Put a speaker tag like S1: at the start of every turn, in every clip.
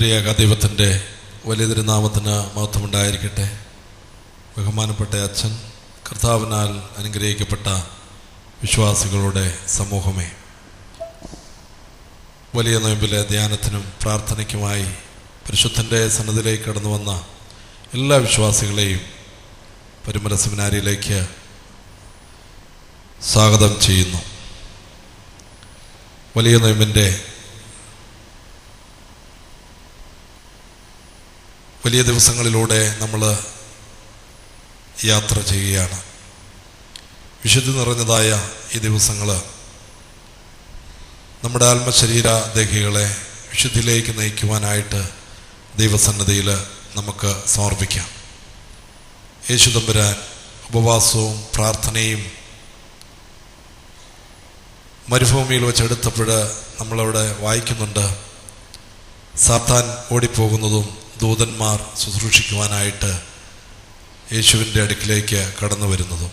S1: ത്രിയേക ദൈവത്തിൻ്റെ വലിയ തിരുനാമത്തിന് മഹത്വമുണ്ടായിരിക്കട്ടെ. ബഹുമാനപ്പെട്ട അച്ഛൻ, കർത്താവിനാൽ അനുഗ്രഹിക്കപ്പെട്ട വിശ്വാസികളുടെ സമൂഹമേ, വലിയ നോയമ്പിലെ ധ്യാനത്തിനും പ്രാർത്ഥനയ്ക്കുമായി പരിശുദ്ധൻ്റെ സന്നിധിയിലേക്ക് കടന്നു വന്ന എല്ലാ വിശ്വാസികളെയും പരിമല സെമിനാരിയിലേക്ക് സ്വാഗതം ചെയ്യുന്നു. വലിയ നോയമ്പിൻ്റെ വലിയ ദിവസങ്ങളിലൂടെ നമ്മൾ യാത്ര ചെയ്യുകയാണ്. വിശുദ്ധി നിറഞ്ഞതായ ഈ ദിവസങ്ങൾ നമ്മുടെ ആത്മശരീര ദേഹികളെ വിശുദ്ധിയിലേക്ക് നയിക്കുവാനായിട്ട് ദൈവസന്നിധിയിൽ നമുക്ക് സമർപ്പിക്കാം. യേശു തമ്പുരാൻ ഉപവാസവും പ്രാർത്ഥനയും മരുഭൂമിയിൽ വെച്ചെടുത്തപ്പോൾ നമ്മളവിടെ വായിക്കുന്നുണ്ട്, സാത്താൻ ഓടിപ്പോകുന്നതും ദൂതന്മാർ ശുശ്രൂഷിക്കുവാനായിട്ട് യേശുവിൻ്റെ അടുക്കിലേക്ക് കടന്നു വരുന്നതും.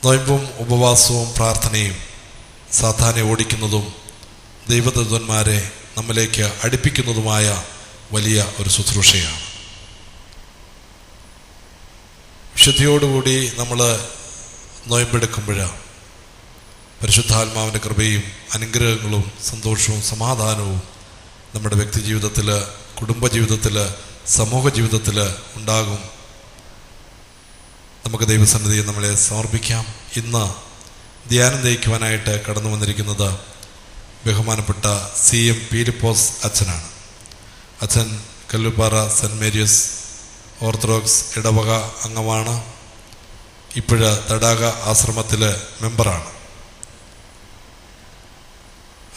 S1: നോയമ്പും ഉപവാസവും പ്രാർത്ഥനയും സാത്താനെ ഓടിക്കുന്നതും ദൈവദൂതന്മാരെ നമ്മിലേക്ക് അടുപ്പിക്കുന്നതുമായ വലിയ ഒരു ശുശ്രൂഷയാണ്. വിശുദ്ധിയോടുകൂടി നമ്മൾ നോയമ്പെടുക്കുമ്പോൾ പരിശുദ്ധാത്മാവിൻ്റെ കൃപയും അനുഗ്രഹങ്ങളും സന്തോഷവും സമാധാനവും നമ്മുടെ വ്യക്തി ജീവിതത്തിൽ, കുടുംബജീവിതത്തിൽ, സമൂഹ ജീവിതത്തിൽ ഉണ്ടാകും. നമുക്ക് ദൈവസന്നിധിയെ നമ്മളെ സമർപ്പിക്കാം. ഇന്ന് ധ്യാനം നയിക്കുവാനായിട്ട് കടന്നു വന്നിരിക്കുന്നത് ബഹുമാനപ്പെട്ട CM പീലിപ്പോസ് അച്ഛനാണ്. അച്ഛൻ കല്ലുപ്പാറ സെൻറ്റ് മേരീസ് ഓർത്തഡോക്സ് ഇടവക അംഗമാണ്. ഇപ്പോഴ് തടാക ആശ്രമത്തിൽ മെമ്പറാണ്.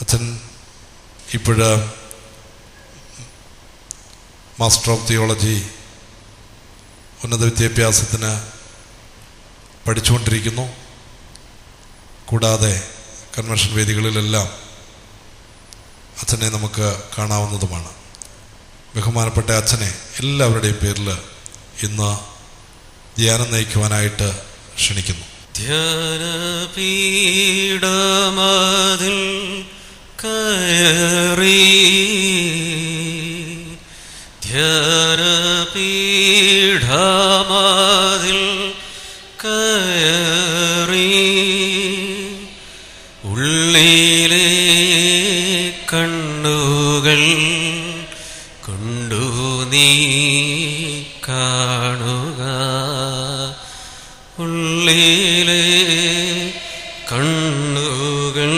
S1: അച്ഛൻ ഇപ്പോഴ് മാസ്റ്റർ ഓഫ് തിയോളജി ഉന്നത വിദ്യാഭ്യാസത്തിന് പഠിച്ചുകൊണ്ടിരിക്കുന്നു. കൂടാതെ കൺവെൻഷൻ വേദികളിലെല്ലാം അച്ഛനെ നമുക്ക് കാണാവുന്നതുമാണ്. ബഹുമാനപ്പെട്ട അച്ഛനെ എല്ലാവരുടെയും പേരിൽ ഇന്ന് ധ്യാനം നയിക്കുവാനായിട്ട് ക്ഷണിക്കുന്നു.
S2: ധ്യാനപീഠമതിൽ കയറി, ധ്യാനപീഠമതിൽ കയറി, ഉള്ളിലെ കണ്ണുകൾ കൊണ്ടു നീ കാണുക, ഉള്ളിലെ കണ്ണുകൾ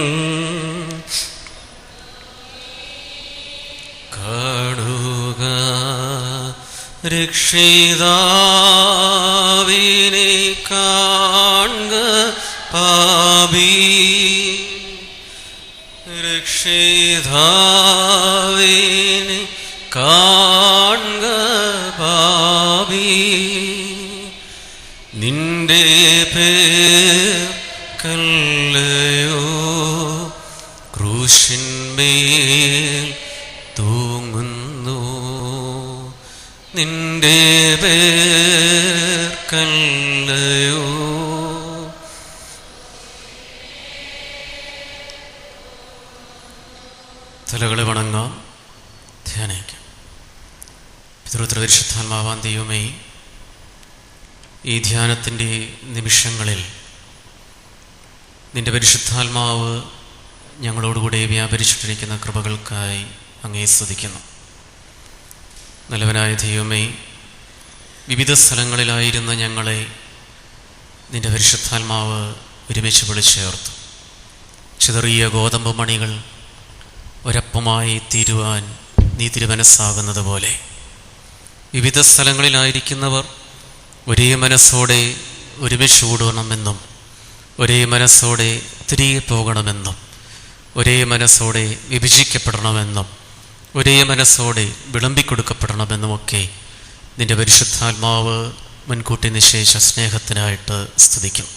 S2: കാണുക, രക്ഷിതാവിനെ കാണുക പാപി, രക്ഷിതാവിനെ കാണുക പാപി, നിന്റെ പേർ കല്ലയോ ക്രൂശിന്മേൽ തൂങ്ങുന്നു, നിന്റെ പേർ കല്ലയോ. തലകളെ വണങ്ങാം, ധ്യാനിക്കാം. പിതൃത്വപരിശുദ്ധാത്മാവാൻ ദൈവമേ, ഈ ധ്യാനത്തിൻ്റെ നിമിഷങ്ങളിൽ നിൻ്റെ പരിശുദ്ധാത്മാവ് ഞങ്ങളോടുകൂടെ വ്യാപരിച്ചിട്ടിരിക്കുന്ന കൃപകൾക്കായി അങ്ങേ സ്തുതിക്കുന്നു. നല്ലവനായ ദൈവമേ, വിവിധ സ്ഥലങ്ങളിലായിരുന്ന ഞങ്ങളെ നിൻ്റെ പരിശുദ്ധാത്മാവ് ഒരുമിച്ച് വിളിച്ചേർത്തു. ചിതറിയ ഗോതമ്പ് മണികൾ ഒരപ്പമായി തീരുവാൻ നീ തിരുമനസ്സാകുന്നത് പോലെ വിവിധ സ്ഥലങ്ങളിലായിരിക്കുന്നവർ ഒരേ മനസ്സോടെ ഒരുമിച്ച് കൂടണമെന്നും ഒരേ മനസ്സോടെ തിരികെ പോകണമെന്നും ഒരേ മനസ്സോടെ വിഭജിക്കപ്പെടണമെന്നും ഒരേ മനസ്സോടെ വിളമ്പിക്കൊടുക്കപ്പെടണമെന്നുമൊക്കെ നിൻ്റെ പരിശുദ്ധാത്മാവ് മുൻകൂട്ടി നിശ്ചയിച്ച സ്നേഹത്തിനായിട്ട് സ്തുതിക്കും.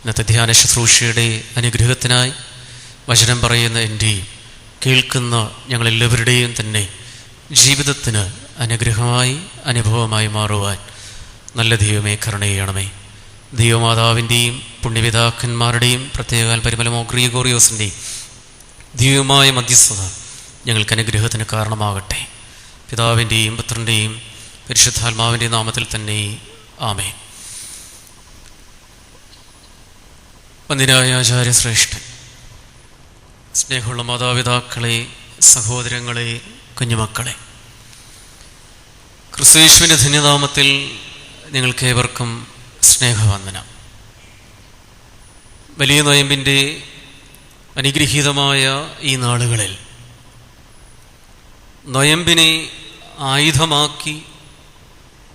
S2: ഇന്നത്തെ ധ്യാന ശുശ്രൂഷയുടെ അനുഗ്രഹത്തിനായി വചനം പറയുന്ന എൻ്റെയും കേൾക്കുന്ന ഞങ്ങളെല്ലാവരുടെയും തന്നെ ജീവിതത്തിന് അനുഗ്രഹമായി അനുഭവമായി മാറുവാൻ നല്ല ദൈവമേ കരുണ ചെയ്യണമേ. ദൈവമാതാവിൻ്റെയും പുണ്യപിതാക്കന്മാരുടെയും പ്രത്യേക പരിമലമോ ഗ്രിഗോറിയോസിൻ്റെയും ദിവ്യമായ മധ്യസ്ഥത ഞങ്ങൾക്ക് അനുഗ്രഹത്തിന് കാരണമാകട്ടെ. പിതാവിൻ്റെയും പുത്രൻ്റെയും പരിശുദ്ധാത്മാവിൻ്റെയും നാമത്തിൽ തന്നെ ആമേൻ. വന്ദിനായ ആചാര്യശ്രേഷ്ഠൻ, സ്നേഹമുള്ള മാതാപിതാക്കളെ, സഹോദരങ്ങളെ, കുഞ്ഞുമക്കളെ, ക്രിസ്തുയേശുവിൻ്റെ ധന്യനാമത്തിൽ നിങ്ങൾക്കേവർക്കും സ്നേഹവന്ദനം. വലിയ നൊയമ്പിൻ്റെ അനുഗ്രഹീതമായ ഈ നാളുകളിൽ നൊയമ്പിനെ ആയുധമാക്കി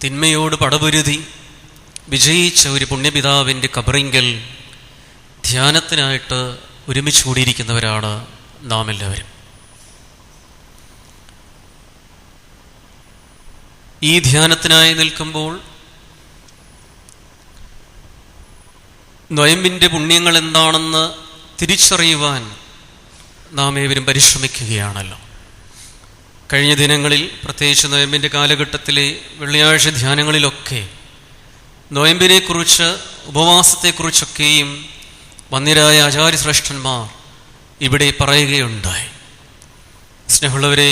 S2: തിന്മയോട് പടപൊരുതി വിജയിച്ച ഒരു പുണ്യപിതാവിൻ്റെ ഖബറിങ്കൽ ധ്യാനത്തിനായിട്ട് ഒരുമിച്ച് കൂടിയിരിക്കുന്നവരാണ് നാം എല്ലാവരും. ഈ ധ്യാനത്തിനായി നിൽക്കുമ്പോൾ നൊയമ്പിൻ്റെ പുണ്യങ്ങൾ എന്താണെന്ന് തിരിച്ചറിയുവാൻ നാം ഏവരും പരിശ്രമിക്കുകയാണല്ലോ. കഴിഞ്ഞ ദിനങ്ങളിൽ, പ്രത്യേകിച്ച് നൊയമ്പിൻ്റെ കാലഘട്ടത്തിലെ വെള്ളിയാഴ്ച ധ്യാനങ്ങളിലൊക്കെ നൊയമ്പിനെക്കുറിച്ച്, ഉപവാസത്തെക്കുറിച്ചൊക്കെയും വന്യരായ ആചാര്യശ്രേഷ്ഠന്മാർ ഇവിടെ പറയുകയുണ്ടായി. സ്നേഹമുള്ളവരെ,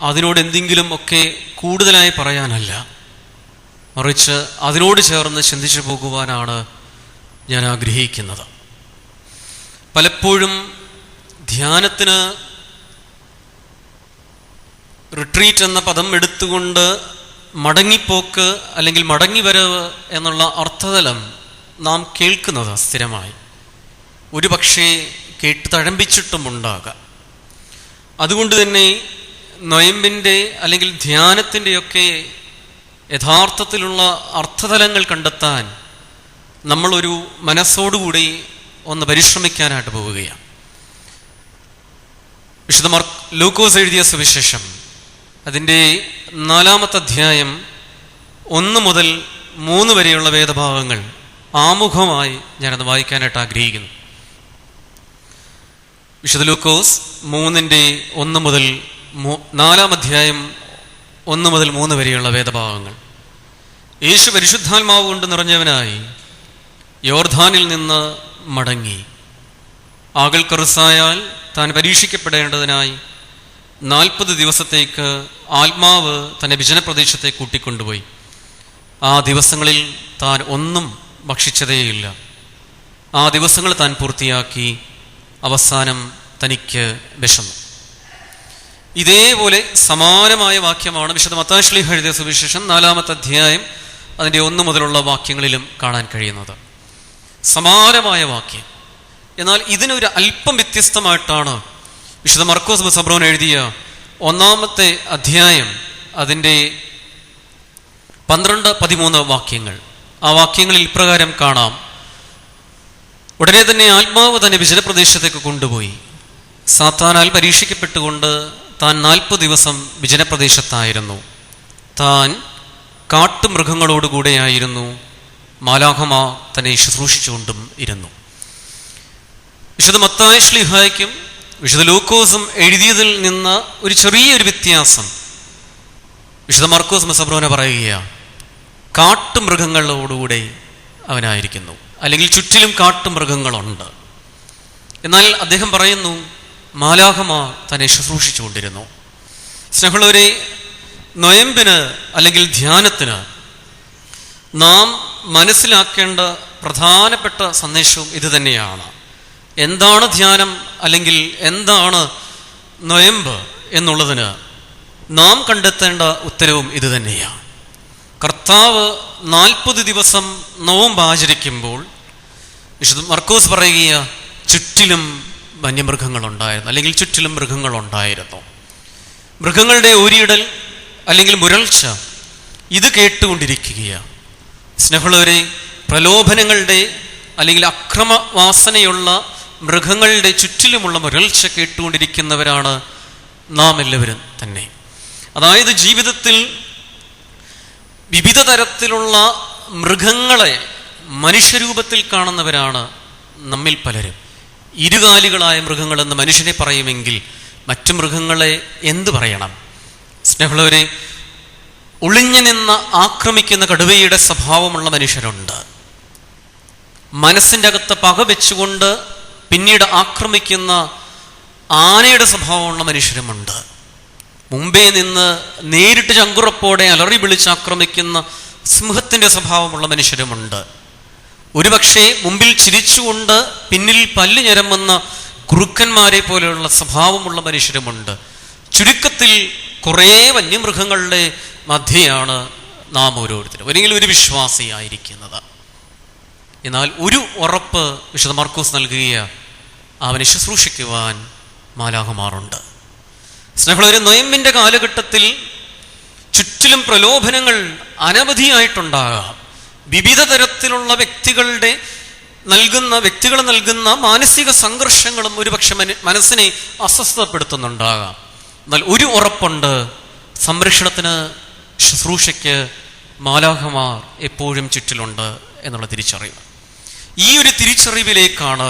S2: അതിനോട് എന്തെങ്കിലും ഒക്കെ കൂടുതലായി പറയാനല്ല, മറിച്ച് അതിനോട് ചേർന്ന് ചിന്തിച്ചു പോകുവാനാണ് ഞാൻ ആഗ്രഹിക്കുന്നത്. പലപ്പോഴും ധ്യാനത്തിന് റിട്രീറ്റ് എന്ന പദം എടുത്തുകൊണ്ട് മടങ്ങിപ്പോക്ക് അല്ലെങ്കിൽ മടങ്ങിവരവ് എന്നുള്ള അർത്ഥതലം നാം കേൾക്കുന്നത് സ്ഥിരമായി, ഒരു പക്ഷേ കേട്ട് തഴമ്പിച്ചിട്ടുമുണ്ടാകാം. അതുകൊണ്ട് തന്നെ നൊയമ്പിൻ്റെ അല്ലെങ്കിൽ ധ്യാനത്തിൻ്റെയൊക്കെ യഥാർത്ഥത്തിലുള്ള അർത്ഥതലങ്ങൾ കണ്ടെത്താൻ നമ്മളൊരു മനസ്സോടുകൂടി ഒന്ന് പരിശ്രമിക്കാനായിട്ട് പോവുകയാണ്. വിശുദ്ധ ലൂക്കോസ് എഴുതിയ സുവിശേഷം അതിൻ്റെ 4-ാമത്തെ അധ്യായം 1 മുതൽ 3 വരെയുള്ള വേദഭാഗങ്ങൾ ആമുഖമായി ഞാനത് വായിക്കാനായിട്ട് ആഗ്രഹിക്കുന്നു. വിശുദ്ധ ലൂക്കോസ് 3:1 മുതൽ 4-ാം അധ്യായം 1 മുതൽ 3 വരെയുള്ള വേദഭാഗങ്ങൾ. യേശു പരിശുദ്ധാത്മാവ് കൊണ്ട് നിറഞ്ഞവനായി യോർദാനിൽ നിന്ന് മടങ്ങി. ആകൽ കറുസായാൽ താൻ പരീക്ഷിക്കപ്പെടേണ്ടതിനായി 40 ദിവസത്തേക്ക് ആത്മാവ് തന്നെ വിജനപ്രദേശത്തെ കൂട്ടിക്കൊണ്ടുപോയി. ആ ദിവസങ്ങളിൽ താൻ ഒന്നും ഭക്ഷിച്ചതേയില്ല. ആ ദിവസങ്ങൾ താൻ പൂർത്തിയാക്കി. അവസാനം തനിക്ക് വിശന്നു. ഇതേപോലെ സമാനമായ വാക്യമാണ് വിശുദ്ധ മത്തായി ശ്ലീഹ എഴുതിയ സുവിശേഷം 4-ാമത്തെ അധ്യായം അതിൻ്റെ 1 മുതലുള്ള വാക്യങ്ങളിലും കാണാൻ കഴിയുന്നത്. സമാനമായ വാക്യം. എന്നാൽ ഇതിനൊരു അല്പം വ്യത്യസ്തമായിട്ടാണ് വിശുദ്ധ മർക്കോസ് ബസബ്രോൻ എഴുതിയ 1-ാമത്തെ അധ്യായം അതിൻ്റെ 12-13 വാക്യങ്ങൾ. ആ വാക്യങ്ങളിൽ ഇപ്രകാരം കാണാം: ഉടനെ തന്നെ ആത്മാവ് തന്നെ വിജനപ്രദേശത്തേക്ക് കൊണ്ടുപോയി. സാത്താനാൽ പരീക്ഷിക്കപ്പെട്ടുകൊണ്ട് താൻ 40 ദിവസം വിജനപ്രദേശത്തായിരുന്നു. താൻ കാട്ടുമൃഗങ്ങളോടുകൂടെയായിരുന്നു. മാലാഖമാർ തന്നെ ശുശ്രൂഷിച്ചുകൊണ്ടും ഇരുന്നു. വിശുദ്ധ മത്തായി ശ്ലീഹായ്ക്കും വിശുദ്ധ ലൂക്കോസും എഴുതിയതിൽ നിന്ന് ഒരു ചെറിയൊരു വ്യത്യാസം വിശുദ്ധ മർക്കോസ് ബസബ്രോന പറയുകയാണ്. കാട്ടുമൃഗങ്ങളോടുകൂടെ അവനായിരിക്കുന്നു, അല്ലെങ്കിൽ ചുറ്റിലും കാട്ടുമൃഗങ്ങളുണ്ട്. എന്നാൽ അദ്ദേഹം പറയുന്നു മാലാഖമാർ തന്നെ ശുശ്രൂഷിച്ചുകൊണ്ടിരുന്നു. സ്നേഹമുള്ളവരെ, നൊയമ്പിന് അല്ലെങ്കിൽ ധ്യാനത്തിന് നാം മനസ്സിലാക്കേണ്ട പ്രധാനപ്പെട്ട സന്ദേശവും ഇത് തന്നെയാണ്. എന്താണ് ധ്യാനം അല്ലെങ്കിൽ എന്താണ് നൊയമ്പ് എന്നുള്ളതിന് നാം കണ്ടെത്തേണ്ട ഉത്തരവും ഇത് തന്നെയാണ്. കർത്താവ് 40 ദിവസം നോമ്പ് ആചരിക്കുമ്പോൾ വിശുദ്ധ മർക്കോസ് പറയുക, ചുറ്റിലും വന്യമൃഗങ്ങളുണ്ടായിരുന്നു, അല്ലെങ്കിൽ ചുറ്റിലും മൃഗങ്ങളുണ്ടായിരുന്നു. മൃഗങ്ങളുടെ ഓരിയിടൽ അല്ലെങ്കിൽ മുരൾച്ച ഇത് കേട്ടുകൊണ്ടിരിക്കുകയാണ്. സ്നേഹമുള്ളവരെ, പ്രലോഭനങ്ങളുടെ അല്ലെങ്കിൽ അക്രമവാസനയുള്ള മൃഗങ്ങളുടെ ചുറ്റിലുമുള്ള മുരൾച്ച കേട്ടുകൊണ്ടിരിക്കുന്നവരാണ് നാം എല്ലാവരും തന്നെ. അതായത് ജീവിതത്തിൽ വിവിധ തരത്തിലുള്ള മൃഗങ്ങളെ മനുഷ്യരൂപത്തിൽ കാണുന്നവരാണ് നമ്മിൽ പലരും. ഇരുകാലികളായ മൃഗങ്ങളെന്ന് മനുഷ്യനെ പറയുമെങ്കിൽ മറ്റു മൃഗങ്ങളെ എന്തു പറയണം? സ്നേഹമുള്ളവരെ, ഒളിഞ്ഞു നിന്ന് ആക്രമിക്കുന്ന കടുവയുടെ സ്വഭാവമുള്ള മനുഷ്യരുണ്ട്. മനസ്സിൻ്റെ അകത്ത് പക വെച്ചുകൊണ്ട് പിന്നീട് ആക്രമിക്കുന്ന ആനയുടെ സ്വഭാവമുള്ള മനുഷ്യരുമുണ്ട്. മുമ്പേ നിന്ന് നേരിട്ട് ചങ്കുറപ്പോടെ അലറി വിളിച്ച് ആക്രമിക്കുന്ന സിംഹത്തിൻ്റെ സ്വഭാവമുള്ള മനുഷ്യരുമുണ്ട്. ഒരുപക്ഷെ മുമ്പിൽ ചിരിച്ചുകൊണ്ട് പിന്നിൽ പല്ല് ഞരമ്പുന്ന കുറുക്കന്മാരെ പോലെയുള്ള സ്വഭാവമുള്ള മനുഷ്യരുമുണ്ട്. ചുരുക്കത്തിൽ കുറേ വന്യമൃഗങ്ങളുടെ മധ്യയാണ് നാം ഓരോരുത്തരും അല്ലെങ്കിൽ ഒരു വിശ്വാസിയായിരിക്കുന്നത്. എന്നാൽ ഒരു ഉറപ്പ് വിശുദ്ധ മർക്കോസ് നൽകുക, അവനെ ശുശ്രൂഷിക്കുവാൻ മാലാഖമാരുണ്ട്. സ്നേഹമുള്ളവരെ, നൊയമ്പിൻ്റെ കാലഘട്ടത്തിൽ ചുറ്റിലും പ്രലോഭനങ്ങൾ അനവധിയായിട്ടുണ്ടാകാം. വിവിധ തരത്തിലുള്ള വ്യക്തികൾ നൽകുന്ന മാനസിക സംഘർഷങ്ങളും ഒരുപക്ഷെ മനസ്സിനെ അസ്വസ്ഥപ്പെടുത്തുന്നുണ്ടാകാം. എന്നാൽ ഒരു ഉറപ്പുണ്ട്, സംരക്ഷണത്തിന്, ശുശ്രൂഷയ്ക്ക് മാലാഖമാർ എപ്പോഴും ചുറ്റിലുണ്ട് എന്നുള്ള തിരിച്ചറിവ്. ഈ ഒരു തിരിച്ചറിവിലേക്കാണ്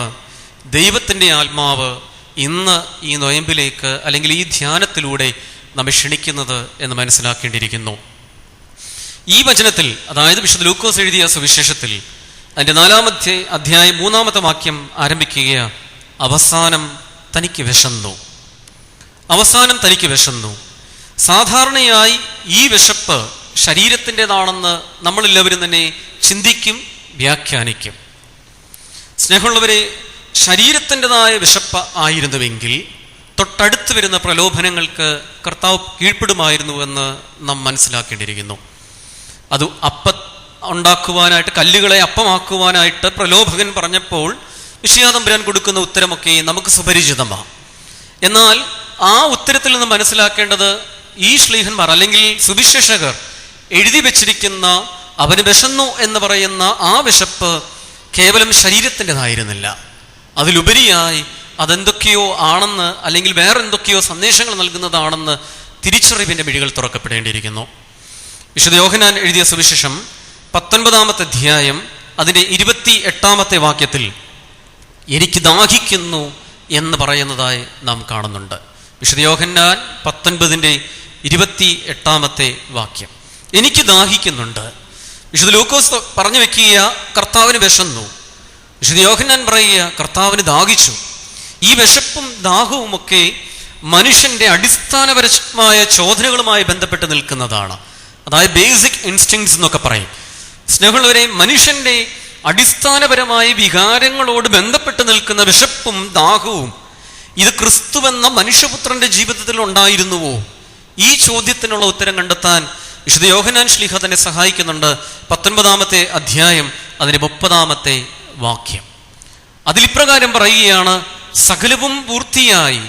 S2: ദൈവത്തിൻ്റെ ആത്മാവ് ഇന്ന് ഈ നൊയമ്പിലേക്ക് അല്ലെങ്കിൽ ഈ ധ്യാനത്തിലൂടെ നമ്മെ ക്ഷണിക്കുന്നത് എന്ന് മനസ്സിലാക്കേണ്ടിയിരിക്കുന്നു. ഈ വചനത്തിൽ, അതായത് വിശുദ്ധ ലൂക്കോസ് എഴുതിയ സുവിശേഷത്തിൽ അതിൻ്റെ 4-ാമത്തെ അധ്യായം 3-ാമത്തെ വാക്യം ആരംഭിക്കുക, അവസാനം തനിക്ക് വിശന്നു. സാധാരണയായി ഈ വിശപ്പ് ശരീരത്തിൻ്റെതാണെന്ന് നമ്മളെല്ലാവരും തന്നെ ചിന്തിക്കും, വ്യാഖ്യാനിക്കും. സ്നേഹമുള്ളവരെ, ശരീരത്തിൻ്റെതായ വിശപ്പ് ആയിരുന്നുവെങ്കിൽ തൊട്ടടുത്ത് വരുന്ന പ്രലോഭനങ്ങൾക്ക് കർത്താവ് കീഴ്പ്പെടുമായിരുന്നുവെന്ന് നാം മനസ്സിലാക്കേണ്ടിയിരിക്കുന്നു. അത് ഉണ്ടാക്കുവാനായിട്ട്, കല്ലുകളെ അപ്പമാക്കുവാനായിട്ട് പ്രലോഭകൻ പറഞ്ഞപ്പോൾ മിശിഹാതമ്പുരാൻ കൊടുക്കുന്ന ഉത്തരമൊക്കെ നമുക്ക് സുപരിചിതമാണ്. എന്നാൽ ആ ഉത്തരത്തിൽ നിന്ന് മനസ്സിലാക്കേണ്ടത്, ഈ ശ്ലീഹന്മാർ അല്ലെങ്കിൽ സുവിശേഷകർ എഴുതി വെച്ചിരിക്കുന്ന അവന് വിശന്നു എന്ന് പറയുന്ന ആ വിശപ്പ് കേവലം ശരീരത്തിൻ്റെതായിരുന്നില്ല. അതിലുപരിയായി അതെന്തൊക്കെയോ ആണെന്ന്, അല്ലെങ്കിൽ വേറെ എന്തൊക്കെയോ സന്ദേശങ്ങൾ നൽകുന്നതാണെന്ന് തിരിച്ചറിവിൻ്റെ മിഴികൾ തുറക്കപ്പെടേണ്ടിയിരിക്കുന്നു. വിശുദ്ധ യോഹന്നാൻ എഴുതിയ സുവിശേഷം 19-ാമത്തെ അധ്യായം അതിൻ്റെ 28-ാമത്തെ വാക്യത്തിൽ എനിക്ക് ദാഹിക്കുന്നു എന്ന് പറയുന്നതായി നാം കാണുന്നുണ്ട്. വിശുദ്ധ യോഹന്നാൻ 19-ന്റെ-28-ാമത്തെ വാക്യം, എനിക്ക് ദാഹിക്കുന്നുണ്ട്. വിശുദ്ധ ലൂക്കോസ് പറഞ്ഞു വെക്കുക, കർത്താവിന് വിശന്നു. വിശുദ്ധ യോഹന്നാൻ പറയുക, കർത്താവിന് ദാഹിച്ചു. ഈ വിശപ്പും ദാഹവും ഒക്കെ മനുഷ്യന്റെ അടിസ്ഥാനപരമായ ചോദനകളുമായി ബന്ധപ്പെട്ട് നിൽക്കുന്നതാണ്. അതായത് ബേസിക് ഇൻസ്റ്റിങ്സ് എന്നൊക്കെ പറയും. സ്നേഹമുള്ളവരെ, മനുഷ്യന്റെ അടിസ്ഥാനപരമായ വികാരങ്ങളോട് ബന്ധപ്പെട്ട് നിൽക്കുന്ന വിശപ്പും ദാഹവും ഇത് ക്രിസ്തുവെന്ന മനുഷ്യപുത്രന്റെ ജീവിതത്തിൽ ഉണ്ടായിരുന്നുവോ? ഈ ചോദ്യത്തിനുള്ള ഉത്തരം കണ്ടെത്താൻ വിശുദ്ധ യോഹന്നാൻ ശ്ലീഹ തന്നെ സഹായിക്കുന്നുണ്ട്. 19-ാമത്തെ അധ്യായം അതിൻ്റെ 30-ാമത്തെ വാക്യം, അതിലിപ്രകാരം പറയുകയാണ്, സകലവും പൂർത്തിയായി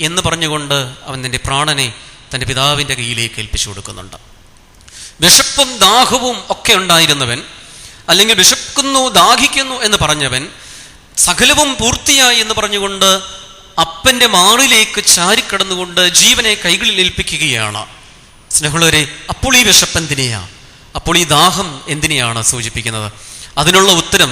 S2: എന്ന് പറഞ്ഞുകൊണ്ട് അവൻ തൻ്റെ പ്രാണനെ തൻ്റെ പിതാവിൻ്റെ കയ്യിലേക്ക് ഏൽപ്പിച്ചു കൊടുക്കുന്നുണ്ട്. വിശപ്പും ദാഹവും ഒക്കെ ഉണ്ടായിരുന്നവൻ, അല്ലെങ്കിൽ വിശക്കുന്നു ദാഹിക്കുന്നു എന്ന് പറഞ്ഞവൻ, സകലവും പൂർത്തിയായി എന്ന് പറഞ്ഞുകൊണ്ട് അപ്പൻ്റെ മാറിലേക്ക് ചാരിക്കടന്നുകൊണ്ട് ജീവനെ കൈകളിൽ ഏൽപ്പിക്കുകയാണ്. സ്നേഹമുള്ളവരെ, അപ്പോൾ ഈ വിശപ്പ് എന്തിനെയാണ്, അപ്പോൾ ഈ ദാഹം എന്തിനെയാണ് സൂചിപ്പിക്കുന്നത്? അതിനുള്ള ഉത്തരം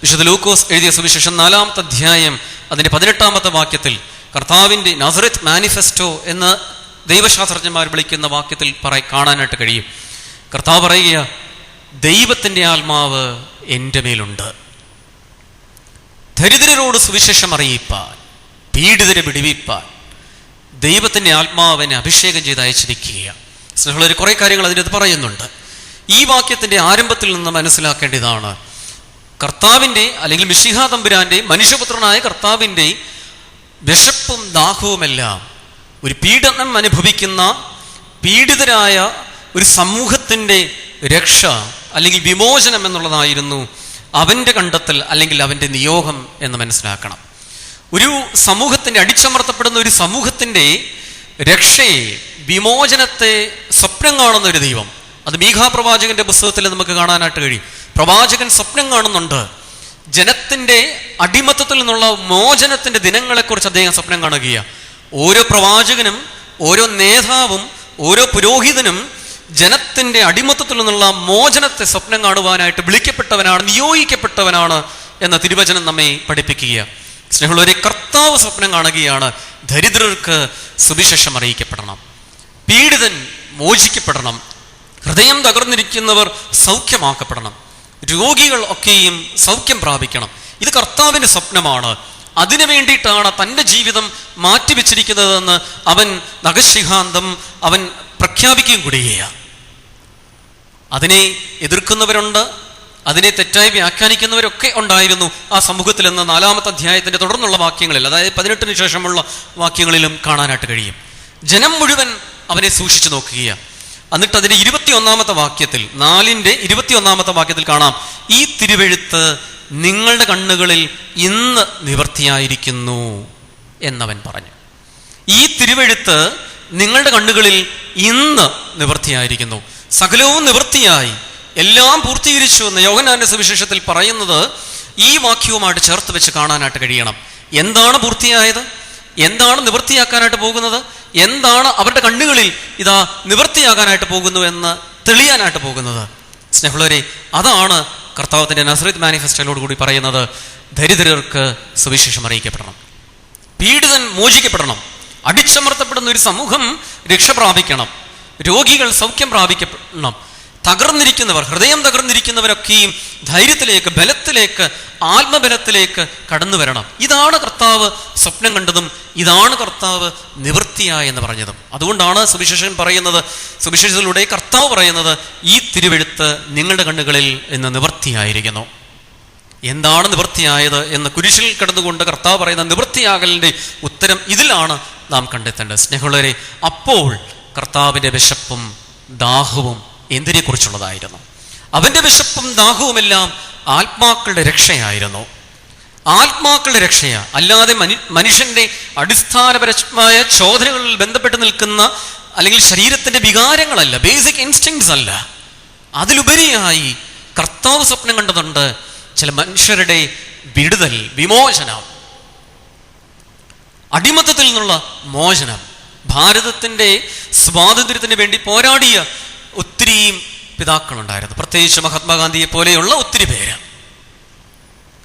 S2: വിശുദ്ധ ലൂക്കോസ് എഴുതിയ സുവിശേഷം 4-ാമത്തെ അധ്യായം അതിൻ്റെ 18-ാമത്തെ വാക്യത്തിൽ, കർത്താവിൻ്റെ നസറത്ത് മാനിഫെസ്റ്റോ എന്ന് ദൈവശാസ്ത്രജ്ഞന്മാർ വിളിക്കുന്ന വാക്യത്തിൽ കാണാനായിട്ട് കഴിയും. കർത്താവ് പറയുക, ദൈവത്തിൻ്റെ ആത്മാവ് എൻ്റെ മേലുണ്ട്, ദരിദ്രരോട് സുവിശേഷം അറിയിപ്പാൻ, പീഡിതരെ വിടുവിപ്പാൻ ദൈവത്തിൻ്റെ ആത്മാവിനെ അഭിഷേകം ചെയ്ത് അയച്ചിരിക്കുക. സ്നേഹമുള്ളവർ, കുറേ കാര്യങ്ങൾ അതിനകത്ത് പറയുന്നുണ്ട്. ഈ വാക്യത്തിൻ്റെ ആരംഭത്തിൽ നിന്ന് മനസ്സിലാക്കേണ്ടതാണ്, കർത്താവിൻ്റെ അല്ലെങ്കിൽ മിശിഹാ തമ്പുരാൻ്റെ, മനുഷ്യപുത്രനായ കർത്താവിൻ്റെ വിശപ്പും ദാഹവുമെല്ലാം ഒരു പീഡനം അനുഭവിക്കുന്ന പീഡിതരായ ഒരു സമൂഹത്തിൻ്റെ രക്ഷ അല്ലെങ്കിൽ വിമോചനം എന്നുള്ളതായിരുന്നു അവൻ്റെ കണ്ടെത്തൽ അല്ലെങ്കിൽ അവൻ്റെ നിയോഗം എന്ന് മനസ്സിലാക്കണം. ഒരു സമൂഹത്തിൻ്റെ, അടിച്ചമർത്തപ്പെടുന്ന ഒരു സമൂഹത്തിൻ്റെ രക്ഷയെ, വിമോചനത്തെ സ്വപ്നം കാണുന്ന ഒരു ദൈവം, അത് മീഖാ പ്രവാചകന്റെ പുസ്തകത്തിൽ നമുക്ക് കാണാനായിട്ട് കഴിയും. പ്രവാചകൻ സ്വപ്നം കാണുന്നുണ്ട്. ജനത്തിൻ്റെ അടിമത്തത്തിൽ നിന്നുള്ള മോചനത്തിൻ്റെ ദിനങ്ങളെക്കുറിച്ച് അദ്ദേഹം സ്വപ്നം കാണുകയാണ്. ഓരോ പ്രവാചകനും, ഓരോ നേതാവും, ഓരോ പുരോഹിതനും ജനത്തിൻ്റെ അടിമത്തത്തിൽ നിന്നുള്ള മോചനത്തെ സ്വപ്നം കാണുവാനായിട്ട് വിളിക്കപ്പെട്ടവനാണ്, നിയോഗിക്കപ്പെട്ടവനാണ് എന്ന തിരുവചനം നമ്മെ പഠിപ്പിക്കുക. സ്നേഹമുള്ളവരെ, കർത്താവ് സ്വപ്നം കാണുകയാണ്, ദരിദ്രർക്ക് സുവിശേഷം അറിയിക്കപ്പെടണം, പീഡിതൻ മോചിക്കപ്പെടണം, ഹൃദയം തകർന്നിരിക്കുന്നവർ സൗഖ്യമാക്കപ്പെടണം, രോഗികൾ ഒക്കെയും സൗഖ്യം പ്രാപിക്കണം. ഇത് കർത്താവിൻ്റെ സ്വപ്നമാണ്. അതിനു വേണ്ടിയിട്ടാണ് തൻ്റെ ജീവിതം മാറ്റിവെച്ചിരിക്കുന്നതെന്ന് അവൻ നഖശിഖാന്തം അവൻ പ്രഖ്യാപിക്കുകയും കൂടിയാണ്. അതിനെ എതിർക്കുന്നവരുണ്ട്, അതിനെ തെറ്റായി വ്യാഖ്യാനിക്കുന്നവരൊക്കെ ഉണ്ടായിരുന്നു ആ സമൂഹത്തിൽ എന്ന് 4-ാമത്തെ അധ്യായത്തിന്റെ തുടർന്നുള്ള വാക്യങ്ങളിൽ, അതായത് 18-ന് ശേഷമുള്ള വാക്യങ്ങളിലും കാണാനായിട്ട് കഴിയും. ജനം മുഴുവൻ അവനെ സൂക്ഷിച്ചു നോക്കുകയാണ്. എന്നിട്ട് അതിന്റെ 21-ാമത്തെ വാക്യത്തിൽ, 4-ന്റെ 21-ാമത്തെ വാക്യത്തിൽ കാണാം, ഈ തിരുവെഴുത്ത് നിങ്ങളുടെ കണ്ണുകളിൽ ഇന്ന് നിവൃത്തിയായിരിക്കുന്നു എന്നവൻ പറഞ്ഞു. ഈ തിരുവെഴുത്ത് നിങ്ങളുടെ കണ്ണുകളിൽ ഇന്ന് നിവൃത്തിയായിരിക്കുന്നു. സകലവും നിവൃത്തിയായി, എല്ലാം പൂർത്തീകരിച്ചു എന്ന് യോഹന്നാന്റെ സുവിശേഷത്തിൽ പറയുന്നത് ഈ വാക്യവുമായിട്ട് ചേർത്ത് വെച്ച് കാണാനായിട്ട് കഴിയണം. എന്താണ് പൂർത്തിയായത്? എന്താണ് നിവൃത്തിയാക്കാനായിട്ട് പോകുന്നത്? എന്താണ് അവരുടെ കണ്ണുകളിൽ ഇതാ നിവൃത്തിയാകാനായിട്ട് പോകുന്നു എന്ന് തെളിയാനായിട്ട് പോകുന്നത്? സ്നേഹമുള്ളവരെ, അതാണ് കർത്താവിന്റെ നസ്രത്ത് മാനിഫെസ്റ്റോയോട് കൂടി പറയുന്നത്. ദരിദ്രർക്ക് സുവിശേഷം അറിയിക്കപ്പെടണം, പീഡിതൻ മോചിക്കപ്പെടണം, അടിച്ചമർത്തപ്പെടുന്ന ഒരു സമൂഹം രക്ഷ പ്രാപിക്കണം, രോഗികൾ സൗഖ്യം പ്രാപിക്കപ്പെടണം, തകർന്നിരിക്കുന്നവർ, ഹൃദയം തകർന്നിരിക്കുന്നവരൊക്കെയും ധൈര്യത്തിലേക്ക്, ബലത്തിലേക്ക്, ആത്മബലത്തിലേക്ക് കടന്നു വരണം. ഇതാണ് കർത്താവ് സ്വപ്നം കണ്ടതും ഇതാണ് കർത്താവ് നിവൃത്തിയായി എന്ന് പറഞ്ഞതും. അതുകൊണ്ടാണ് സുവിശേഷൻ പറയുന്നത്, സുവിശേഷത്തിലൂടെ കർത്താവ് പറയുന്നത്, ഈ തിരുവെഴുത്ത് നിങ്ങളുടെ കണ്ണുകളിൽ ഇന്ന് നിവൃത്തിയായിരിക്കുന്നു. എന്താണ് നിവൃത്തിയായത് എന്ന് കുരിശിൽ കിടന്നുകൊണ്ട് കർത്താവ് പറയുന്ന നിവൃത്തിയാകലിന്റെ ഉത്തരം ഇതിലാണ് നാം കണ്ടെത്തേണ്ടത്. സ്നേഹമുള്ളവരെ, അപ്പോൾ കർത്താവിന്റെ വിശപ്പും ദാഹവും എന്തിനെ കുറിച്ചുള്ളതായിരുന്നു? അവന്റെ വിശപ്പും ദാഹവുമെല്ലാം ആത്മാക്കളുടെ രക്ഷയായിരുന്നു. ആത്മാക്കളുടെ രക്ഷയാ, അല്ലാതെ മനുഷ്യന്റെ അടിസ്ഥാനപരമായ ചോദനകളിൽ ബന്ധപ്പെട്ട് നിൽക്കുന്ന അല്ലെങ്കിൽ ശരീരത്തിന്റെ വികാരങ്ങളല്ല, ബേസിക് ഇൻസ്റ്റിങ്സ് അല്ല. അതിലുപരിയായി കർത്താവ് സ്വപ്നം കണ്ടതുണ്ട് ചില മനുഷ്യരുടെ വിടുതൽ, വിമോചനം, അടിമത്തത്തിൽ നിന്നുള്ള മോചനം. ഭാരതത്തിന്റെ സ്വാതന്ത്ര്യത്തിന് വേണ്ടി പോരാടിയ ഒത്തിരിയും പിതാക്കളുണ്ടായിരുന്നു, പ്രത്യേകിച്ച് മഹാത്മാഗാന്ധിയെ പോലെയുള്ള ഒത്തിരി പേര്.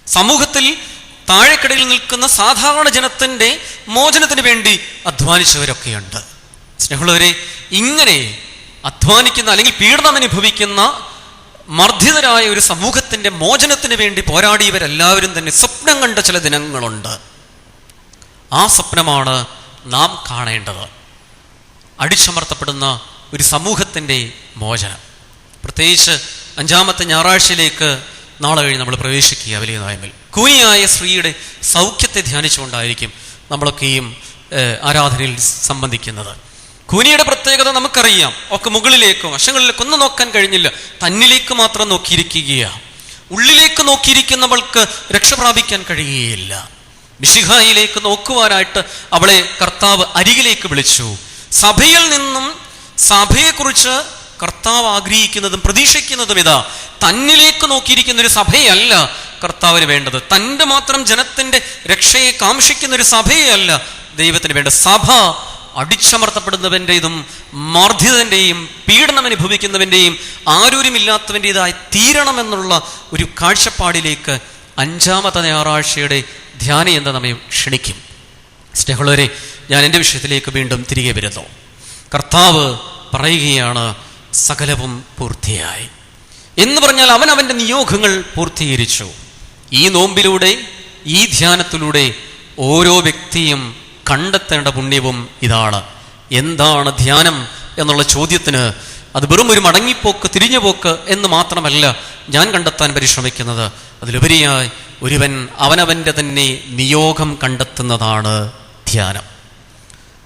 S2: സമൂഹത്തിൽ താഴെക്കടയിൽ നിൽക്കുന്ന സാധാരണ ജനത്തിന്റെ മോചനത്തിന് വേണ്ടി അധ്വാനിച്ചവരൊക്കെയുണ്ട്. സ്നേഹമുള്ളവരെ, ഇങ്ങനെ അധ്വാനിക്കുന്ന അല്ലെങ്കിൽ പീഡനം അനുഭവിക്കുന്ന മർദ്ദിതരായ ഒരു സമൂഹത്തിന്റെ മോചനത്തിന് വേണ്ടി പോരാടിയവരെല്ലാവരും തന്നെ സ്വപ്നം കണ്ട ചില ദിനങ്ങളുണ്ട്. ആ സ്വപ്നമാണ് നാം കാണേണ്ടത്. അടിച്ചമർത്തപ്പെടുന്ന ഒരു സമൂഹത്തിന്റെ മോചനം. പ്രത്യേകിച്ച് 5-ാമത്തെ ഞായറാഴ്ചയിലേക്ക് നാളെ കഴിഞ്ഞ് നമ്മൾ പ്രവേശിക്കുക. വലിയ നോയമ്പിൽ കൂനിയായ സ്ത്രീയുടെ സൗഖ്യത്തെ ധ്യാനിച്ചുകൊണ്ടായിരിക്കും നമ്മളൊക്കെയും ആരാധനയിൽ സംബന്ധിക്കുന്നത്. കൂനിയുടെ പ്രത്യേകത നമുക്കറിയാം. ഒക്കെ മുകളിലേക്കോ വശങ്ങളിലേക്കോ ഒന്നും നോക്കാൻ കഴിഞ്ഞില്ല, തന്നിലേക്ക് മാത്രം നോക്കിയിരിക്കുകയാണ്. ഉള്ളിലേക്ക് നോക്കിയിരിക്കുന്നവൾക്ക് രക്ഷ പ്രാപിക്കാൻ കഴിയുകയില്ല. മിശിഹായിലേക്ക് നോക്കുവാനായിട്ട് അവളെ കർത്താവ് അരികിലേക്ക് വിളിച്ചു. സഭയിൽ നിന്നും സഭയെക്കുറിച്ച് കർത്താവ് ആഗ്രഹിക്കുന്നതും പ്രതീക്ഷിക്കുന്നതും ഇതാ, തന്നിലേക്ക് നോക്കിയിരിക്കുന്ന ഒരു സഭയല്ല കർത്താവിന് വേണ്ടത്. തൻ്റെ മാത്രം ജനത്തിന്റെ രക്ഷയെ കാംക്ഷിക്കുന്ന ഒരു സഭയല്ല ദൈവത്തിന് വേണ്ട. സഭ അടിച്ചമർത്തപ്പെടുന്നവൻ്റെതും മർദ്ദിതന്റെയും പീഡനം അനുഭവിക്കുന്നവൻ്റെയും ആരൂരുമില്ലാത്തവൻ്റെതായി തീരണമെന്നുള്ള ഒരു കാഴ്ചപ്പാടിലേക്ക് 5-ാമത്തെ ഞായറാഴ്ചയുടെ ധ്യാനം എന്ന് നമ്മെ ക്ഷണിക്കും. സ്നേഹമുള്ളവരെ, ഞാൻ എൻ്റെ വിഷയത്തിലേക്ക് വീണ്ടും തിരികെ വരുന്നു. കർത്താവ് പറയുകയാണ്, സകലവും പൂർത്തിയായി എന്ന് പറഞ്ഞാൽ അവൻ അവൻ്റെ നിയോഗങ്ങൾ പൂർത്തീകരിച്ചു. ഈ നോമ്പിലൂടെ, ഈ ധ്യാനത്തിലൂടെ ഓരോ വ്യക്തിയും കണ്ടെത്തേണ്ട പുണ്യവും ഇതാണ്. എന്താണ് ധ്യാനം എന്നുള്ള ചോദ്യത്തിന് അത് വെറും ഒരു മടങ്ങിപ്പോക്ക്, തിരിഞ്ഞുപോക്ക് എന്ന് മാത്രമല്ല ഞാൻ കണ്ടെത്താൻ പരിശ്രമിക്കുന്നത്. അതിലുപരിയായി ഒരുവൻ അവനവൻ്റെ തന്നെ നിയോഗം കണ്ടെത്തുന്നതാണ് ധ്യാനം.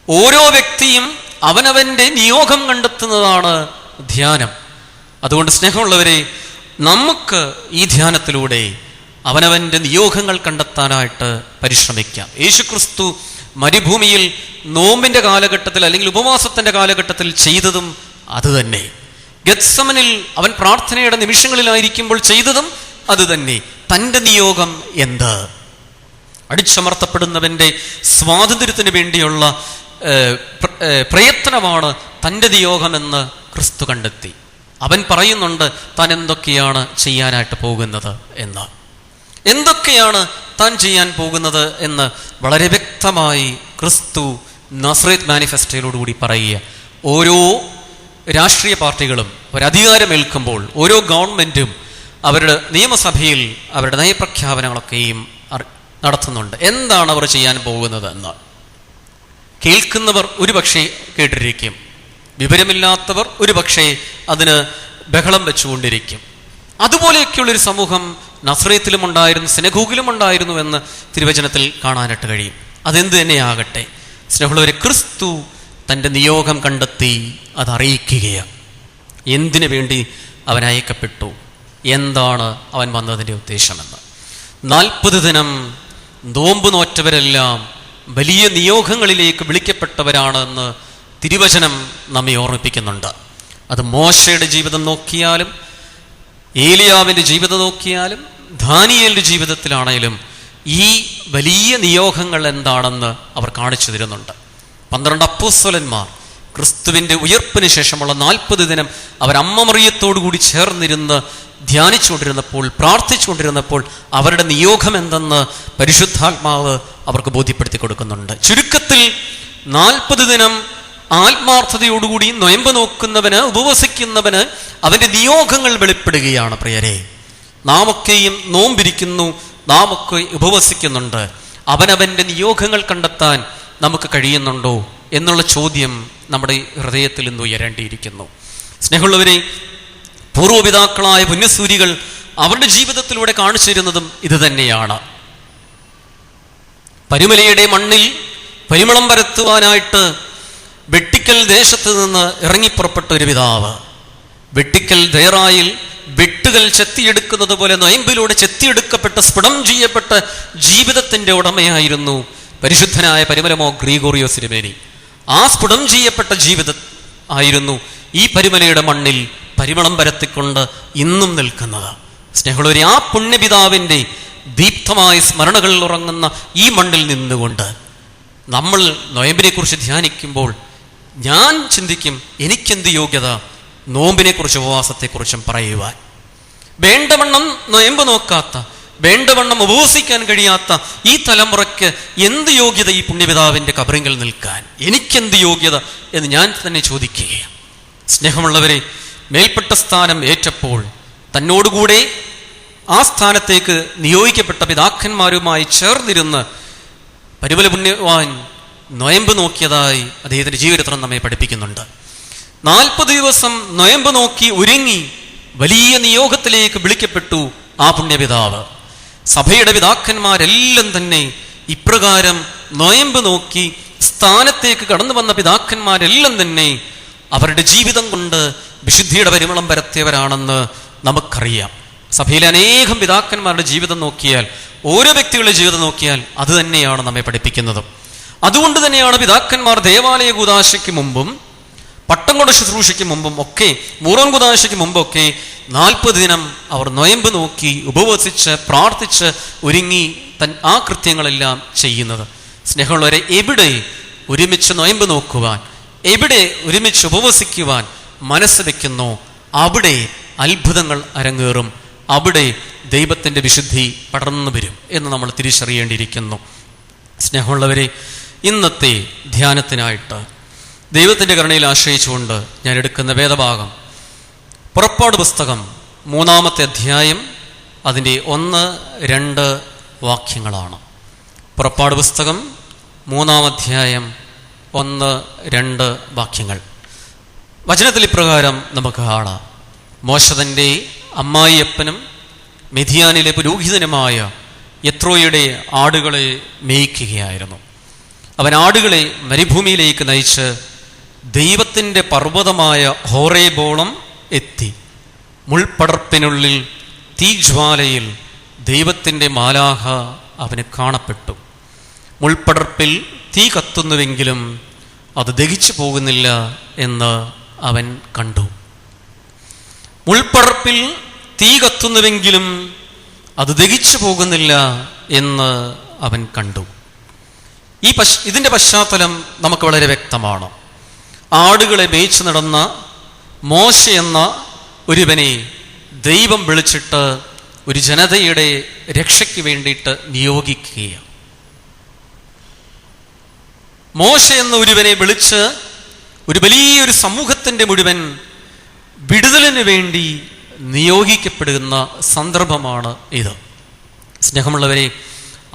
S2: ഓരോ വ്യക്തിയും അവനവൻ്റെ നിയോഗം കണ്ടെത്തുന്നതാണ് ധ്യാനം. അതുകൊണ്ട് സ്നേഹമുള്ളവരെ, നമുക്ക് ഈ ധ്യാനത്തിലൂടെ അവനവൻ്റെ നിയോഗങ്ങൾ കണ്ടെത്താനായിട്ട് പരിശ്രമിക്കാം. യേശുക്രിസ്തു മരുഭൂമിയിൽ നോമ്പിന്റെ കാലഘട്ടത്തിൽ അല്ലെങ്കിൽ ഉപവാസത്തിന്റെ കാലഘട്ടത്തിൽ ചെയ്തതും അതുതന്നെ. ഗത്സമനിൽ അവൻ പ്രാർത്ഥനയുടെ നിമിഷങ്ങളിലായിരിക്കുമ്പോൾ ചെയ്തതും അതുതന്നെ. തൻ്റെ നിയോഗം എന്ത്? അടിച്ചമർത്തപ്പെടുന്നവന്റെ സ്വാതന്ത്ര്യത്തിന് വേണ്ടിയുള്ള പ്രയത്നമാണ് തൻ്റെ നിയോഗമെന്ന് ക്രിസ്തു കണ്ടെത്തി. അവൻ പറയുന്നുണ്ട് താൻ എന്തൊക്കെയാണ് ചെയ്യാനായിട്ട് പോകുന്നത് എന്ന്. എന്തൊക്കെയാണ് താൻ ചെയ്യാൻ പോകുന്നത് എന്ന് വളരെ വ്യക്തമായി ക്രിസ്തു നസ്രത്ത് മാനിഫെസ്റ്റോയിലോടുകൂടി പറയുക. ഓരോ രാഷ്ട്രീയ പാർട്ടികളും ഒരധികാരമേൽക്കുമ്പോൾ, ഓരോ ഗവൺമെൻറ്റും അവരുടെ നിയമസഭയിൽ അവരുടെ നയപ്രഖ്യാപനങ്ങളൊക്കെയും നടത്തുന്നുണ്ട്. എന്താണ് അവർ ചെയ്യാൻ പോകുന്നത് എന്ന് കേൾക്കുന്നവർ ഒരുപക്ഷെ കേട്ടിരിക്കും, വിവരമില്ലാത്തവർ ഒരുപക്ഷെ അതിന് ബഹളം വെച്ചുകൊണ്ടിരിക്കും. അതുപോലെയൊക്കെയുള്ളൊരു സമൂഹം നസ്രയത്തിലും ഉണ്ടായിരുന്നു, സിനഗോഗിലും ഉണ്ടായിരുന്നു എന്ന് തിരുവചനത്തിൽ കാണാനായിട്ട് കഴിയും. അതെന്ത് തന്നെയാകട്ടെ സ്നേഹമുള്ളവരെ, ക്രിസ്തു തൻ്റെ നിയോഗം കണ്ടെത്തി അതറിയിക്കുകയാണ്. എന്തിനു വേണ്ടി അവൻ അയക്കപ്പെട്ടു, എന്താണ് അവൻ വന്നതിൻ്റെ ഉദ്ദേശമെന്ന്. 40 ദിനം നോമ്പ് നോറ്റവരെല്ലാം വലിയ നിയോഗങ്ങളിലേക്ക് വിളിക്കപ്പെട്ടവരാണെന്ന് തിരുവചനം നമ്മെ ഓർമ്മിപ്പിക്കുന്നുണ്ട്. അത് മോശയുടെ ജീവിതം നോക്കിയാലും, ഏലിയാവിൻ്റെ ജീവിതം നോക്കിയാലും, ദാനിയേലിൻ്റെ ജീവിതത്തിലാണേലും ഈ വലിയ നിയോഗങ്ങൾ എന്താണെന്ന് അവർ കാണിച്ചു തരുന്നുണ്ട്. 12 അപ്പോസ്തലന്മാർ ക്രിസ്തുവിൻ്റെ ഉയർപ്പിന് ശേഷമുള്ള 40 ദിനം അവർ അമ്മ മറിയത്തോടുകൂടി ചേർന്നിരുന്ന് ധ്യാനിച്ചുകൊണ്ടിരുന്നപ്പോൾ, പ്രാർത്ഥിച്ചുകൊണ്ടിരുന്നപ്പോൾ അവരുടെ നിയോഗം എന്തെന്ന് പരിശുദ്ധാത്മാവ് അവർക്ക് ബോധ്യപ്പെടുത്തി കൊടുക്കുന്നുണ്ട്. ചുരുക്കത്തിൽ 40 ദിനം ആത്മാർത്ഥതയോടുകൂടി നൊയമ്പ് നോക്കുന്നവന്, ഉപവസിക്കുന്നവന് അവൻ്റെ നിയോഗങ്ങൾ വെളിപ്പെടുകയാണ്. പ്രിയരെ, നാം ഒക്കെയും നോമ്പിരിക്കുന്നു, നാം ഒക്കെ ഉപവസിക്കുന്നുണ്ട്. അവനവൻ്റെ നിയോഗങ്ങൾ കണ്ടെത്താൻ നമുക്ക് കഴിയുന്നുണ്ടോ എന്നുള്ള ചോദ്യം നമ്മുടെ ഹൃദയത്തിൽ നിന്ന് ഉയരേണ്ടിയിരിക്കുന്നു. സ്നേഹമുള്ളവരെ, പൂർവ്വപിതാക്കളായ പുണ്യസൂരികൾ അവരുടെ ജീവിതത്തിലൂടെ കാണിച്ചു തരുന്നതും ഇത് തന്നെയാണ്. പരുമലയുടെ മണ്ണിൽ പരിമളം പരത്തുവാനായിട്ട് വെട്ടിക്കൽ ദേശത്ത് നിന്ന് ഇറങ്ങിപ്പുറപ്പെട്ട ഒരു പിതാവ്, വെട്ടിക്കൽ ദേറായിൽ വെട്ടുകൾ ചെത്തിയെടുക്കുന്നത് പോലെ നൊയമ്പിലൂടെ ചെത്തിയെടുക്കപ്പെട്ട സ്ഫുടം ചെയ്യപ്പെട്ട ജീവിതത്തിന്റെ ഉടമയായിരുന്നു പരിശുദ്ധനായ പരിമലമോ ഗ്രിഗോറിയോസ് തിരുമേനി. ആ സ്ഫുടം ചെയ്യപ്പെട്ട ജീവിതം ആയിരുന്നു ഈ പരിമലയുടെ മണ്ണിൽ പരിമളം പരത്തിക്കൊണ്ട് ഇന്നും നിൽക്കുന്നത്. സ്നേഹമുള്ളവരെ, ആ പുണ്യപിതാവിൻ്റെ ദീപ്തമായ സ്മരണകളിൽ ഉറങ്ങുന്ന ഈ മണ്ണിൽ നിന്നുകൊണ്ട് നമ്മൾ നൊയമ്പിനെ കുറിച്ച് ധ്യാനിക്കുമ്പോൾ ഞാൻ ചിന്തിക്കും, എനിക്കെന്ത് യോഗ്യത നോമ്പിനെക്കുറിച്ച്, ഉപവാസത്തെക്കുറിച്ചും പറയുവാൻ. വേണ്ടവണ്ണം നൊയമ്പ് നോക്കാത്ത, വേണ്ടവണ്ണം ഉപവസിക്കാൻ കഴിയാത്ത ഈ തലമുറയ്ക്ക് എന്ത് യോഗ്യത ഈ പുണ്യപിതാവിൻ്റെ കബറിങ്കിൽ നിൽക്കാൻ, എനിക്കെന്ത് യോഗ്യത എന്ന് ഞാൻ തന്നെ ചോദിക്കുകയാണ്. സ്നേഹമുള്ളവരെ, മേൽപ്പെട്ട സ്ഥാനം ഏറ്റപ്പോൾ തന്നോടുകൂടെ ആ സ്ഥാനത്തേക്ക് നിയോഗിക്കപ്പെട്ട പിതാക്കന്മാരുമായി ചേർന്നിരുന്ന് പരിമല പുണ്യവാൻ നൊയമ്പ് നോക്കിയതായി അദ്ദേഹത്തിൻ്റെ ജീവചരിത്രം നമ്മെ പഠിപ്പിക്കുന്നുണ്ട്. 40 ദിവസം നൊയമ്പ് നോക്കി ഒരുങ്ങി വലിയ നിയോഗത്തിലേക്ക് വിളിക്കപ്പെട്ടു ആ പുണ്യപിതാവ്. സഭയുടെ പിതാക്കന്മാരെല്ലാം തന്നെ ഇപ്രകാരം നൊയമ്പ് നോക്കി സ്ഥാനത്തേക്ക് കടന്നു വന്ന പിതാക്കന്മാരെല്ലാം തന്നെ അവരുടെ ജീവിതം കൊണ്ട് വിശുദ്ധിയുടെ പരിമളം പരത്തിയവരാണെന്ന് നമുക്കറിയാം. സഭയിലെ അനേകം പിതാക്കന്മാരുടെ ജീവിതം നോക്കിയാൽ, ഓരോ വ്യക്തികളുടെ ജീവിതം നോക്കിയാൽ അത് തന്നെയാണ് നമ്മെ പഠിപ്പിക്കുന്നത്. അതുകൊണ്ട് തന്നെയാണ് പിതാക്കന്മാർ ദേവാലയ കൂദാശയ്ക്ക് മുമ്പും പട്ടം കൊണ്ട ശുശ്രൂഷയ്ക്ക് മുമ്പും ഒക്കെ, മൂറോൻ കൂദാശയ്ക്ക് മുമ്പൊക്കെ 40 ദിനം അവർ നൊയമ്പ് നോക്കി ഉപവസിച്ച് പ്രാർത്ഥിച്ച് ഒരുങ്ങി ആ കൃത്യങ്ങളെല്ലാം ചെയ്യുന്നത്. സ്നേഹമുള്ളവരെ, എവിടെ ഒരുമിച്ച് നൊയമ്പ് നോക്കുവാൻ, എവിടെ ഒരുമിച്ച് ഉപവസിക്കുവാൻ മനസ്സ് വെക്കുന്നോ അവിടെ അത്ഭുതങ്ങൾ അരങ്ങേറും, അവിടെ ദൈവത്തിൻ്റെ വിശുദ്ധി പടർന്നു വരും എന്ന് നമ്മൾ തിരിച്ചറിയേണ്ടിയിരിക്കുന്നു. സ്നേഹമുള്ളവരെ, ഇന്നത്തെ ധ്യാനത്തിനായിട്ട് ദൈവത്തിൻ്റെ കരുണയിൽ ആശ്രയിച്ചുകൊണ്ട് ഞാൻ എടുക്കുന്ന വേദഭാഗം പുറപ്പാട് പുസ്തകം 3-ാമത്തെ അധ്യായം അതിൻ്റെ 1-2 വാക്യങ്ങളാണ്. പുറപ്പാട് പുസ്തകം 3-ാം അധ്യായം 1-2 വാക്യങ്ങൾ. വചനത്തിൽ ഇപ്രകാരം നമുക്ക് കാണാം. മോശ തൻ്റെ അമ്മായിയപ്പനും മിഥിയാനിലെ പുരോഹിതനുമായ യത്രോയുടെ ആടുകളെ മേയ്ക്കുകയായിരുന്നു. അവൻ ആടുകളെ മരുഭൂമിയിലേക്ക് നയിച്ച് ദൈവത്തിൻ്റെ പർവ്വതമായ ഹോറേബോളം എത്തി. മുൾപടർപ്പിനുള്ളിൽ തീജ്വാലയിൽ ദൈവത്തിൻ്റെ മാലാഖ അവന് കാണപ്പെട്ടു. മുൾപടർപ്പിൽ തീ കത്തുന്നുവെങ്കിലും അത് ദഹിച്ചു പോകുന്നില്ല എന്ന് അവൻ കണ്ടു. മുൾപടർപ്പിൽ തീ കത്തുന്നുവെങ്കിലും അത് ദഹിച്ചു പോകുന്നില്ല എന്ന് അവൻ കണ്ടു. ഇതിൻ്റെ പശ്ചാത്തലം നമുക്ക് വളരെ വ്യക്തമാണ്. ആടുകളെ മേയിച്ചു നടന്ന മോശ എന്ന ഒരുവനെ ദൈവം വിളിച്ചിട്ട് ഒരു ജനതയുടെ രക്ഷയ്ക്ക് വേണ്ടിയിട്ട് നിയോഗിക്കുകയാണ്. മോശ എന്ന ഒരുവനെ വിളിച്ച് ഒരു വലിയൊരു സമൂഹത്തിൻ്റെ മുഴുവൻ വിടുതലിന് വേണ്ടി നിയോഗിക്കപ്പെടുന്ന സന്ദർഭമാണ് ഇത്. സ്നേഹമുള്ളവരെ,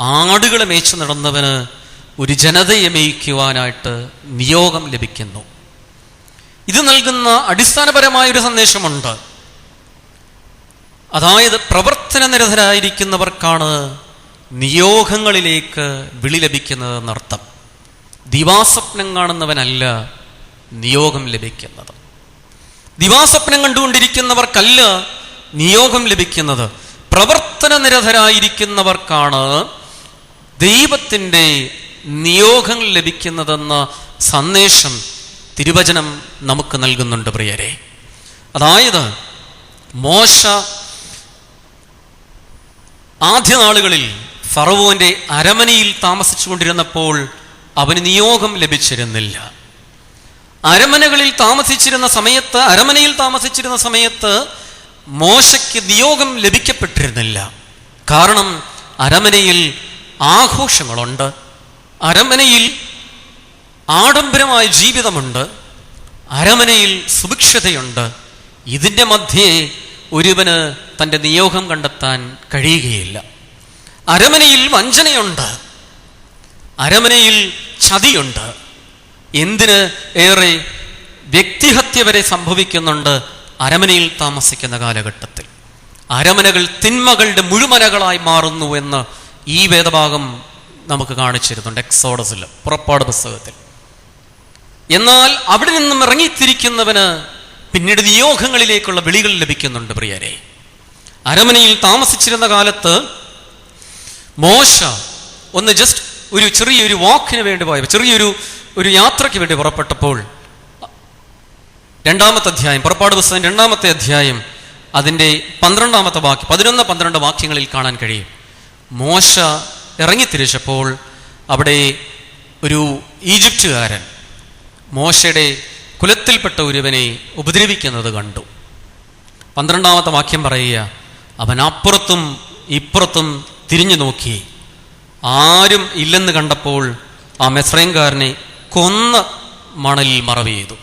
S2: ആടുകളെ മേച്ചു നടന്നവന് ഒരു ജനതയെ മേയ്ക്കുവാനായിട്ട് നിയോഗം ലഭിക്കുന്നു. ഇത് നൽകുന്ന അടിസ്ഥാനപരമായൊരു സന്ദേശമുണ്ട്. അതായത് പ്രവർത്തനനിരതരായിരിക്കുന്നവർക്കാണ് നിയോഗങ്ങളിലേക്ക് വിളി ലഭിക്കുന്നതെന്നർത്ഥം. ദിവാസ്വപ്നം കാണുന്നവനല്ല നിയോഗം ലഭിക്കുന്നത്. ദിവാസ്വപ്നം കണ്ടുകൊണ്ടിരിക്കുന്നവർക്കല്ല നിയോഗം ലഭിക്കുന്നത്. പ്രവർത്തനനിരതരായിരിക്കുന്നവർക്കാണ് ദൈവത്തിൻ്റെ നിയോഗം ലഭിക്കുന്നതെന്ന സന്ദേശം തിരുവചനം നമുക്ക് നൽകുന്നുണ്ട് പ്രിയരെ. അതായത് മോശ ആദ്യ നാളുകളിൽ ഫറവോന്റെ അരമനയിൽ താമസിച്ചു കൊണ്ടിരുന്നപ്പോൾ അവന് നിയോഗം ലഭിച്ചിരുന്നില്ല. അരമനയിൽ താമസിച്ചിരുന്ന സമയത്ത് മോശയ്ക്ക് നിയോഗം ലഭിക്കപ്പെട്ടിരുന്നില്ല. കാരണം അരമനയിൽ ആഘോഷങ്ങളുണ്ട്, അരമനയിൽ ആഡംബരമായ ജീവിതമുണ്ട്, അരമനയിൽ സുഭിക്ഷതയുണ്ട്. ഇതിൻ്റെ മധ്യേ ഒരുവന് തൻ്റെ നിയോഗം കണ്ടെത്താൻ കഴിയുകയില്ല. അരമനയിൽ വഞ്ചനയുണ്ട്, അരമനയിൽ ചതിയുണ്ട്, എന്തിന് ഏറെ വ്യക്തിഹത്യ വരെ സംഭവിക്കുന്നുണ്ട് അരമനയിൽ താമസിക്കുന്ന കാലഘട്ടത്തിൽ. അരമനകൾ തിന്മകളുടെ മുഴുമനകളായി മാറുന്നു എന്ന് ഈ വേദഭാഗം നമുക്ക് കാണിച്ചിരുന്നുണ്ട് എക്സോഡസിൽ, പുറപ്പാട് പുസ്തകത്തിൽ. എന്നാൽ അവിടെ നിന്നും ഇറങ്ങിത്തിരിക്കുന്നവന് പിന്നീട് നിയോഗങ്ങളിലേക്കുള്ള വിളികൾ ലഭിക്കുന്നുണ്ട് പ്രിയരെ. അരമനയിൽ താമസിച്ചിരുന്ന കാലത്ത് മോശ ഒന്ന് ജസ്റ്റ് ഒരു ചെറിയൊരു വാക്കിന് വേണ്ടി പോയപ്പോൾ, ചെറിയൊരു യാത്രയ്ക്ക് വേണ്ടി പുറപ്പെട്ടപ്പോൾ, പുറപ്പാട് പുസ്തകം 2-ാമത്തെ അധ്യായം അതിൻ്റെ 12-ാമത്തെ വാക്യം, 11-12 വാക്യങ്ങളിൽ കാണാൻ കഴിയും. മോശ ഇറങ്ങിത്തിരിച്ചപ്പോൾ അവിടെ ഒരു ഈജിപ്തുകാരൻ മോശയുടെ കുലത്തിൽപ്പെട്ട ഒരുവനെ ഉപദ്രവിക്കുന്നത് കണ്ടു. 12-ാമത്തെ വാക്യം പറയുക, അവൻ അപ്പുറത്തും ഇപ്പുറത്തും തിരിഞ്ഞു നോക്കി, ആരും ഇല്ലെന്ന് കണ്ടപ്പോൾ ആ മിസ്രയീംകാരനെ കൊന്ന് മണലിൽ മറവ് ചെയ്തു.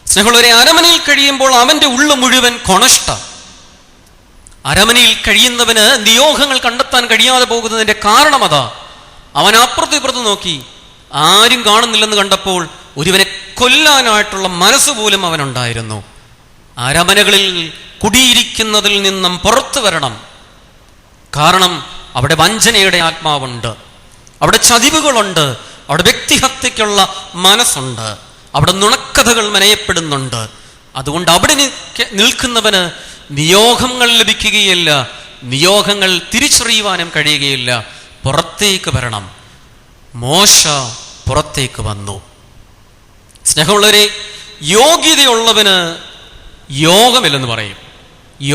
S2: സ്നേഹമുള്ളവരെ, അരമനയിൽ കഴിയുമ്പോൾ അവന്റെ ഉള്ളു മുഴുവൻ കൊണഷ്ട. അരമനയിൽ കഴിയുന്നവന് നിയോഗങ്ങൾ കണ്ടെത്താൻ കഴിയാതെ പോകുന്നതിന്റെ കാരണം അതാ. അവൻ അപ്പുറത്തും ഇപ്പുറത്തും നോക്കി, ആരും കാണുന്നില്ലെന്ന് കണ്ടപ്പോൾ ഒരുവനെ കൊല്ലാനായിട്ടുള്ള മനസ്സ് പോലും അവനുണ്ടായിരുന്നു. അരമനകളിൽ കുടിയിരിക്കുന്നതിൽ നിന്നും പുറത്തു വരണം. കാരണം അവിടെ വഞ്ചനയുടെ ആത്മാവുണ്ട്, അവിടെ ചതിവുകളുണ്ട്, അവിടെ വ്യക്തിഹത്യക്കുള്ള മനസ്സുണ്ട്, അവിടെ നുണക്കഥകൾ മെനയപ്പെടുന്നുണ്ട്. അതുകൊണ്ട് അവിടെ നിൽക്കുന്നവന് നിയോഗങ്ങൾ ലഭിക്കുകയില്ല, നിയോഗങ്ങൾ തിരിച്ചറിയുവാനും കഴിയുകയില്ല. പുറത്തേക്ക് വരണം. മോശ പുറത്തേക്ക് വന്നു. സ്നേഹമുള്ളവരെ, യോഗ്യതയുള്ളവന് യോഗമില്ലെന്ന് പറയും,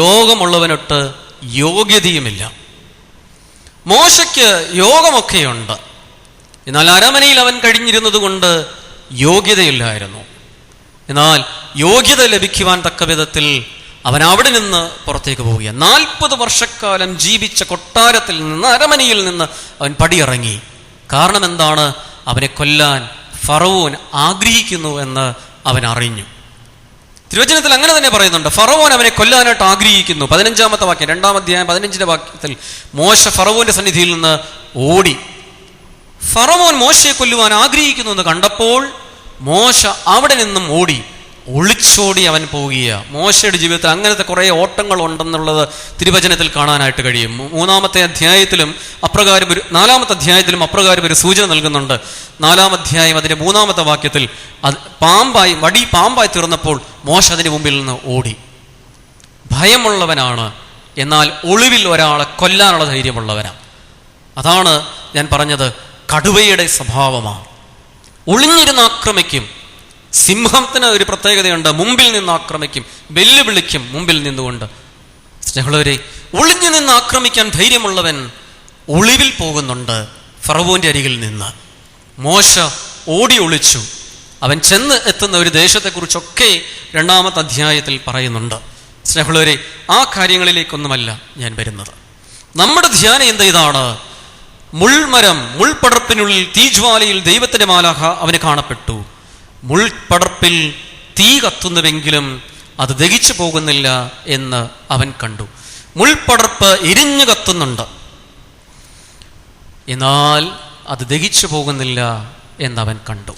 S2: യോഗമുള്ളവനൊട്ട് യോഗ്യതയുമില്ല. മോശയ്ക്ക് യോഗമൊക്കെയുണ്ട്, എന്നാൽ അരമനയിൽ അവൻ കഴിഞ്ഞിരുന്നത് കൊണ്ട് യോഗ്യതയില്ലായിരുന്നു. എന്നാൽ യോഗ്യത ലഭിക്കുവാൻ തക്ക വിധത്തിൽ അവൻ അവിടെ നിന്ന് പുറത്തേക്ക് പോവുക. 40 വർഷക്കാലം ജീവിച്ച കൊട്ടാരത്തിൽ നിന്ന്, അരമനയിൽ നിന്ന് അവൻ പടിയിറങ്ങി. കാരണം എന്താണ്? അവനെ കൊല്ലാൻ ഫറവോൻ ആഗ്രഹിക്കുന്നു എന്ന് അവൻ അറിഞ്ഞു. തിരുവചനത്തിൽ അങ്ങനെ തന്നെ പറയുന്നുണ്ട്, ഫറവോൻ അവനെ കൊല്ലാനായിട്ട് ആഗ്രഹിക്കുന്നു. 15-ാമത്തെ വാക്യം, 2-ാം അധ്യായം 15-ന്റെ വാക്യത്തിൽ മോശ ഫറവോന്റെ സന്നിധിയിൽ നിന്ന് ഓടി. ഫറവോൻ മോശയെ കൊല്ലുവാൻ ആഗ്രഹിക്കുന്നു എന്ന് കണ്ടപ്പോൾ മോശ അവിടെ നിന്നും ഓടി, ഒളിച്ചോടി അവൻ പോവുകയാണ്. മോശയുടെ ജീവിതത്തിൽ അങ്ങനത്തെ കുറേ ഓട്ടങ്ങൾ ഉണ്ടെന്നുള്ളത് തിരുവചനത്തിൽ കാണാനായിട്ട് കഴിയും. 3-ാമത്തെ അധ്യായത്തിലും അപ്രകാരം 4-ാമത്തെ അധ്യായത്തിലും അപ്രകാരം ഒരു സൂചന നൽകുന്നുണ്ട്. 4-ാം അധ്യായം അതിന്റെ 3-ാമത്തെ വാക്യത്തിൽ വടി പാമ്പായി തീർന്നപ്പോൾ മോശ അതിന് മുമ്പിൽ നിന്ന് ഓടി. ഭയമുള്ളവനാണ്, എന്നാൽ ഒളിവിൽ ഒരാളെ കൊല്ലാനുള്ള ധൈര്യമുള്ളവനാണ്. അതാണ് ഞാൻ പറഞ്ഞത്, കടുവയുടെ സ്വഭാവമാണ്. ഒളിഞ്ഞിരുന്ന് ആക്രമിക്കും. സിംഹത്തിന് ഒരു പ്രത്യേകതയുണ്ട്, മുമ്പിൽ നിന്ന് ആക്രമിക്കും, വെല്ലുവിളിക്കും മുമ്പിൽ നിന്നുകൊണ്ട്. സ്നേഹമുള്ളവരെ, ഒളിഞ്ഞു നിന്ന് ആക്രമിക്കാൻ ധൈര്യമുള്ളവൻ ഒളിവിൽ പോകുന്നുണ്ട് ഫറവോന്റെ അരികിൽ നിന്ന്. മോശ ഓടി ഒളിച്ചു. അവൻ ചെന്ന് എത്തുന്ന ഒരു ദേശത്തെക്കുറിച്ചൊക്കെ 2-ാമത്തെ അധ്യായത്തിൽ പറയുന്നുണ്ട്. സ്നേഹമുള്ളവരെ, ആ കാര്യങ്ങളിലേക്കൊന്നുമല്ല ഞാൻ വരുന്നത്. നമ്മുടെ ധ്യാനം എന്ത് ഇതാണ്? മുൾമരം, മുൾപടർപ്പിനുള്ളിൽ തീജ്വാലയിൽ ദൈവത്തിന്റെ മാലാഖ അവന് കാണപ്പെട്ടു. മുൾപടർപ്പിൽ തീ കത്തുന്നുവെങ്കിലും അത് ദഹിച്ചു പോകുന്നില്ല എന്ന് അവൻ കണ്ടു. മുൾപടർപ്പ് എരിഞ്ഞു കത്തുന്നുണ്ട്. എന്നാൽ അത് ദഹിച്ചു പോകുന്നില്ല എന്നവൻ കണ്ടു.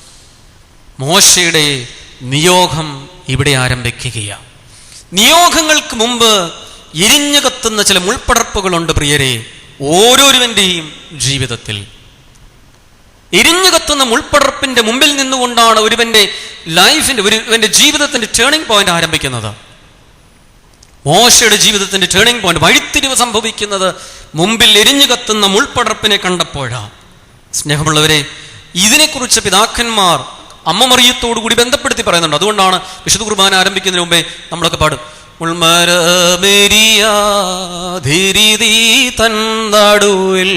S2: മോശയുടെ നിയോഗം ഇവിടെ ആരംഭിക്കുകയാണ്. നിയോഗങ്ങൾക്ക് മുമ്പ് എരിഞ്ഞു കത്തുന്ന ചില മുൾപ്പടർപ്പുകളുണ്ട് പ്രിയരെ, ഓരോരുവന്റെയും ജീവിതത്തിൽ. എരിഞ്ഞു കത്തുന്ന മുൾപ്പടർപ്പിന്റെ മുമ്പിൽ നിന്നുകൊണ്ടാണ് ഒരുവന്റെ ലൈഫിന്റെ ജീവിതത്തിന്റെ ടേണിംഗ് പോയിന്റ് ആരംഭിക്കുന്നത്. മോശയുടെ ജീവിതത്തിന്റെ ടേണിംഗ് പോയിന്റ്, വഴിത്തിരിവ് സംഭവിക്കുന്നത് മുമ്പിൽ എരിഞ്ഞു കത്തുന്ന മുൾപ്പടർപ്പിനെ കണ്ടപ്പോഴാണ്. സ്നേഹമുള്ളവരെ, ഇതിനെക്കുറിച്ച് പിതാക്കന്മാർ അമ്മ മറിയത്തോടു കൂടി ബന്ധപ്പെടുത്തി പറയുന്നുണ്ട്. അതുകൊണ്ടാണ് വിശുദ്ധ കുർബാന ആരംഭിക്കുന്നതിന് മുമ്പേ നമ്മളൊക്കെ പാടും, മുൾമരമേരിയാതിരിതി തന്നടുവിൽ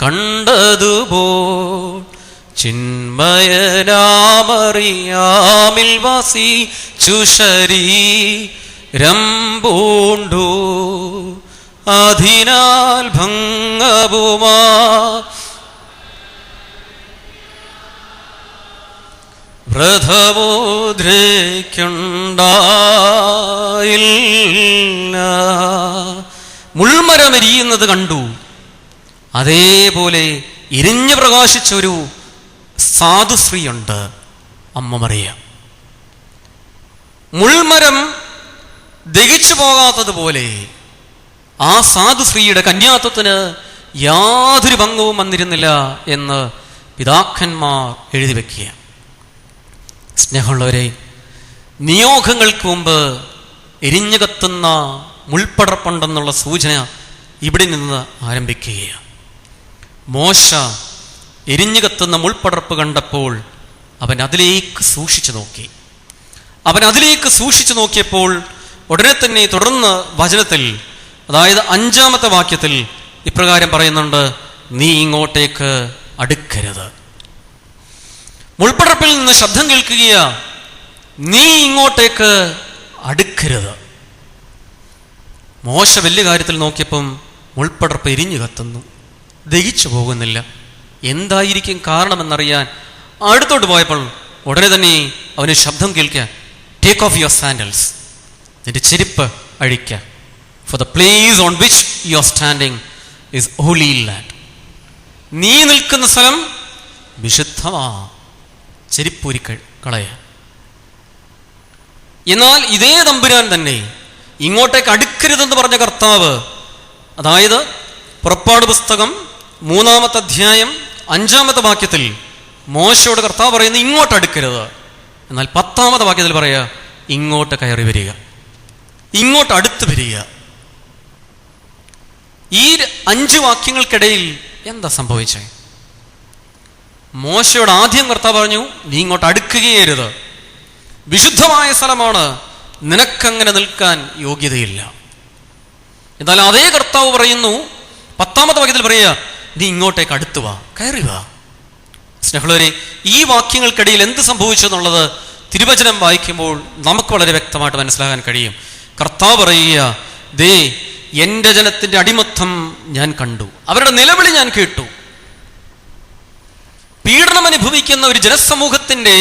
S2: കണ്ടതുപോ ചിന്മയനാമറിയാമിൽ വസിച്ചു ശരീരംപൂണ്ടു അതിനാൽ ഭംഗവുമാ വ്രതമുദ്രയ്ക്കുണ്ടായില്ല. മുൾമരമെരിയുന്നത് കണ്ടു. അതേപോലെ ഇരിഞ്ഞു പ്രകാശിച്ച ഒരു സാധുശ്രീയുണ്ട്, അമ്മ മറിയ. മുൾമരം ദഹിച്ചു പോകാത്തതുപോലെ ആ സാധുശ്രീയുടെ കന്യാത്വത്തിന് യാതൊരു ഭംഗവും വന്നിരുന്നില്ല എന്ന് പിതാക്കന്മാർ എഴുതി വെക്കുക. സ്നേഹമുള്ളവരെ, നിയോഗങ്ങൾക്ക് മുമ്പ് എരിഞ്ഞു കത്തുന്ന മുൾപ്പടർപ്പുണ്ടെന്നുള്ള സൂചന ഇവിടെ നിന്ന് ആരംഭിക്കുകയാണ്. മോശ എരിഞ്ഞു കത്തുന്ന മുൾപ്പടർപ്പ് കണ്ടപ്പോൾ അവൻ അതിലേക്ക് സൂക്ഷിച്ചു നോക്കി. അവൻ അതിലേക്ക് സൂക്ഷിച്ചു നോക്കിയപ്പോൾ ഉടനെ തന്നെ തുടർന്ന് വചനത്തിൽ, അതായത് 5-ാമത്തെ വാക്യത്തിൽ ഇപ്രകാരം പറയുന്നുണ്ട്, നീ ഇങ്ങോട്ടേക്ക് അടുക്കരുത്. മുൾപ്പടർപ്പിൽ നിന്ന് ശബ്ദം കേൾക്കുകയാ, നീ ഇങ്ങോട്ടേക്ക് അടുക്കരുത്. മോശ വലിയ കാര്യത്തിൽ നോക്കിയപ്പം മുൾപ്പടർപ്പ് എരിഞ്ഞു കത്തുന്നു, ദഹിച്ചു പോകുന്നില്ല. എന്തായിരിക്കും കാരണമെന്നറിയാൻ അടുത്തോട്ട് പോയപ്പോൾ ഉടനെ തന്നെ അവന് ശബ്ദം കേൾക്കുക, ടേക്ക് ഓഫ് യുവർ സാൻഡൽസ്, നിന്റെ ചെരുപ്പ് അഴിക്ക, for the place on which you are standing is holy land. നീ നിൽക്കുന്ന സ്ഥലം വിശുദ്ധമാ, ചെരിപ്പൂരി കളയ. എന്നാൽ ഇതേ തമ്പുരാൻ തന്നെ ഇങ്ങോട്ടേക്ക് അടുക്കരുതെന്ന് പറഞ്ഞ കർത്താവ്, അതായത് പുറപ്പാട് പുസ്തകം 3-ാമത്തെ അധ്യായം 5-ാമത്തെ വാക്യത്തിൽ മോശയോട് കർത്താവ് പറയുന്നത് ഇങ്ങോട്ട് അടുക്കരുത്. എന്നാൽ 10-ാമത്തെ വാക്യത്തിൽ പറയുക, ഇങ്ങോട്ട് കയറി വരിക, ഇങ്ങോട്ട് അടുത്ത് വരിക. ഈ 5 വാക്യങ്ങൾക്കിടയിൽ എന്താ സംഭവിച്ചത്? മോശയോട് ആദ്യം കർത്താവ് പറഞ്ഞു, നീ ഇങ്ങോട്ട് അടുക്കുകയരുത്, വിശുദ്ധമായ സ്ഥലമാണ്, നിനക്കങ്ങനെ നിൽക്കാൻ യോഗ്യതയില്ല. എന്നാൽ അതേ കർത്താവ് പറയുന്നു 10-ാമത്തെ വാക്യത്തിൽ പറയുക, നീ ഇങ്ങോട്ടേക്ക് അടുത്തു വാ, കയറി വാ. സ്നേഹമുള്ളവരെ, ഈ വാക്യങ്ങൾക്കിടയിൽ എന്ത് സംഭവിച്ചു എന്നുള്ളത് തിരുവചനം വായിക്കുമ്പോൾ നമുക്ക് വളരെ വ്യക്തമായിട്ട് മനസ്സിലാക്കാൻ കഴിയും. കർത്താവ് പറയുക, ദേ എൻ്റെ ജനത്തിന്റെ അടിമത്തം ഞാൻ കണ്ടു, അവരുടെ നിലവിളി ഞാൻ കേട്ടു. പീഡനം അനുഭവിക്കുന്ന ഒരു ജനസമൂഹത്തിന്റെ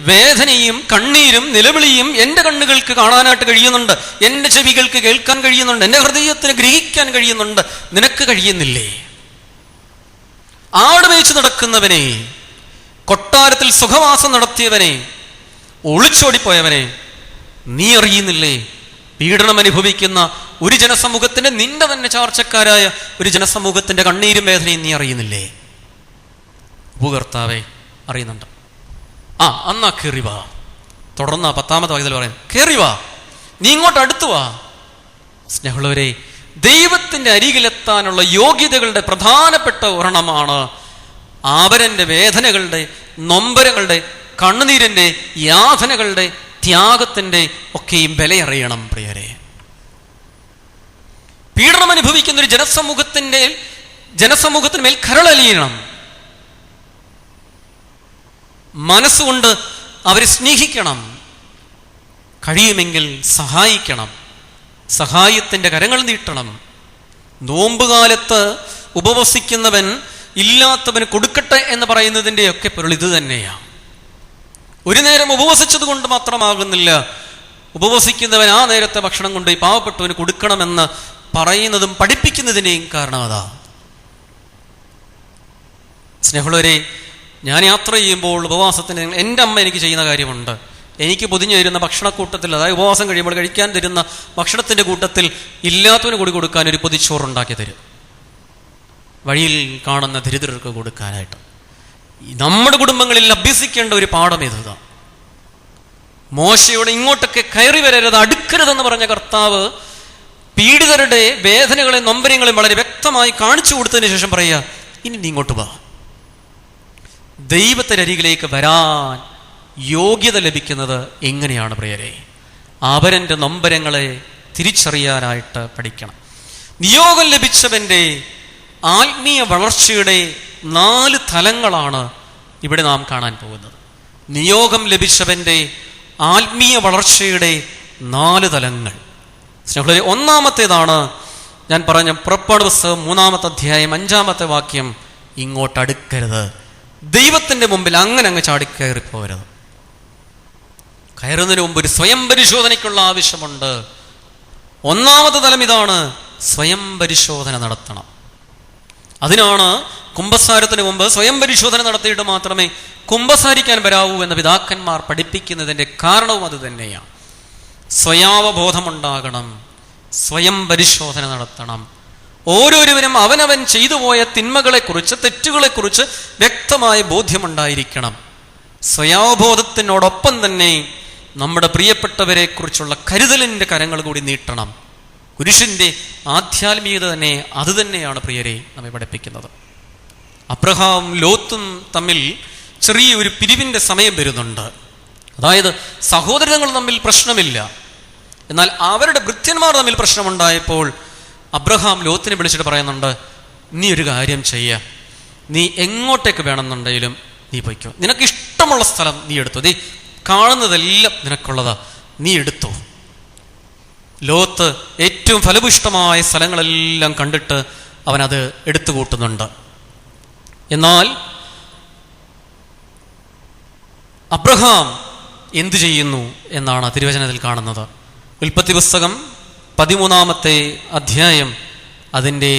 S2: വേദനയും കണ്ണീരും നിലവിളിയും എൻ്റെ കണ്ണുകൾക്ക് കാണാനായിട്ട് കഴിയുന്നുണ്ട്, എൻ്റെ ചെവികൾക്ക് കേൾക്കാൻ കഴിയുന്നുണ്ട്, എൻ്റെ ഹൃദയത്തിന് ഗ്രഹിക്കാൻ കഴിയുന്നുണ്ട്. നിനക്ക് കഴിയുന്നില്ലേ? ആട് മേയിച്ച് നടക്കുന്നവനെ, കൊട്ടാരത്തിൽ സുഖവാസം നടത്തിയവനെ, ഒളിച്ചോടിപ്പോയവനെ നീ അറിയുന്നില്ലേ? പീഡനം അനുഭവിക്കുന്ന ഒരു ജനസമൂഹത്തിന്റെ, നിന്റെ തന്നെ ചാർച്ചക്കാരായ ഒരു ജനസമൂഹത്തിന്റെ കണ്ണീരും വേദനയും നീ അറിയുന്നില്ലേ? ഭൂകർത്താവെ അറിയുന്നുണ്ട്. അന്നാ കയറി വാ. തുടർന്ന് 10-ാമത്തെ വാക്യത്തിൽ പറയുന്നത്, കയറി വാ, നീ ഇങ്ങോട്ട് അടുത്തു വാ. സ്നേഹമുള്ളവരെ, ദൈവത്തിന്റെ അരികിലെത്താനുള്ള യോഗ്യതകളുടെ പ്രധാനപ്പെട്ട ഒരെണ്ണമാണ് അവരന്റെ വേദനകളുടെ, നൊമ്പരങ്ങളുടെ, കണ്ണുനീരിന്റെ, യാതനകളുടെ, ത്യാഗത്തിന്റെ ഒക്കെയും വിലയറിയണം പ്രിയരെ. പീഡനം അനുഭവിക്കുന്ന ഒരു ജനസമൂഹത്തിന് മേൽ കരളലിയണം. മനസ്സുകൊണ്ട് അവരെ സ്നേഹിക്കണം, കഴിയുമെങ്കിൽ സഹായിക്കണം, സഹായത്തിന്റെ കരങ്ങൾ നീട്ടണം. നോമ്പുകാലത്ത് ഉപവസിക്കുന്നവൻ ഇല്ലാത്തവന് കൊടുക്കട്ടെ എന്ന് പറയുന്നതിൻ്റെ ഒക്കെ പൊരുൾ ഇത് തന്നെയാണ്. ഒരു നേരം ഉപവസിച്ചത് കൊണ്ട് മാത്രമാകുന്നില്ല, ഉപവസിക്കുന്നവൻ ആ നേരത്തെ ഭക്ഷണം കൊണ്ട് ഈ പാവപ്പെട്ടവന് കൊടുക്കണമെന്ന് പറയുന്നതും പഠിപ്പിക്കുന്നതിൻ്റെയും കാരണം അതാ. സ്നേഹമുള്ളവരെ, ഞാൻ യാത്ര ചെയ്യുമ്പോൾ ഉപവാസത്തിന് എൻ്റെ അമ്മ എനിക്ക് ചെയ്യുന്ന കാര്യമുണ്ട്. എനിക്ക് പൊതിഞ്ഞു തരുന്ന ഭക്ഷണക്കൂട്ടത്തിൽ, അതായത് ഉപവാസം കഴിയുമ്പോൾ കഴിക്കാൻ തരുന്ന ഭക്ഷണത്തിൻ്റെ കൂട്ടത്തിൽ ഇല്ലാത്തവന് കൂടി കൊടുക്കാൻ ഒരു പൊതിച്ചോറുണ്ടാക്കി തരും, വഴിയിൽ കാണുന്ന ദരിദ്രർക്ക് കൊടുക്കാനായിട്ട്. നമ്മുടെ കുടുംബങ്ങളിൽ അഭ്യസിക്കേണ്ട ഒരു പാഠം ഇതാണ്. മോശയോട് ഇങ്ങോട്ടൊക്കെ കയറി വരരുത്, അടുക്കരുതെന്ന് പറഞ്ഞ കർത്താവ് പീഡിതരുടെ വേദനകളെ നൊമ്പരങ്ങളെയും വളരെ വ്യക്തമായി കാണിച്ചു കൊടുത്തതിന് ശേഷം പറയുക, ഇനി നീ ഇങ്ങോട്ട് വാ. ദൈവത്തിന്റെ അരികിലേക്ക് വരാൻ യോഗ്യത ലഭിക്കുന്നത് എങ്ങനെയാണ് പ്രിയരെ? അവരൻ്റെ നൊമ്പരങ്ങളെ തിരിച്ചറിയാനായിട്ട് പഠിക്കണം. നിയോഗം ലഭിച്ചവൻ്റെ ആത്മീയ വളർച്ചയുടെ 4 തലങ്ങളാണ് ഇവിടെ നാം കാണാൻ പോകുന്നത്. നിയോഗം ലഭിച്ചവൻ്റെ ആത്മീയ വളർച്ചയുടെ 4 തലങ്ങൾ. സ്നേഹിതരെ, ഒന്നാമത്തേതാണ് ഞാൻ പറഞ്ഞ പുറപ്പാട് പുസ്തകം 3-ാമത്തെ അധ്യായം 5-ാമത്തെ വാക്യം, ഇങ്ങോട്ടടുക്കരുത്. ദൈവത്തിൻ്റെ മുമ്പിൽ അങ്ങ് ചാടിക്കയറിപ്പോരുത്. കയറുന്നതിന് മുമ്പ് ഒരു സ്വയം പരിശോധനയ്ക്കുള്ള ആവശ്യമുണ്ട്. ഒന്നാമത്തെ തലം ഇതാണ്, സ്വയം പരിശോധന നടത്തണം. അതിനാണ് കുമ്പസാരത്തിന് മുമ്പ് സ്വയം പരിശോധന നടത്തിയിട്ട് മാത്രമേ കുമ്പസാരിക്കാൻ വരാവൂ എന്ന് പിതാക്കന്മാർ പഠിപ്പിക്കുന്നതിൻ്റെ കാരണവും അത് തന്നെയാണ്. സ്വയാവബോധമുണ്ടാകണം, സ്വയം പരിശോധന നടത്തണം. ഓരോരുവരും അവനവൻ ചെയ്തു പോയ തിന്മകളെക്കുറിച്ച്, തെറ്റുകളെക്കുറിച്ച് വ്യക്തമായ ബോധ്യമുണ്ടായിരിക്കണം. സ്വയാവബോധത്തിനോടൊപ്പം തന്നെ നമ്മുടെ പ്രിയപ്പെട്ടവരെ കുറിച്ചുള്ള കരുതലിൻ്റെ കരങ്ങൾ കൂടി നീട്ടണം. കുരിശിൻ്റെ ആധ്യാത്മികത തന്നെ അത് തന്നെയാണ് പ്രിയരെ നമ്മെ പഠിപ്പിക്കുന്നത്. അബ്രഹാം ലോത്തും തമ്മിൽ ചെറിയൊരു പിരിവിൻ്റെ സമയം വരുന്നുണ്ട്. അതായത് സഹോദരങ്ങൾ തമ്മിൽ പ്രശ്നമില്ല, എന്നാൽ അവരുടെ ഭൃത്യന്മാർ തമ്മിൽ പ്രശ്നമുണ്ടായപ്പോൾ അബ്രഹാം ലോത്തിനെ വിളിച്ചിട്ട് പറയുന്നുണ്ട്, നീ ഒരു കാര്യം ചെയ്യ, നീ എങ്ങോട്ടേക്ക് വേണമെന്നുണ്ടെങ്കിലും നീ പോയിക്കോ, നിനക്ക് ഇഷ്ടമുള്ള സ്ഥലം നീ എടുത്തു, നീ കാണുന്നതെല്ലാം നിനക്കുള്ളതാ, നീ എടുത്തോ. ലോത്ത് ഏറ്റവും ഫലഭൂഷ്ടമായ സ്ഥലങ്ങളെല്ലാം കണ്ടിട്ട് അവനത് എടുത്തു കൂട്ടുന്നുണ്ട്. എന്നാൽ അബ്രഹാം എന്തു ചെയ്യുന്നു എന്നാണ് തിരുവചനത്തിൽ കാണുന്നത്. ഉൽപ്പത്തി പുസ്തകം 13-ാമത്തെ അധ്യായം അതിൻ്റെ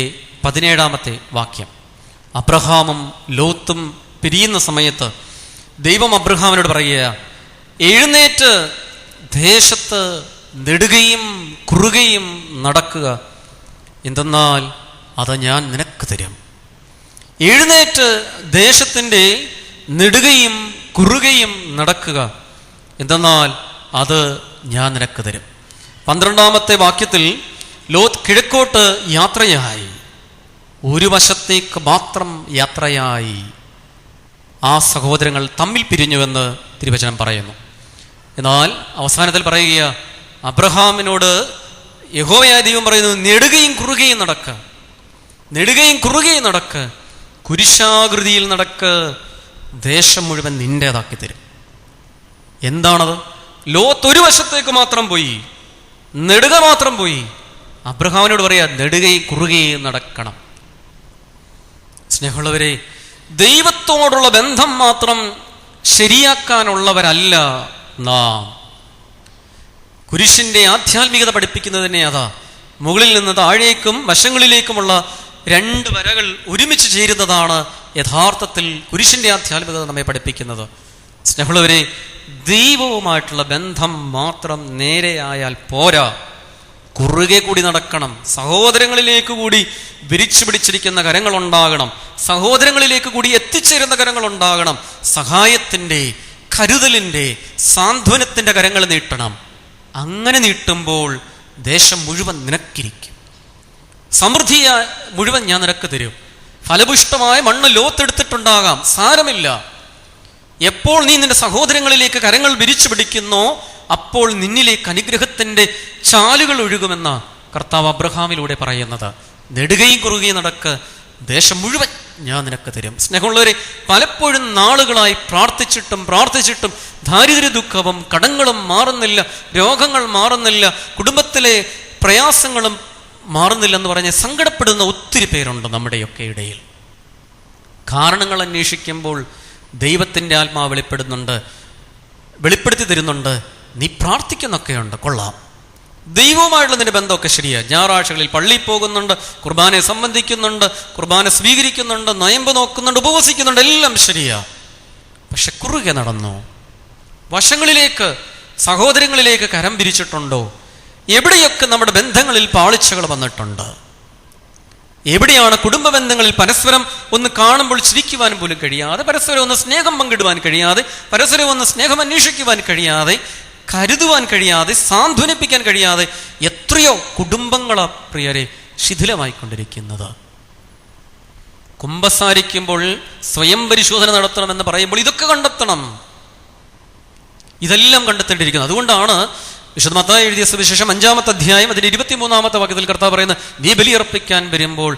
S2: 17-ാമത്തെ വാക്യം. അബ്രഹാമും ലോത്തും പിരിയുന്ന സമയത്ത് ദൈവം അബ്രഹാമിനോട് പറയുക, എഴുന്നേറ്റ് ദേശത്ത് നെടുകയും കുറുകയും നടക്കുക, എന്തെന്നാൽ അത് ഞാൻ നിനക്ക് തരും. എഴുന്നേറ്റ് ദേശത്തിൻ്റെ നെടുകയും കുറുകയും നടക്കുക, എന്തെന്നാൽ അത് ഞാൻ നിനക്ക് തരും. 12-ാമത്തെ വാക്യത്തിൽ ലോത്ത് കിഴക്കോട്ട് യാത്രയായി, ഒരു വശത്തേക്ക് മാത്രം യാത്രയായി. ആ സഹോദരങ്ങൾ തമ്മിൽ പിരിഞ്ഞുവെന്ന് തിരുവചനം പറയുന്നു. എന്നാൽ അവസാനത്തിൽ പറയുക, അബ്രഹാമിനോട് യഹോവയായ ദൈവം പറയുന്നു, നെടുകയും കുറുകയും നടക്ക്, നെടുകയും കുറുകയും നടക്ക്, കുരിശാകൃതിയിൽ നടക്ക്, ദേശം മുഴുവൻ നിന്റേതാക്കി തരും. എന്താണത്? ലോത്ത് ഒരു വശത്തേക്ക് മാത്രം പോയി, നെടുക മാത്രം പോയി. അബ്രഹാമിനോട് പറയാ, നെടുകയും കുറുകയും നടക്കണം. സ്നേഹമുള്ളവരെ, ദൈവത്തോടുള്ള ബന്ധം മാത്രം ശരിയാക്കാനുള്ളവരല്ല നാം. കുരിശിന്റെ ആധ്യാത്മികത പഠിപ്പിക്കുന്നതിനെ അതാ. മുകളിൽ നിന്ന് താഴേക്കും വശങ്ങളിലേക്കുമുള്ള 2 വരകൾ ഒരുമിച്ച് ചേരുന്നതാണ് യഥാർത്ഥത്തിൽ കുരിശിന്റെ ആധ്യാത്മികത നമ്മെ പഠിപ്പിക്കുന്നത്. സ്നേഹമുള്ളവരെ, ദൈവവുമായിട്ടുള്ള ബന്ധം മാത്രം നേരെയായാൽ പോരാ, കുറുകെ കൂടി നടക്കണം. സഹോദരങ്ങളിലേക്ക് കൂടി വിരിച്ചു പിടിച്ചിരിക്കുന്ന കരങ്ങളുണ്ടാകണം, സഹോദരങ്ങളിലേക്ക് കൂടി എത്തിച്ചേരുന്ന കരങ്ങളുണ്ടാകണം. സഹായത്തിൻ്റെ, കരുതലിൻ്റെ, സാന്ത്വനത്തിൻ്റെ കരങ്ങൾ നീട്ടണം. അങ്ങനെ നീട്ടുമ്പോൾ ദേശം മുഴുവൻ നിനക്കിരിക്കും, സമൃദ്ധിയ മുഴുവൻ ഞാൻ നിനക്ക് തരും. ഫലപുഷ്ടമായ മണ്ണ് ലോത്തെടുത്തിട്ടുണ്ടാകാം, സാരമില്ല. എപ്പോൾ നീ നിന്റെ സഹോദരങ്ങളിലേക്ക് കരങ്ങൾ വിരിച്ചു പിടിക്കുന്നോ അപ്പോൾ നിന്നിലേക്ക് അനുഗ്രഹത്തിൻ്റെ ചാലുകൾ ഒഴുകുമെന്ന കർത്താവ് അബ്രഹാമിലൂടെ പറയുന്നത്. നെടുകയും കുറുകയും നടക്ക്, ദേശം മുഴുവൻ ഞാൻ നിനക്ക് തരും. സ്നേഹമുള്ളവരെ, പലപ്പോഴും നാളുകളായി പ്രാർത്ഥിച്ചിട്ടും ദാരിദ്ര്യ ദുഃഖവും കടങ്ങളും മാറുന്നില്ല, രോഗങ്ങൾ മാറുന്നില്ല, കുടുംബത്തിലെ പ്രയാസങ്ങളും മാറുന്നില്ലെന്ന് പറഞ്ഞ് സങ്കടപ്പെടുന്ന ഒത്തിരി പേരുണ്ട് നമ്മുടെയൊക്കെ ഇടയിൽ. കാരണങ്ങൾ അന്വേഷിക്കുമ്പോൾ ദൈവത്തിൻ്റെ ആത്മാവ് വെളിപ്പെടുത്തി തരുന്നുണ്ട്. നീ പ്രാർത്ഥിക്കുന്നൊക്കെയുണ്ട്, കൊള്ളാം. ദൈവവുമായിട്ടുള്ള നിന്റെ ബന്ധമൊക്കെ ശരിയാ. ഞായറാഴ്ചകളിൽ പള്ളിയിൽ പോകുന്നുണ്ട്, കുർബാനയെ സംബന്ധിക്കുന്നുണ്ട്, കുർബാന സ്വീകരിക്കുന്നുണ്ട്, നൊയമ്പ് നോക്കുന്നുണ്ട്, ഉപവസിക്കുന്നുണ്ട്, എല്ലാം ശരിയാ. പക്ഷെ കുറുകെ നടന്നു, വശങ്ങളിലേക്ക് സഹോദരങ്ങളിലേക്ക് കരം പിരിച്ചിട്ടുണ്ടോ? എവിടെയൊക്കെ നമ്മുടെ ബന്ധങ്ങളിൽ പാളിച്ചകൾ വന്നിട്ടുണ്ട്? എവിടെയാണ് കുടുംബ ബന്ധങ്ങളിൽ പരസ്പരം ഒന്ന് കാണുമ്പോൾ ചിരിക്കുവാൻ പോലും കഴിയാതെ, പരസ്പരം ഒന്ന് സ്നേഹം പങ്കിടുവാൻ കഴിയാതെ, പരസ്പരം ഒന്ന് സ്നേഹം അന്വേഷിക്കുവാൻ കഴിയാതെ, കരുതുവാൻ കഴിയാതെ, സാന്ത്വനിപ്പിക്കാൻ കഴിയാതെ എത്രയോ കുടുംബങ്ങളാ പ്രിയരെ ശിഥിലമായിക്കൊണ്ടിരിക്കുന്നത്. കുമ്പസാരിക്കുമ്പോൾ സ്വയം പരിശോധന നടത്തണമെന്ന് പറയുമ്പോൾ ഇതൊക്കെ കണ്ടെത്തണം, ഇതെല്ലാം കണ്ടെത്തേണ്ടിയിരിക്കുന്നത്. അതുകൊണ്ടാണ് വിശുദ്ധ മത്തായി എഴുതിയ സുവിശേഷം 5-ാമത്തെ അധ്യായം അതിന്റെ 23-ാമത്തെ വാക്യത്തിൽ കർത്താവ് പറയുന്നത്, നീ ബലിയർപ്പിക്കാൻ വരുമ്പോൾ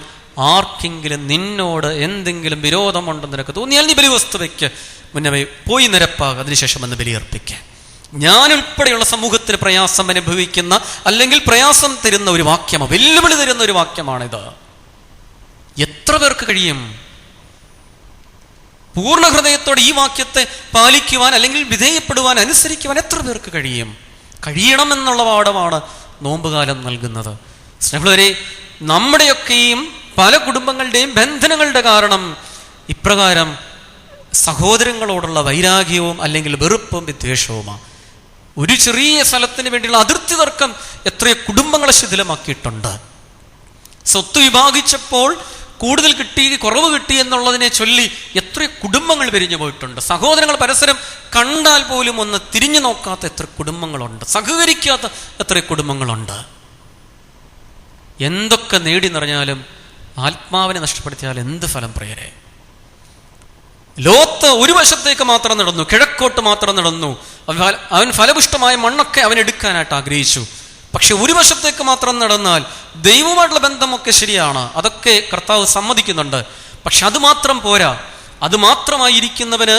S2: ആർക്കെങ്കിലും നിന്നോട് എന്തെങ്കിലും വിരോധമുണ്ടെന്ന് നിനക്ക് തോന്നിയാൽ നീ ബലിവസ്തു വയ്ക്ക്, മുന്നമേ പോയി നിരപ്പാകുക, അതിനുശേഷം വന്ന് ബലിയർപ്പിക്കുക. ഞാൻ ഉൾപ്പെടെയുള്ള സമൂഹത്തിന് പ്രയാസം അനുഭവിക്കുന്ന അല്ലെങ്കിൽ പ്രയാസം തരുന്ന ഒരു വാക്യമാണ്, വെല്ലുവിളി തരുന്ന ഒരു വാക്യമാണിത്. എത്ര പേർക്ക് കഴിയും പൂർണ്ണ ഹൃദയത്തോടെ ഈ വാക്യത്തെ പാലിക്കുവാൻ അല്ലെങ്കിൽ വിധേയപ്പെടുവാൻ, അനുസരിക്കുവാൻ എത്ര പേർക്ക് കഴിയും? കഴിയണമെന്നുള്ള പാഠമാണ് നോമ്പുകാലം നൽകുന്നത്. സ്നേഹിതരെ, നമ്മുടെയൊക്കെയും പല കുടുംബങ്ങളുടെയും ബന്ധനങ്ങളുടെ കാരണം ഇപ്രകാരം സഹോദരങ്ങളോടുള്ള വൈരാഗ്യവും അല്ലെങ്കിൽ വെറുപ്പും വിദ്വേഷവുമാണ്. ഒരു ചെറിയ സ്ഥലത്തിന് വേണ്ടിയുള്ള അതിർത്തി തർക്കം എത്രയോ കുടുംബങ്ങളെ ശിഥിലമാക്കിയിട്ടുണ്ട്. സ്വത്ത് വിഭാഗിച്ചപ്പോൾ കൂടുതൽ കിട്ടി, കുറവ് കിട്ടി എന്നുള്ളതിനെ ചൊല്ലി എത്ര കുടുംബങ്ങൾ പിരിഞ്ഞു പോയിട്ടുണ്ട്. സഹോദരങ്ങൾ പരസ്പരം കണ്ടാൽ പോലും ഒന്ന് തിരിഞ്ഞു നോക്കാത്ത എത്ര കുടുംബങ്ങളുണ്ട്, സഹകരിക്കാത്ത എത്ര കുടുംബങ്ങളുണ്ട്. എന്തൊക്കെ നേടി നിറഞ്ഞാലും ആത്മാവിനെ നഷ്ടപ്പെടുത്തിയാൽ എന്ത് ഫലം പ്രിയരെ? ലോത്ത് ഒരു വശത്തേക്ക് മാത്രം നടന്നു, കിഴക്കോട്ട് മാത്രം നടന്നു. അവൻ ഫലപുഷ്ടമായ മണ്ണൊക്കെ അവൻ എടുക്കാനായിട്ട് ആഗ്രഹിച്ചു. പക്ഷെ ഒരു വശത്തേക്ക് മാത്രം നടന്നാൽ ദൈവവുമായിട്ടുള്ള ബന്ധമൊക്കെ ശരിയാണ്, അതൊക്കെ കർത്താവ് സമ്മതിക്കുന്നുണ്ട്. പക്ഷെ അത് മാത്രം പോരാ. അത് മാത്രമായിരിക്കുന്നവന്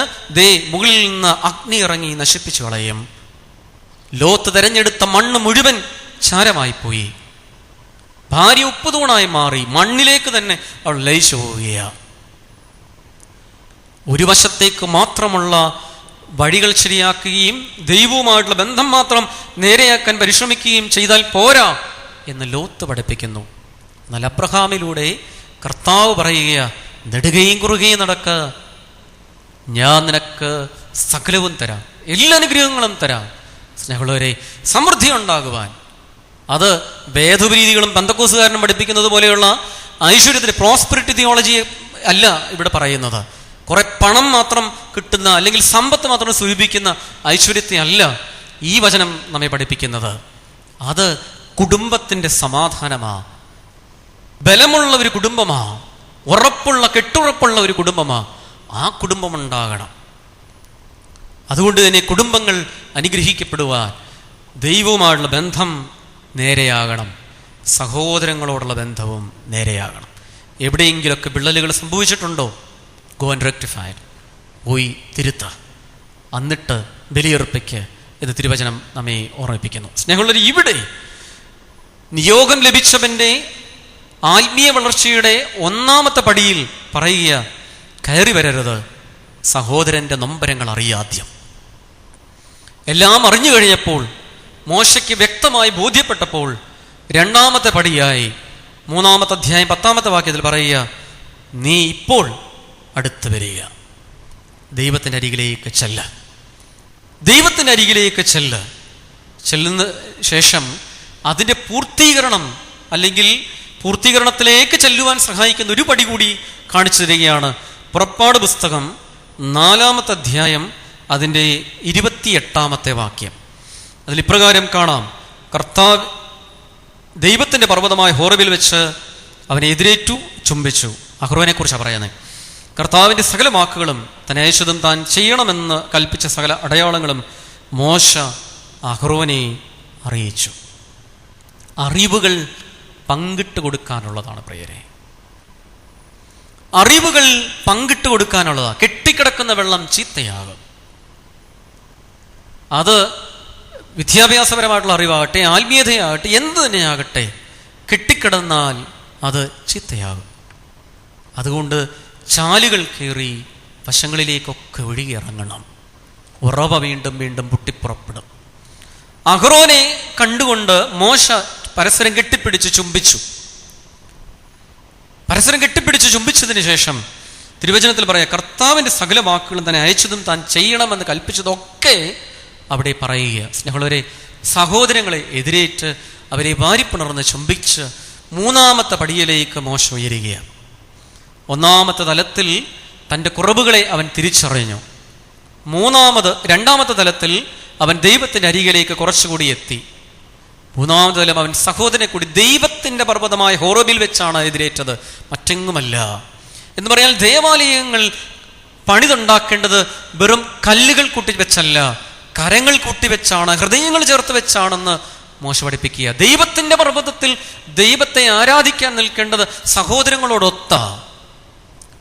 S2: മുകളിൽ നിന്ന് അഗ്നി ഇറങ്ങി നശിപ്പിച്ചു കളയും. ലോത്ത് തെരഞ്ഞെടുത്ത മണ്ണ് മുഴുവൻ ചാരമായി പോയി. ഭാര്യ ഉപ്പുതൂണായി മാറി, മണ്ണിലേക്ക് തന്നെ അവൾ ലയിച്ചു പോവുകയാണ്. ഒരു വശത്തേക്ക് മാത്രമുള്ള വഴികൾ ശരിയാക്കുകയും ദൈവവുമായിട്ടുള്ള ബന്ധം മാത്രം നേരെയാക്കാൻ പരിശ്രമിക്കുകയും ചെയ്താൽ പോരാ എന്ന് ലോത്ത് പഠിപ്പിക്കുന്നു. എന്നാൽ അബ്രഹാമിലൂടെ കർത്താവ് പറയുക, നെടുകയും കുറുകയും നടക്ക, ഞാൻ നിനക്ക് സകലവും തരാം, എല്ലാ അനുഗ്രഹങ്ങളും തരാം. സ്നേഹമുള്ളവരെ, സമൃദ്ധി ഉണ്ടാകുവാൻ അത് വേദോപരീതികളും പെന്തക്കോസുകാരനും പഠിപ്പിക്കുന്നത് പോലെയുള്ള ഐശ്വര്യത്തിന് പ്രോസ്പെരിറ്റി തിയോളജി അല്ല ഇവിടെ പറയുന്നത്. കുറെ പണം മാത്രം കിട്ടുന്ന അല്ലെങ്കിൽ സമ്പത്ത് മാത്രം സ്വരൂപിക്കുന്ന ഐശ്വര്യത്തെ അല്ല ഈ വചനം നമ്മെ പഠിപ്പിക്കുന്നത്. അത് കുടുംബത്തിന്റെ സമാധാനമാ, ബലമുള്ള ഒരു കുടുംബമാ, ഉറപ്പുള്ള കെട്ടുറപ്പുള്ള ഒരു കുടുംബമാ. ആ കുടുംബം ഉണ്ടാകണം. അതുകൊണ്ട് തന്നെ കുടുംബങ്ങൾ അനുഗ്രഹിക്കപ്പെടുവാൻ ദൈവവുമായുള്ള ബന്ധം നേരെയാകണം, സഹോദരങ്ങളോടുള്ള ബന്ധവും നേരെയാകണം. എവിടെയെങ്കിലൊക്കെ വിള്ളലുകൾ സംഭവിച്ചിട്ടുണ്ടോ? ഗോ ആൻഡ് റെക്ടിഫൈ, പോയി തിരുത്ത, എന്നിട്ട് ബലിയർപ്പിക്ക് എന്ന് തിരുവചനം നമ്മെ ഓർമ്മിപ്പിക്കുന്നു. സ്നേഹമുള്ളവർ, ഇവിടെ നിയോഗം ലഭിച്ചവന്റെ ആത്മീയ വളർച്ചയുടെ ഒന്നാമത്തെ പടിയിൽ പറയുക, കയറി വരരുത്, സഹോദരന്റെ നൊമ്പരങ്ങൾ അറിയാദ്യം. എല്ലാം അറിഞ്ഞു കഴിഞ്ഞപ്പോൾ, മോശയ്ക്ക് വ്യക്തമായി ബോധ്യപ്പെട്ടപ്പോൾ, രണ്ടാമത്തെ പടിയായി 3-ാമത്തെ അധ്യായം 10-ാമത്തെ വാക്യത്തിൽ പറയുക, നീ ഇപ്പോൾ അടുത്ത് വരിക, ദൈവത്തിൻ്റെ അരികിലേക്ക് ചെല്ല, ദൈവത്തിൻ്റെ അരികിലേക്ക് ചെല്ല. ചെല്ലുന്ന ശേഷം അതിൻ്റെ പൂർത്തീകരണം അല്ലെങ്കിൽ പൂർത്തീകരണത്തിലേക്ക് ചെല്ലുവാൻ സഹായിക്കുന്ന ഒരു പടി കൂടി കാണിച്ചു തരികയാണ്. പുറപ്പാട് പുസ്തകം 4-ാമത്തെ അധ്യായം അതിൻ്റെ 28-ാമത്തെ വാക്യം. അതിൽ ഇപ്രകാരം കാണാം, കർത്താവ് ദൈവത്തിൻ്റെ പർവ്വതമായ ഹോറബിൽ വെച്ച് അവനെ എതിരേറ്റു, ചുംബിച്ചു. അഹ്റോനെ കുറിച്ചാണ് പറയുന്നത്. കർത്താവിൻ്റെ സകല വാക്കുകളും തന്നെ അയച്ചതും താൻ ചെയ്യണമെന്ന് കൽപ്പിച്ച സകല അടയാളങ്ങളും മോശ അഹ്റോനെ അറിയിച്ചു. അറിവുകൾ പങ്കിട്ട് കൊടുക്കാനുള്ളതാണ് പ്രിയരെ, അറിവുകൾ പങ്കിട്ട് കൊടുക്കാനുള്ളതാണ്. കെട്ടിക്കിടക്കുന്ന വെള്ളം ചീത്തയാകും. അത് വിദ്യാഭ്യാസപരമായിട്ടുള്ള അറിവാകട്ടെ, ആത്മീയതയാകട്ടെ, എന്ത് തന്നെയാകട്ടെ, കെട്ടിക്കിടന്നാൽ അത് ചീത്തയാകും. അതുകൊണ്ട് ചാലുകൾ കയറി വശങ്ങളിലേക്കൊക്കെ ഒഴുകി ഇറങ്ങണം. ഉറവ വീണ്ടും വീണ്ടും പൊട്ടിപ്പുറപ്പെടും. അഹ്റോനെ കണ്ടുകൊണ്ട് മോശ പരസ്പരം കെട്ടിപ്പിടിച്ച് ചുംബിച്ചു. പരസ്പരം കെട്ടിപ്പിടിച്ച് ചുംബിച്ചതിന് ശേഷം തിരുവചനത്തിൽ പറയാം, കർത്താവിൻ്റെ സകല വാക്കുകളും തന്നെ അയച്ചതും താൻ ചെയ്യണമെന്ന് കൽപ്പിച്ചതൊക്കെ അവിടെ പറയുക. സ്നേഹമുള്ളവരെ, സഹോദരങ്ങളെ എതിരേറ്റ് അവരെ വാരിപ്പിണർന്ന് ചുംബിച്ച് മൂന്നാമത്തെ പടിയിലേക്ക് മോശ ഉയരുകയാണ്. ഒന്നാമത്തെ തലത്തിൽ തൻ്റെ കുറവുകളെ അവൻ തിരിച്ചറിഞ്ഞു. രണ്ടാമത്തെ തലത്തിൽ അവൻ ദൈവത്തിൻ്റെ അരികിലേക്ക് കുറച്ചുകൂടി എത്തി. മൂന്നാമത്തെ തലം അവൻ സഹോദരനെ കൂടി ദൈവത്തിൻ്റെ പർവ്വതമായ ഹോറബിൽ വെച്ചാണ് എതിരേറ്റത്, മറ്റെങ്ങുമല്ല. എന്ന് പറഞ്ഞാൽ ദേവാലയങ്ങൾ പണിതുണ്ടാക്കേണ്ടത് വെറും കല്ലുകൾ കൂട്ടിവെച്ചല്ല, കരങ്ങൾ കൂട്ടിവെച്ചാണ്, ഹൃദയങ്ങൾ ചേർത്ത് വെച്ചാണെന്ന് മോശ പഠിപ്പിക്കുക. ദൈവത്തിൻ്റെ പർവ്വതത്തിൽ ദൈവത്തെ ആരാധിക്കാൻ നിൽക്കേണ്ടത് സഹോദരങ്ങളോടൊത്ത.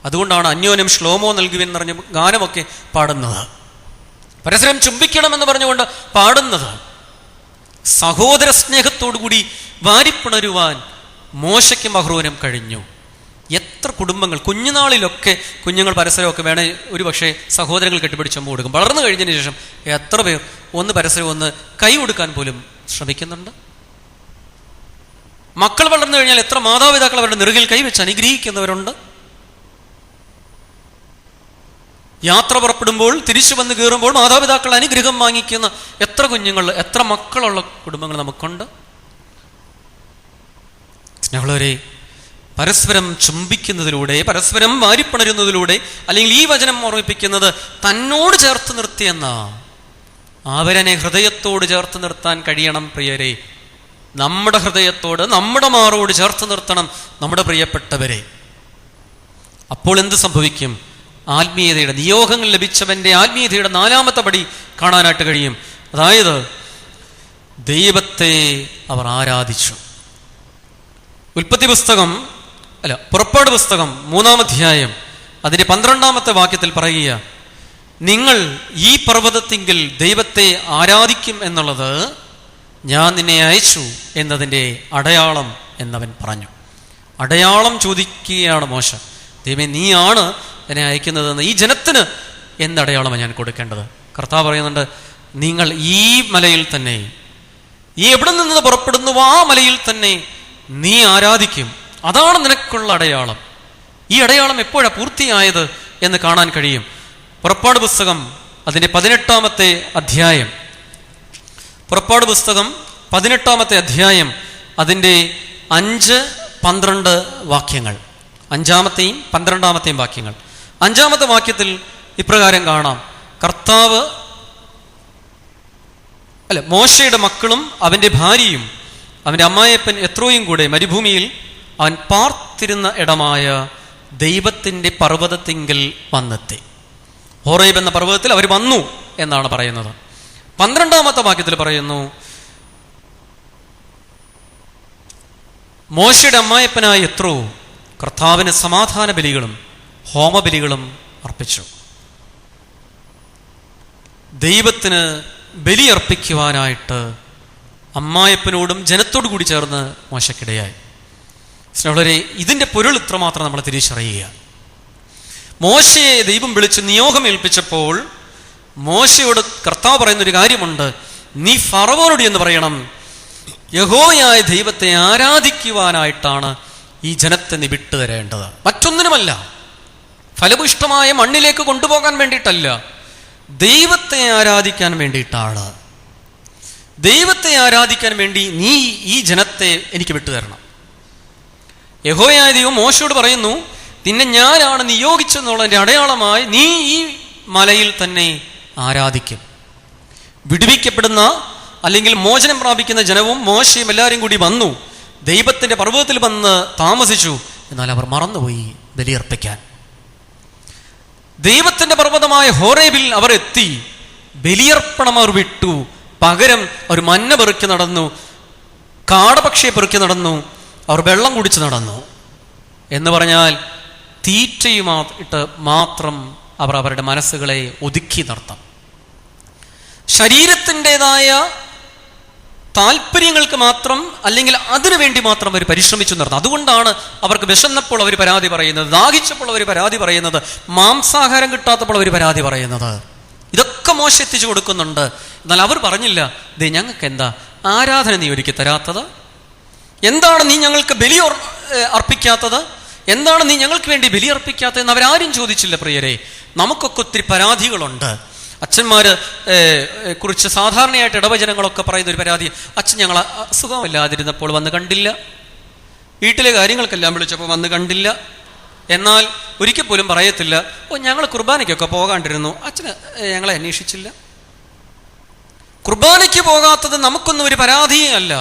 S2: അതുകൊണ്ടാണ് അന്യോന്യം ശ്ലോമോ നൽകുവിൻ എന്ന് പറഞ്ഞ ഗാനമൊക്കെ പാടുന്നത്, പരസ്പരം ചുംബിക്കണമെന്ന് പറഞ്ഞുകൊണ്ട് പാടുന്നത്. സഹോദര സ്നേഹത്തോടുകൂടി വാരിപ്പിണരുവാൻ മോശയ്ക്കും അഹ്റോനും കഴിഞ്ഞു. എത്ര കുടുംബങ്ങൾ കുഞ്ഞുനാളിലൊക്കെ കുഞ്ഞുങ്ങൾ പരസ്പരമൊക്കെ വേണേൽ ഒരു പക്ഷേ സഹോദരങ്ങൾ കെട്ടിപ്പിടിച്ചമ്പ് കൊടുക്കും. വളർന്നു കഴിഞ്ഞതിന് ശേഷം എത്ര പേർ ഒന്ന് പരസ്പരം ഒന്ന് കൈ കൊടുക്കാൻ പോലും ശ്രമിക്കുന്നുണ്ട്. മക്കൾ വളർന്നു കഴിഞ്ഞാൽ എത്ര മാതാപിതാക്കൾ അവരുടെ നെറുകിൽ കൈവച്ച് അനുഗ്രഹിക്കുന്നവരുണ്ട്. യാത്ര പുറപ്പെടുമ്പോൾ തിരിച്ചു വന്ന് കയറുമ്പോൾ മാതാപിതാക്കൾ അനുഗ്രഹം വാങ്ങിക്കുന്ന എത്ര കുഞ്ഞുങ്ങൾ, എത്ര മക്കളുള്ള കുടുംബങ്ങൾ നമുക്കുണ്ട്. സ്നേഹമുള്ളവരെ, പരസ്പരം ചുംബിക്കുന്നതിലൂടെ, പരസ്പരം വാരിപ്പണരുന്നതിലൂടെ, അല്ലെങ്കിൽ ഈ വചനം ഓർമ്മിപ്പിക്കുന്നത് തന്നോട് ചേർത്ത് നിർത്തിയെന്ന അവരനെ ഹൃദയത്തോട് ചേർത്ത് നിർത്താൻ കഴിയണം. പ്രിയരെ, നമ്മുടെ ഹൃദയത്തോട്, നമ്മുടെ മാറോട് ചേർത്ത് നിർത്തണം നമ്മുടെ പ്രിയപ്പെട്ടവരെ. അപ്പോൾ എന്ത് സംഭവിക്കും? ആത്മീയതയുടെ നിയോഗങ്ങൾ ലഭിച്ചവന്റെ ആത്മീയതയുടെ നാലാമത്തെ പടി കാണാനായിട്ട് കഴിയും. അതായത് ദൈവത്തെ അവർ ആരാധിച്ചു. പുറപ്പാട് പുസ്തകം 3-ാം അധ്യായം അതിന്റെ 12-ാമത്തെ വാക്യത്തിൽ പറയുക, നിങ്ങൾ ഈ പർവ്വതത്തിങ്കിൽ ദൈവത്തെ ആരാധിക്കും എന്നുള്ളത് ഞാൻ നിന്നെ അയച്ചു എന്നതിൻ്റെ അടയാളം എന്നവൻ പറഞ്ഞു. അടയാളം ചോദിക്കുകയാണ് മോശ. ദൈവമേ, നീയാണ് എന്നെ അയക്കുന്നതെന്ന് ഈ ജനത്തിന് എന്തടയാളമാണ് ഞാൻ കൊടുക്കേണ്ടത്? കർത്താവ് പറയുന്നുണ്ട്, നിങ്ങൾ ഈ മലയിൽ തന്നെ, ഈ എവിടെ നിന്ന് പുറപ്പെടുന്നുവോ ആ മലയിൽ തന്നെ നീ ആരാധിക്കും. അതാണ് നിനക്കുള്ള അടയാളം. ഈ അടയാളം എപ്പോഴാണ് പൂർത്തിയായത് എന്ന് കാണാൻ കഴിയും. പുറപ്പാട് പുസ്തകം അതിൻ്റെ 18-ാമത്തെ അധ്യായം, പുറപ്പാട് പുസ്തകം 18-ാമത്തെ അധ്യായം അതിൻ്റെ 5-12 വാക്യങ്ങൾ, 5-ാമത്തെയും 12-ാമത്തെയും വാക്യങ്ങൾ. 5-ാമത്തെ വാക്യത്തിൽ ഇപ്രകാരം കാണാം, മോശയുടെ മക്കളും അവൻ്റെ ഭാര്യയും അവൻ്റെ അമ്മായപ്പൻ യത്രോയും കൂടെ മരുഭൂമിയിൽ അവൻ പാർത്തിരുന്ന ഇടമായ ദൈവത്തിൻ്റെ പർവ്വതത്തിങ്കൽ വന്നെത്തി. ഹോറേബ് എന്ന പർവ്വതത്തിൽ അവർ വന്നു എന്നാണ് പറയുന്നത്. 12-ാമത്തെ വാക്യത്തിൽ പറയുന്നു, മോശയുടെ അമ്മായപ്പനായ യത്രോ കർത്താവിന് സമാധാന ബലികളും ഹോമബലികളും അർപ്പിച്ചു. ദൈവത്തിന് ബലിയർപ്പിക്കുവാനായിട്ട് അമ്മായപ്പനോടും ജനത്തോടു കൂടി ചേർന്ന് മോശയ്ക്കിടയായി. സ്നേഹിതരെ, ഇതിൻ്റെ പൊരുൾ ഇത്രമാത്രം നമ്മൾ തിരിച്ചറിയുക. മോശയെ ദൈവം വിളിച്ച് നിയോഗം ഏൽപ്പിച്ചപ്പോൾ മോശയോട് കർത്താവ് പറയുന്നൊരു കാര്യമുണ്ട്, നീ ഫറവോനോട് എന്ന് പറയണം, യഹോവയായ ദൈവത്തെ ആരാധിക്കുവാനായിട്ടാണ് ഈ ജനത്തെ നീ വിട്ടുതരേണ്ടത്, മറ്റൊന്നിനുമല്ല. ഫലപുഷ്ടമായ മണ്ണിലേക്ക് കൊണ്ടുപോകാൻ വേണ്ടിയിട്ടല്ല, ദൈവത്തെ ആരാധിക്കാൻ വേണ്ടിയിട്ടാണ്. ദൈവത്തെ ആരാധിക്കാൻ വേണ്ടി നീ ഈ ജനത്തെ എനിക്ക് വിട്ടുതരണം. യഹോവയായ ദൈവം മോശയോട് പറയുന്നു, നിന്നെ ഞാനാണ് നിയോഗിച്ചെന്നുള്ളതിൻ്റെ അടയാളമായി നീ ഈ മലയിൽ തന്നെ ആരാധിക്കും. വിടുവിക്കപ്പെടുന്ന അല്ലെങ്കിൽ മോചനം പ്രാപിക്കുന്ന ജനവും മോശയും എല്ലാവരും കൂടി വന്നു, ദൈവത്തിൻ്റെ പർവ്വതത്തിൽ വന്ന് താമസിച്ചു. എന്നാൽ അവർ മറന്നുപോയി ബലിയർപ്പിക്കാൻ. ദൈവത്തിൻ്റെ പർവ്വതമായ ഹോറേബിൽ അവർ എത്തി, ബലിയർപ്പണം അവർ വിട്ടു. പകരം അവർ മന്ന പെറുക്കി നടന്നു, കാടപക്ഷിയെ പെറുക്കി നടന്നു, അവർ വെള്ളം കുടിച്ച് നടന്നു. എന്ന് പറഞ്ഞാൽ തീറ്റയുമായിട്ട് മാത്രം അവർ അവരുടെ മനസ്സുകളെ ഒതുക്കി നിർത്താം. ശരീരത്തിൻ്റെതായ താല്പര്യങ്ങൾക്ക് മാത്രം, അല്ലെങ്കിൽ അതിനു വേണ്ടി മാത്രം അവർ പരിശ്രമിച്ചു നിർത്താം. അതുകൊണ്ടാണ് അവർക്ക് വിശന്നപ്പോൾ അവർ പരാതി പറയുന്നത്, ദാഹിച്ചപ്പോൾ അവർ പരാതി പറയുന്നത്, മാംസാഹാരം കിട്ടാത്തപ്പോൾ അവർ പരാതി പറയുന്നത്. ഇതൊക്കെ മോശ എത്തിച്ചു കൊടുക്കുന്നുണ്ട്. എന്നാൽ അവർ പറഞ്ഞില്ല, ദേ ഞങ്ങൾക്ക് എന്താ, ആരാധന നീ ഒരുക്കി തരാത്തത്? എന്താണ് നീ ഞങ്ങൾക്ക് ബലി അർപ്പിക്കാത്തത്? എന്താണ് നീ ഞങ്ങൾക്ക് വേണ്ടി ബലി അർപ്പിക്കാത്തതെന്ന് അവരാരും ചോദിച്ചില്ല പ്രിയരെ. നമുക്കൊക്കെ ഒത്തിരി പരാതികളുണ്ട്. അച്ഛന്മാര് കുറിച്ച് സാധാരണയായിട്ട് ഇടവചനങ്ങളൊക്കെ പറയുന്ന ഒരു പരാതി, അച്ഛൻ ഞങ്ങൾ അസുഖമില്ലാതിരുന്നപ്പോൾ വന്ന് കണ്ടില്ല, വീട്ടിലെ കാര്യങ്ങൾക്കെല്ലാം വിളിച്ചപ്പോൾ വന്ന് കണ്ടില്ല. എന്നാൽ ഒരിക്കൽ പോലും പറയത്തില്ല, ഞങ്ങൾ കുർബാനയ്ക്കൊക്കെ പോകാണ്ടിരുന്നു, അച്ഛന് ഞങ്ങളെ അന്വേഷിച്ചില്ല. കുർബാനയ്ക്ക് പോകാത്തത് നമുക്കൊന്നും ഒരു പരാതിയേ അല്ല.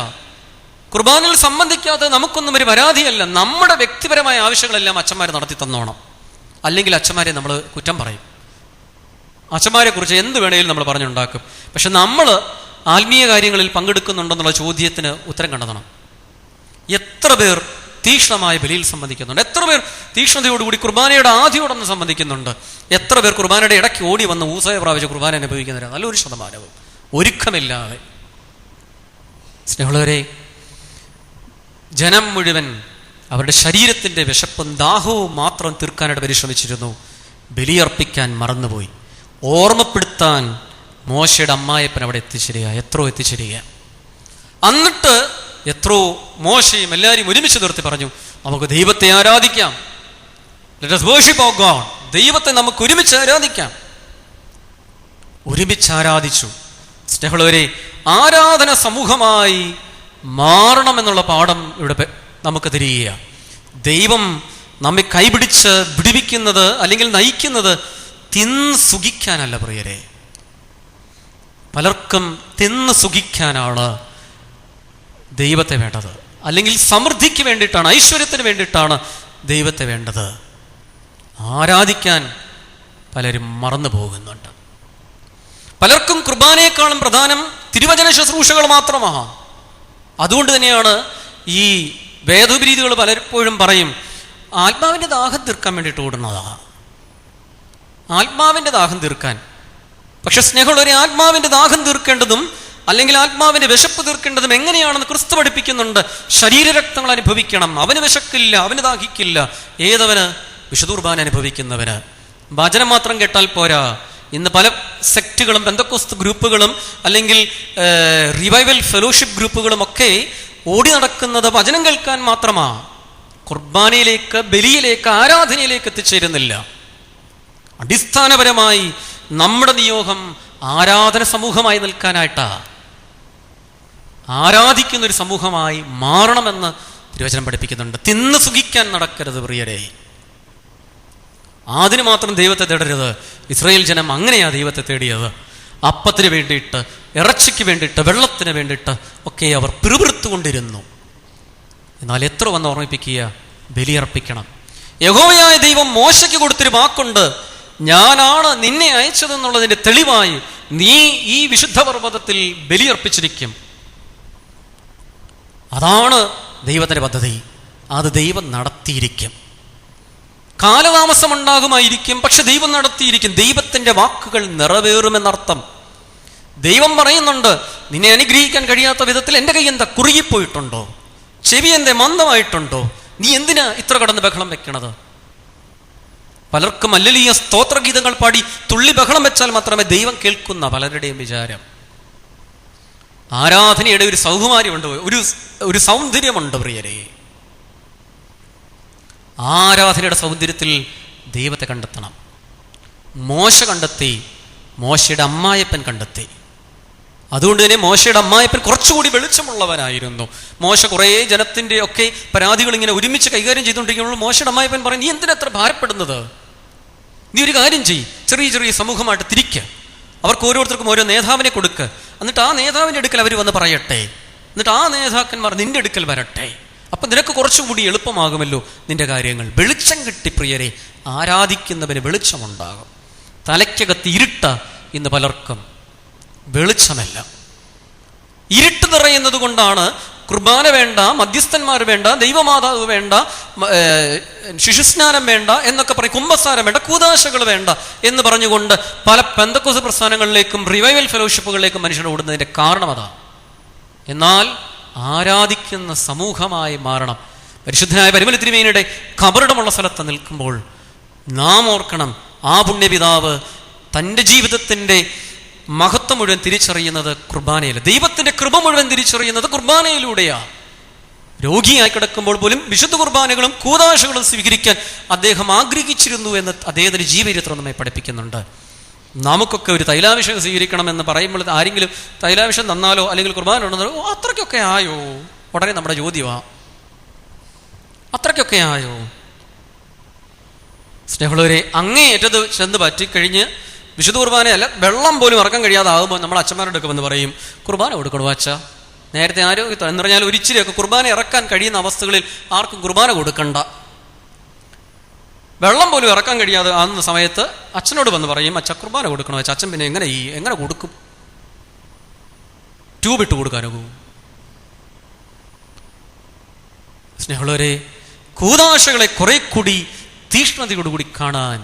S2: കുർബാനയിൽ സംബന്ധിക്കാത്തത് നമുക്കൊന്നും ഒരു പരാതിയല്ല. നമ്മുടെ വ്യക്തിപരമായ ആവശ്യങ്ങളെല്ലാം അച്ഛന്മാർ നടത്തി തന്നോണം. അല്ലെങ്കിൽ അച്ഛന്മാരെ നമ്മൾ കുറ്റം പറയും. അച്ഛന്മാരെ കുറിച്ച് എന്ത് വേണേലും നമ്മൾ പറഞ്ഞുണ്ടാക്കും. പക്ഷെ നമ്മൾ ആത്മീയ കാര്യങ്ങളിൽ പങ്കെടുക്കുന്നുണ്ടെന്നുള്ള ചോദ്യത്തിന് ഉത്തരം കണ്ടെത്തണം. എത്ര പേർ തീക്ഷ്ണമായ ബലിയിൽ സംബന്ധിക്കുന്നുണ്ട്? എത്ര പേർ തീക്ഷ്ണതയോടുകൂടി കുർബാനയുടെ ആദ്യോടൊന്ന് സംബന്ധിക്കുന്നുണ്ട്? എത്ര പേർ കുർബാനയുടെ ഇടയ്ക്ക് ഓടി വന്ന് ഊസയെ പ്രാപിച്ച് കുർബാന അനുഭവിക്കുന്നവരാണ്? നല്ലൊരു ശതമാനവും ഒരുക്കമില്ലാതെ. സ്നേഹമുള്ളവരെ, ജനം മുഴുവൻ അവരുടെ ശരീരത്തിൻ്റെ വിശപ്പും ദാഹവും മാത്രം തീർക്കാനായിട്ട് പരിശ്രമിച്ചിരുന്നു. ബലിയർപ്പിക്കാൻ മറന്നുപോയി. ഓർമ്മപ്പെടുത്താൻ മോശയുടെ അമ്മായപ്പൻ അവിടെ എത്തിച്ചേരുക, എത്തിച്ചേരുക. എന്നിട്ട് മോശയും എല്ലാവരും ഒരുമിച്ച് നിർത്തി പറഞ്ഞു, നമുക്ക് ദൈവത്തെ ആരാധിക്കാം. Let us worship our God. ദൈവത്തെ നമുക്ക് ഒരുമിച്ച് ആരാധിക്കാം. ഒരുമിച്ച് ആരാധിച്ചു. സ്നേഹമുള്ളവരെ, ആരാധന സമൂഹമായി മാറണമെന്നുള്ള പാഠം ഇവിടെ നമുക്ക് തരിക. ദൈവം നമ്മെ കൈപിടിച്ച് വിടുവിക്കുന്നത് അല്ലെങ്കിൽ നയിക്കുന്നത് തിന്ന് സുഖിക്കാനല്ല പ്രിയരെ. പലർക്കും തിന്ന് സുഖിക്കാനാണ് ദൈവത്തെ വേണ്ടത്, അല്ലെങ്കിൽ സമൃദ്ധിക്ക് വേണ്ടിയിട്ടാണ്, ഐശ്വര്യത്തിന് വേണ്ടിയിട്ടാണ് ദൈവത്തെ വേണ്ടത്. ആരാധിക്കാൻ പലരും മറന്നു പോകുന്നുണ്ട്. പലർക്കും കുർബാനയെക്കാളും പ്രധാനം തിരുവചന ശുശ്രൂഷകൾ മാത്രമാണ്. അതുകൊണ്ട് തന്നെയാണ് ഈ വേദോപരീതികൾ പലപ്പോഴും പറയും, ആത്മാവിൻ്റെ ദാഹം തീർക്കാൻ വേണ്ടിയിട്ട് ഓടുന്നതാ. ആത്മാവിൻ്റെ ദാഹം തീർക്കാൻ. പക്ഷെ സ്നേഹമുള്ളവരെ, ആത്മാവിൻ്റെ ദാഹം തീർക്കേണ്ടതും അല്ലെങ്കിൽ ആത്മാവിൻ്റെ വിശപ്പ് തീർക്കേണ്ടതും എങ്ങനെയാണെന്ന് ക്രിസ്തു പഠിപ്പിക്കുന്നുണ്ട്. ശരീരരക്തങ്ങൾ അനുഭവിക്കണം. അവന് വിശക്കില്ല, അവന് ദാഹിക്കില്ല. ഏതവന്? വിശുദ്ധ കുർബാന അനുഭവിക്കുന്നവന്. വചനം മാത്രം കേട്ടാൽ പോരാ. ഇന്ന് പല സെക്റ്റുകളും പെന്തക്കോസ്ത് ഗ്രൂപ്പുകളും അല്ലെങ്കിൽ റിവൈവൽ ഫെലോഷിപ്പ് ഗ്രൂപ്പുകളും ഒക്കെ ഓടി നടക്കുന്നത് വചനം കേൾക്കാൻ മാത്രമാണ്. കുർബാനയിലേക്ക്, ബലിയിലേക്ക്, ആരാധനയിലേക്ക് എത്തിച്ചേരുന്നില്ല. അടിസ്ഥാനപരമായി നമ്മുടെ നിയോഗം ആരാധന സമൂഹമായി നിൽക്കാനായിട്ടാ. ആരാധിക്കുന്നൊരു സമൂഹമായി മാറണമെന്ന് തിരുവചനം പഠിപ്പിക്കുന്നുണ്ട്. തിന്ന് സുഖിക്കാൻ നടക്കരുത് പ്രിയരെ. അതിന് മാത്രം ദൈവത്തെ തേടരുത്. ഇസ്രായേൽ ജനം അങ്ങനെയാ ദൈവത്തെ തേടിയത്. അപ്പത്തിന് വേണ്ടിയിട്ട്, ഇറച്ചിക്ക് വേണ്ടിയിട്ട്, വെള്ളത്തിന് വേണ്ടിയിട്ട് ഒക്കെ അവർ പിറുപിറുത്തുകൊണ്ടിരുന്നു. എന്നാൽ എത്ര വന്ന് ഓർമ്മിപ്പിക്കുക, ബലിയർപ്പിക്കണം. യഹോവയായ ദൈവം മോശയ്ക്ക് കൊടുത്തൊരു വാക്കുണ്ട്, ഞാനാണ് നിന്നെ അയച്ചതെന്നുള്ളതിന്റെ തെളിവായി നീ ഈ വിശുദ്ധ പർവ്വതത്തിൽ ബലിയർപ്പിച്ചിരിക്കും. അതാണ് ദൈവത്തിന്റെ പദ്ധതി. അത് ദൈവം നടത്തിയിരിക്കും. കാലതാമസം ഉണ്ടാകുമായിരിക്കും, പക്ഷെ ദൈവം നടത്തിയിരിക്കും. ദൈവത്തിന്റെ വാക്കുകൾ നിറവേറുമെന്നർത്ഥം. ദൈവം പറയുന്നുണ്ട്, നിന്നെ അനുഗ്രഹിക്കാൻ കഴിയാത്ത വിധത്തിൽ എൻ്റെ കൈ എന്താ കുറുകിപ്പോയിട്ടുണ്ടോ? ചെവി എന്തേ മന്ദമായിട്ടുണ്ടോ? നീ എന്തിനാ ഇത്ര കടന്ന് ബഹളം വെക്കണത്? പലർക്കും ഹല്ലേലൂയ സ്തോത്രഗീതങ്ങൾ പാടി തുള്ളി ബഹളം വെച്ചാൽ മാത്രമേ ദൈവം കേൾക്കുന്ന പലരുടെയും വിചാരം. ആരാധനയുടെ ഒരു സൗകുമാര്യമുണ്ട്, ഒരു സൗന്ദര്യമുണ്ട് പ്രിയരെ. ആരാധനയുടെ സൗന്ദര്യത്തിൽ ദൈവത്തെ കണ്ടെത്തണം. മോശ കണ്ടെത്തി, മോശയുടെ അമ്മായപ്പൻ കണ്ടെത്തി. അതുകൊണ്ട് തന്നെ മോശയുടെ അമ്മായപ്പൻ കുറച്ചുകൂടി വെളിച്ചമുള്ളവനായിരുന്നു. മോശ കുറേ ജനത്തിന്റെ ഒക്കെ പരാതികൾ ഇങ്ങനെ ഒരുമിച്ച് കൈകാര്യം ചെയ്തുകൊണ്ടിരിക്കുമ്പോൾ മോശയുടെ അമ്മായപ്പൻ പറയും, നീ എന്തിനാ എത്ര ഭാരപ്പെടുന്നത്? നീ ഒരു കാര്യം ചെയ്യ്, ചെറിയ ചെറിയ സമൂഹമായിട്ട് തിരിക്കുക. അവർക്ക് ഓരോരുത്തർക്കും ഓരോ നേതാവിനെ കൊടുക്കുക. എന്നിട്ട് ആ നേതാവിൻ്റെ അടുക്കൽ അവർ വന്ന് പറയട്ടെ. എന്നിട്ട് ആ നേതാക്കന്മാർ നിന്റെ അടുക്കൽ വരട്ടെ. അപ്പം നിനക്ക് കുറച്ചുകൂടി എളുപ്പമാകുമല്ലോ നിന്റെ കാര്യങ്ങൾ. വെളിച്ചം കിട്ടി പ്രിയരെ. ആരാധിക്കുന്നവന് വെളിച്ചമുണ്ടാകും. തലയ്ക്കകത്ത് ഇരുട്ട ഇന്ന് പലർക്കും വെളിച്ചമല്ല. ഇരുട്ട് നിറയുന്നത് കൊണ്ടാണ് കുർബാന വേണ്ട, മധ്യസ്ഥന്മാർ വേണ്ട, ദൈവമാതാവ് വേണ്ട, ശിശുസ്നാനം വേണ്ട എന്നൊക്കെ പറയും, കുംഭസാരം വേണ്ട, കൂദാശകൾ വേണ്ട എന്ന് പറഞ്ഞുകൊണ്ട് പല പെന്തക്കോസ്ത് പ്രസ്ഥാനങ്ങളിലേക്കും റിവൈവൽ ഫെലോഷിപ്പുകളിലേക്കും മനുഷ്യർ ഓടുന്നതിൻ്റെ കാരണം അതാണ്. എന്നാൽ ആരാധിക്കുന്ന സമൂഹമായി മാറണം. പരിശുദ്ധനായ പരിമല തിരുമേനിയുടെ ഖബറിടമുള്ള സ്ഥലത്ത് നിൽക്കുമ്പോൾ നാം ഓർക്കണം, ആ പുണ്യപിതാവ് തൻ്റെ ജീവിതത്തിൻ്റെ മഹത്വം മുഴുവൻ തിരിച്ചറിയുന്നത് കുർബാനയിൽ. ദൈവത്തെ ദൈവത്തിന്റെ കൃപ മുഴുവൻ തിരിച്ചറിയുന്നത് കുർബാനയിലൂടെയാണ്. രോഗിയായി കിടക്കുമ്പോൾ പോലും വിശുദ്ധ കുർബാനകളും കൂദാശകളും സ്വീകരിക്കാൻ അദ്ദേഹം ആഗ്രഹിച്ചിരുന്നു എന്ന് അദ്ദേഹത്തിന്റെ ജീവചരിത്രം നമ്മെ പഠിപ്പിക്കുന്നുണ്ട്. നമുക്കൊക്കെ ഒരു തൈലാഭിഷേകം സ്വീകരിക്കണമെന്ന് പറയുമ്പോൾ ആരെങ്കിലും തൈലാഭിഷേകം തന്നാലോ അല്ലെങ്കിൽ കുർബാന ഉണ്ടെന്നോ അത്രയ്ക്കൊക്കെ ആയോ? ഉടനെ നമ്മുടെ ചോദ്യമാണ്, അത്രയ്ക്കൊക്കെ ആയോ? സ്നേഹമുള്ളവരെ, അങ്ങേയറ്റത് ചെന്ന് പറ്റിക്കഴിഞ്ഞ് വിശുദ്ധ കുർബാനയല്ല വെള്ളം പോലും ഇറക്കാൻ കഴിയാതാകുമ്പോൾ നമ്മൾ അച്ഛന്മാരുടെ ഒക്കെ വന്ന് പറയും കുർബാന കൊടുക്കണോ അച്ഛ. നേരത്തെ ആരോഗ്യത്തോ എന്ന് പറഞ്ഞാൽ ഒരിച്ചിരിയൊക്കെ കുർബാന ഇറക്കാൻ കഴിയുന്ന അവസ്ഥകളിൽ ആർക്കും കുർബാന കൊടുക്കണ്ട. വെള്ളം പോലും ഇറക്കാൻ കഴിയാതെ ആകുന്ന സമയത്ത് അച്ഛനോട് വന്ന് പറയും അച്ഛ കുർബാന കൊടുക്കണോ അച്ഛ. അച്ഛൻ പിന്നെ എങ്ങനെ കൊടുക്കും? ട്യൂബ് ഇട്ട് കൊടുക്കാനോ? സ്നേഹമുള്ളവരെ, കൂദാശകളെ കുറെ കൂടി തീഷ്ണതയോടുകൂടി കാണാൻ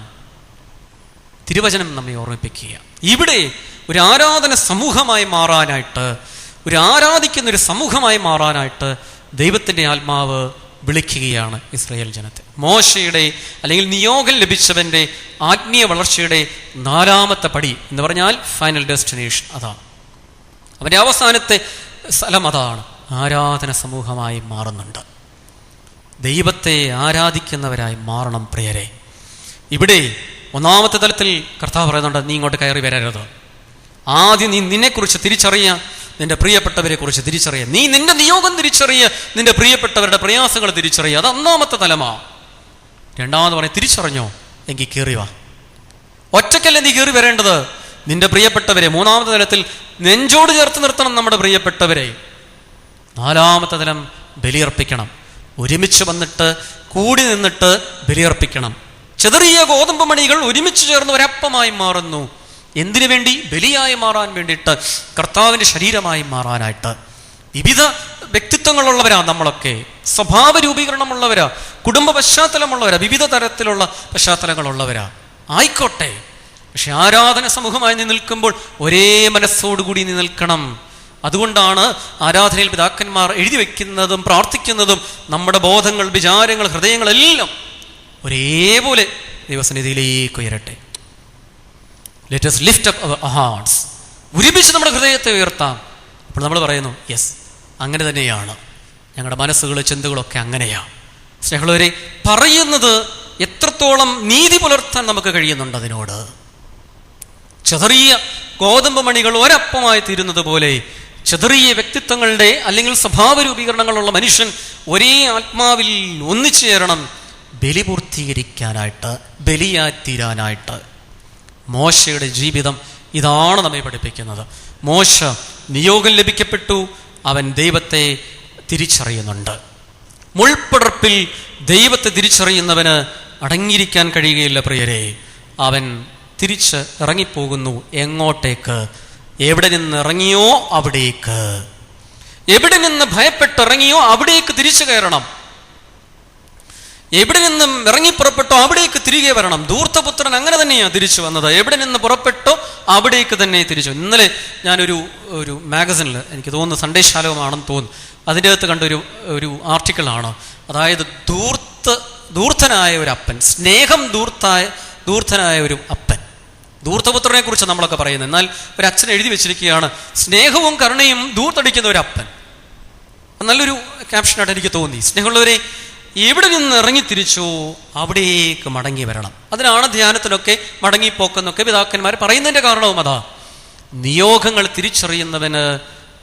S2: തിരുവചനം നമ്മെ ഓർമ്മിപ്പിക്കുക. ഇവിടെ ഒരു ആരാധന സമൂഹമായി മാറാനായിട്ട്, ഒരു ആരാധിക്കുന്ന ഒരു സമൂഹമായി മാറാനായിട്ട് ദൈവത്തിൻ്റെ ആത്മാവ് വിളിക്കുകയാണ് ഇസ്രായേൽ ജനത്തെ. മോശയുടെ അല്ലെങ്കിൽ നിയോഗം ലഭിച്ചവന്റെ ആത്മീയ വളർച്ചയുടെ 4ാമത്തെ പടി എന്ന് പറഞ്ഞാൽ ഫൈനൽ ഡെസ്റ്റിനേഷൻ അതാണ്. അവന്റെ അവസാനത്തെ സ്ഥലം അതാണ്. ആരാധന സമൂഹമായി മാറുന്നുണ്ട്. ദൈവത്തെ ആരാധിക്കുന്നവരായി മാറണം പ്രിയരെ. ഇവിടെ 1ാമത്തെ തലത്തിൽ കർത്താവ് പറയുന്നുണ്ട്, നീ ഇങ്ങോട്ട് കയറി വരരുത്. ആദ്യം നീ നിന്നെക്കുറിച്ച് തിരിച്ചറിയ, നിന്റെ പ്രിയപ്പെട്ടവരെ കുറിച്ച് തിരിച്ചറിയ, നീ നിന്റെ നിയോഗം തിരിച്ചറിയ, നിന്റെ പ്രിയപ്പെട്ടവരുടെ പ്രയാസങ്ങൾ തിരിച്ചറിയ. അത് 1ാമത്തെ തലമാ. 2ാമത് പറയും തിരിച്ചറിഞ്ഞോ എങ്കിൽ കയറി വാ. ഒറ്റയ്ക്കല്ല നീ കയറി വരേണ്ടത്, നിന്റെ പ്രിയപ്പെട്ടവരെ. 3ാമത്തെ തലത്തിൽ നെഞ്ചോട് ചേർത്ത് നിർത്തണം നമ്മുടെ പ്രിയപ്പെട്ടവരെ. 4ാമത്തെ തലം ബലിയർപ്പിക്കണം. ഒരുമിച്ച് വന്നിട്ട് കൂടി നിന്നിട്ട് ബലിയർപ്പിക്കണം. ചെറിയ ഗോതമ്പ് മണികൾ ഒരുമിച്ച് ചേർന്ന് ഒരപ്പമായി മാറുന്നു. എന്തിനു വേണ്ടി? ബലിയായി മാറാൻ വേണ്ടിയിട്ട്, കർത്താവിന്റെ ശരീരമായി മാറാനായിട്ട്. വിവിധ വ്യക്തിത്വങ്ങളുള്ളവരാ നമ്മളൊക്കെ, സ്വഭാവ രൂപീകരണമുള്ളവരാ, കുടുംബ പശ്ചാത്തലമുള്ളവരാ, വിവിധ തരത്തിലുള്ള പശ്ചാത്തലങ്ങളുള്ളവരാ ആയിക്കോട്ടെ. പക്ഷെ ആരാധന സമൂഹമായി നീ നിൽക്കുമ്പോൾ ഒരേ മനസ്സോടുകൂടി നീ നിൽക്കണം. അതുകൊണ്ടാണ് ആരാധനയിൽ പിതാക്കന്മാർ എഴുതി വെക്കുന്നതും പ്രാർത്ഥിക്കുന്നതും നമ്മുടെ ബോധങ്ങൾ, വിചാരങ്ങൾ, ഹൃദയങ്ങളെല്ലാം ഒരേപോലെ ദൈവസന്നിധിയിലേക്ക് ഉയരട്ടെ. Let us lift up our hearts. ഒരുമിച്ച് നമ്മുടെ ഹൃദയത്തെ ഉയർത്താം. അപ്പോൾ നമ്മൾ പറയുന്നു യെസ്, അങ്ങനെ തന്നെയാണ്, ഞങ്ങളുടെ മനസ്സുകൾ, ചിന്തകളൊക്കെ അങ്ങനെയാണ്. സ്നേഹമുള്ളവരെ, പറയുന്നത് എത്രത്തോളം നീതി പുലർത്താൻ നമുക്ക് കഴിയുന്നുണ്ട് അതിനോട്. ചെറിയ ഗോതമ്പ് മണികൾ ഒരപ്പമായി തീരുന്നത് പോലെ ചെറിയ വ്യക്തിത്വങ്ങളുടെ അല്ലെങ്കിൽ സ്വഭാവ രൂപീകരണങ്ങളുള്ള മനുഷ്യൻ ഒരേ ആത്മാവിൽ ഒന്നിച്ചു ചേരണം ബലി പൂർത്തീകരിക്കാനായിട്ട്, ബലിയായിത്തീരാനായിട്ട്. മോശയുടെ ജീവിതം ഇതാണ് നമ്മെ പഠിപ്പിക്കുന്നത്. മോശ നിയോഗം ലഭിക്കപ്പെട്ടു, അവൻ ദൈവത്തെ തിരിച്ചറിയുന്നുണ്ട്. മുൾപ്പടർപ്പിൽ ദൈവത്തെ തിരിച്ചറിയുന്നവന് അടങ്ങിയിരിക്കാൻ കഴിയുകയില്ല പ്രിയരെ. അവൻ തിരിച്ച് ഇറങ്ങിപ്പോകുന്നു. എങ്ങോട്ടേക്ക്? എവിടെ നിന്ന് ഇറങ്ങിയോ അവിടേക്ക്. എവിടെ നിന്ന് ഭയപ്പെട്ടിറങ്ങിയോ അവിടേക്ക് തിരിച്ചു കയറണം. എവിടെ നിന്നും ഇറങ്ങി പുറപ്പെട്ടോ അവിടേക്ക് തിരികെ വരണം. ധൂർത്തപുത്രൻ അങ്ങനെ തന്നെയാണ് തിരിച്ചു വന്നത്. എവിടെ നിന്ന് പുറപ്പെട്ടോ അവിടേക്ക് തന്നെ തിരിച്ചു. ഇന്നലെ ഞാനൊരു മാഗസിനിൽ, എനിക്ക് തോന്നുന്നു സൺഡേ ശാലോമാണെന്ന് തോന്നുന്നു, അതിൻ്റെ അകത്ത് കണ്ടൊരു ആർട്ടിക്കിളാണ്. അതായത് ധൂർത്തനായ ഒരു അപ്പൻ, സ്നേഹം ധൂർത്തനായ ഒരു അപ്പൻ. ധൂർത്തപുത്രനെ കുറിച്ച് നമ്മളൊക്കെ പറയുന്നത്. എന്നാൽ ഒരു അച്ഛൻ എഴുതി വെച്ചിരിക്കുകയാണ്, സ്നേഹവും കരുണയും ധൂർത്തടിക്കുന്ന ഒരു അപ്പൻ. നല്ലൊരു ക്യാപ്ഷനായിട്ട് എനിക്ക് തോന്നി. സ്നേഹമുള്ളവരെ, എവിടെ നിന്ന് ഇറങ്ങി തിരിച്ചോ അവിടേക്ക് മടങ്ങി വരണം. അതിനാണ് ധ്യാനത്തിനൊക്കെ മടങ്ങിപ്പോക്കെന്നൊക്കെ പിതാക്കന്മാർ പറയുന്നതിൻ്റെ കാരണവും അതാ. നിയോഗങ്ങൾ തിരിച്ചറിയുന്നവന്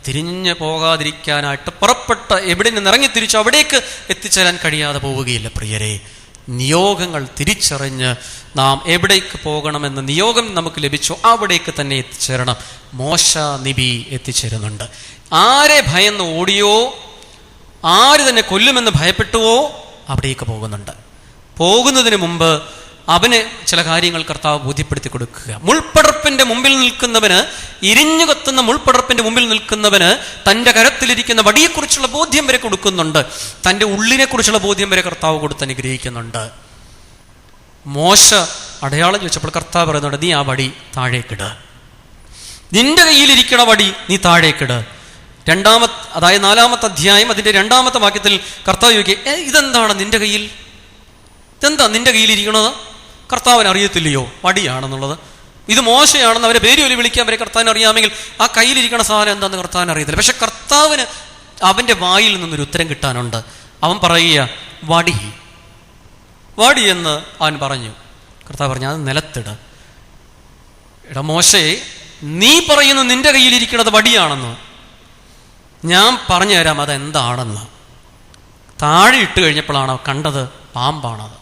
S2: തിരിഞ്ഞു പോകാതിരിക്കാനായിട്ട് പുറപ്പെട്ട എവിടെ നിന്ന് ഇറങ്ങി തിരിച്ചോ അവിടേക്ക് എത്തിച്ചേരാൻ കഴിയാതെ പോവുകയില്ല പ്രിയരെ. നിയോഗങ്ങൾ തിരിച്ചറിഞ്ഞ് നാം എവിടേക്ക് പോകണമെന്ന് നിയോഗം നമുക്ക് ലഭിച്ചോ അവിടേക്ക് തന്നെ എത്തിച്ചേരണം. മോശ നബി എത്തിച്ചേരുന്നുണ്ട്. ആരെ ഭയന്ന് ഓടിയോ, ആര് തന്നെ കൊല്ലുമെന്ന് ഭയപ്പെട്ടുവോ അവിടേക്ക് പോകുന്നുണ്ട്. പോകുന്നതിന് മുമ്പ് അവന് ചില കാര്യങ്ങൾ കർത്താവ് ബോധ്യപ്പെടുത്തി കൊടുക്കുക. മുൾപ്പടർപ്പിന്റെ മുമ്പിൽ നിൽക്കുന്നവന്, ഇരിഞ്ഞു കത്തുന്ന മുൾപ്പടർപ്പിന്റെ മുമ്പിൽ നിൽക്കുന്നവന് തൻ്റെ കരത്തിലിരിക്കുന്ന വടിയെക്കുറിച്ചുള്ള ബോധ്യം വരെ കൊടുക്കുന്നുണ്ട്. തൻ്റെ ഉള്ളിനെ കുറിച്ചുള്ള ബോധ്യം വരെ കർത്താവ് കൊടുത്ത് അനുഗ്രഹിക്കുന്നുണ്ട്. മോശ അടയാളം ചോദിച്ചപ്പോൾ കർത്താവ് പറയുന്നുണ്ട്, നീ ആ വടി താഴേക്കിട്, നിന്റെ കയ്യിലിരിക്കണ വടി നീ താഴേക്കിട്. അതായത് 4-ാമത്തെ അധ്യായം അതിന്റെ 2-ാമത്തെ വാക്യത്തിൽ കർത്താവ് ചോദിക്കുക, ഇതെന്താണ് നിന്റെ കയ്യിൽ? ഇതെന്താ നിന്റെ കയ്യിലിരിക്കണത്? കർത്താവിന് അറിയത്തില്ലയോ വടിയാണെന്നുള്ളത്? ഇത് മോശയാണെന്ന് അവരെ പേര് ചൊല്ലി വിളിക്കാൻ വരെ കർത്താവിന് അറിയാമെങ്കിൽ ആ കയ്യിലിരിക്കുന്ന സാധനം എന്താണെന്ന് കർത്താവിന് അറിയത്തില്ല. പക്ഷെ കർത്താവിന് അവൻ്റെ വായിൽ നിന്നൊരു ഉത്തരം കിട്ടാനുണ്ട്. അവൻ പറയുക, വടി വടി എന്ന് അവൻ പറഞ്ഞു. കർത്താവ് പറഞ്ഞു, അത് നിലത്തിട. എടാ മോശേ, നീ പറയുന്നു നിന്റെ കയ്യിലിരിക്കുന്നത് വടിയാണെന്ന്, ഞാൻ പറഞ്ഞു തരാം അതെന്താണെന്ന്. താഴെ ഇട്ട് കഴിഞ്ഞപ്പോഴാണ് കണ്ടത് പാമ്പാണത്.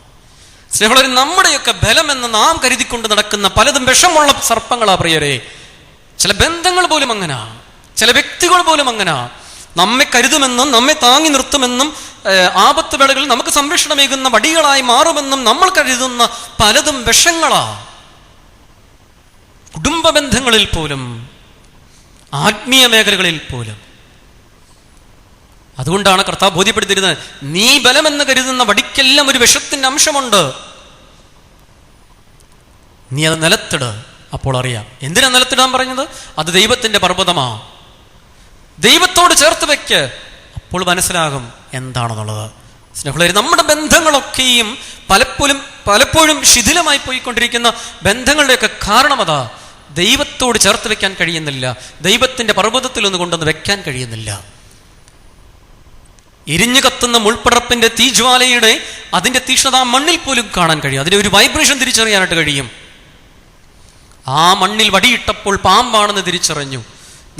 S2: സ്നേഹമുള്ളവരെ, നമ്മുടെയൊക്കെ ബലമെന്ന് നാം കരുതിക്കൊണ്ട് നടക്കുന്ന പലതും വിഷമുള്ള സർപ്പങ്ങളാ പ്രിയരെ. ചില ബന്ധങ്ങൾ പോലും അങ്ങനാ, ചില വ്യക്തികൾ പോലും അങ്ങനാ. നമ്മെ കരുതുമെന്നും നമ്മെ താങ്ങി നിർത്തുമെന്നും ആപത്ത് വേളകളിൽ നമുക്ക് സംരക്ഷണമേകുന്ന വടികളായി മാറുമെന്നും നമ്മൾ കരുതുന്ന പലതും വിഷങ്ങളാ. കുടുംബ ബന്ധങ്ങളിൽ പോലും, ആത്മീയ മേഖലകളിൽ പോലും. അതുകൊണ്ടാണ് കർത്താവ് ബോധ്യപ്പെടുത്തിയിരുന്നത്, നീ ബലമെന്ന് കരുതുന്ന വടിക്കെല്ലാം ഒരു വിഷത്തിന്റെ അംശമുണ്ട്, നീ അത് നിലത്തിട്. അപ്പോൾ അറിയാം. എന്തിനാ നിലത്തിടാൻ പറഞ്ഞത്? അത് ദൈവത്തിന്റെ പർവ്വതമാ, ദൈവത്തോട് ചേർത്ത് വെക്ക്, അപ്പോൾ മനസ്സിലാകും എന്താണെന്നുള്ളത്. സ്നേഹമുള്ളവരെ, നമ്മുടെ ബന്ധങ്ങളൊക്കെയും പലപ്പോഴും ശിഥിലമായി പോയിക്കൊണ്ടിരിക്കുന്ന ബന്ധങ്ങളുടെയൊക്കെ കാരണം അതാ. ദൈവത്തോട് ചേർത്ത് വെക്കാൻ കഴിയുന്നില്ല, ദൈവത്തിന്റെ പർവ്വതത്തിൽ ഒന്ന് കൊണ്ടുവന്ന് വെക്കാൻ കഴിയുന്നില്ല. എരിഞ്ഞു കത്തുന്ന മുൾപ്പടർപ്പിന്റെ തീജ്വാലയുടെ അതിന്റെ തീക്ഷ്ണത ആ മണ്ണിൽ പോലും കാണാൻ കഴിയും. അതിന്റെ ഒരു വൈബ്രേഷൻ തിരിച്ചറിയാനായിട്ട് കഴിയും. ആ മണ്ണിൽ വടിയിട്ടപ്പോൾ പാമ്പാണെന്ന് തിരിച്ചറിഞ്ഞു.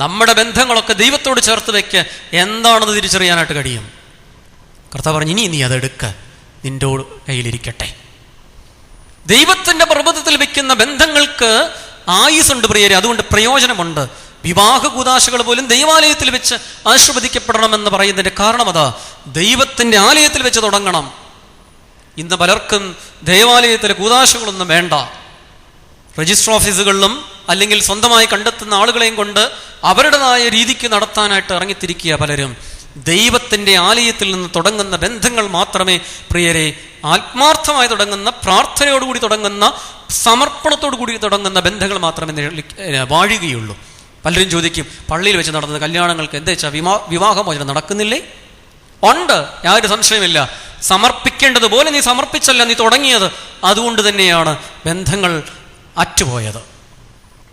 S2: നമ്മുടെ ബന്ധങ്ങളൊക്കെ ദൈവത്തോട് ചേർത്ത് വെക്ക്, എന്താണെന്ന് തിരിച്ചറിയാനായിട്ട് കഴിയും. കർത്താവ് പറഞ്ഞു, ഇനി നീ അതെടുക്ക, നിന്റെ കയ്യിലിരിക്കട്ടെ. ദൈവത്തിന്റെ പർവ്വതത്തിൽ വെക്കുന്ന ബന്ധങ്ങൾക്ക് ആയുസുണ്ട് പ്രിയരെ, അതുകൊണ്ട് പ്രയോജനമുണ്ട്. വിവാഹ കൂദാശകൾ പോലും ദൈവാലയത്തിൽ വെച്ച് ആശീർവദിക്കപ്പെടണമെന്ന് പറയുന്നതിന്റെ കാരണം അതാ. ദൈവത്തിന്റെ ആലയത്തിൽ വെച്ച് തുടങ്ങണം. ഇന്ന് പലർക്കും ദേവാലയത്തിലെ കൂദാശകളൊന്നും വേണ്ട. രജിസ്റ്റർ ഓഫീസുകളിലും അല്ലെങ്കിൽ സ്വന്തമായി കണ്ടെത്തുന്ന ആളുകളെയും കൊണ്ട് അവരുടേതായ രീതിക്ക് നടത്താനായിട്ട് ഇറങ്ങിത്തിരിക്കുക പലരും. ദൈവത്തിന്റെ ആലയത്തിൽ നിന്ന് തുടങ്ങുന്ന ബന്ധങ്ങൾ മാത്രമേ പ്രിയരെ, ആത്മാർത്ഥമായി തുടങ്ങുന്ന, പ്രാർത്ഥനയോടുകൂടി തുടങ്ങുന്ന, സമർപ്പണത്തോടു കൂടി തുടങ്ങുന്ന ബന്ധങ്ങൾ മാത്രമേ വാഴുകയുള്ളൂ. പലരും ചോദിക്കും, പള്ളിയിൽ വെച്ച് നടന്ന കല്യാണങ്ങൾക്ക് എന്താ വെച്ചാൽ വിവാഹമോചനം നടക്കുന്നില്ലേ? ഉണ്ട്, യാതൊരു സംശയമില്ല. സമർപ്പിക്കേണ്ടതുപോലെ നീ സമർപ്പിച്ചല്ല നീ തുടങ്ങിയത്, അതുകൊണ്ട് തന്നെയാണ് ബന്ധങ്ങൾ അറ്റുപോയത്.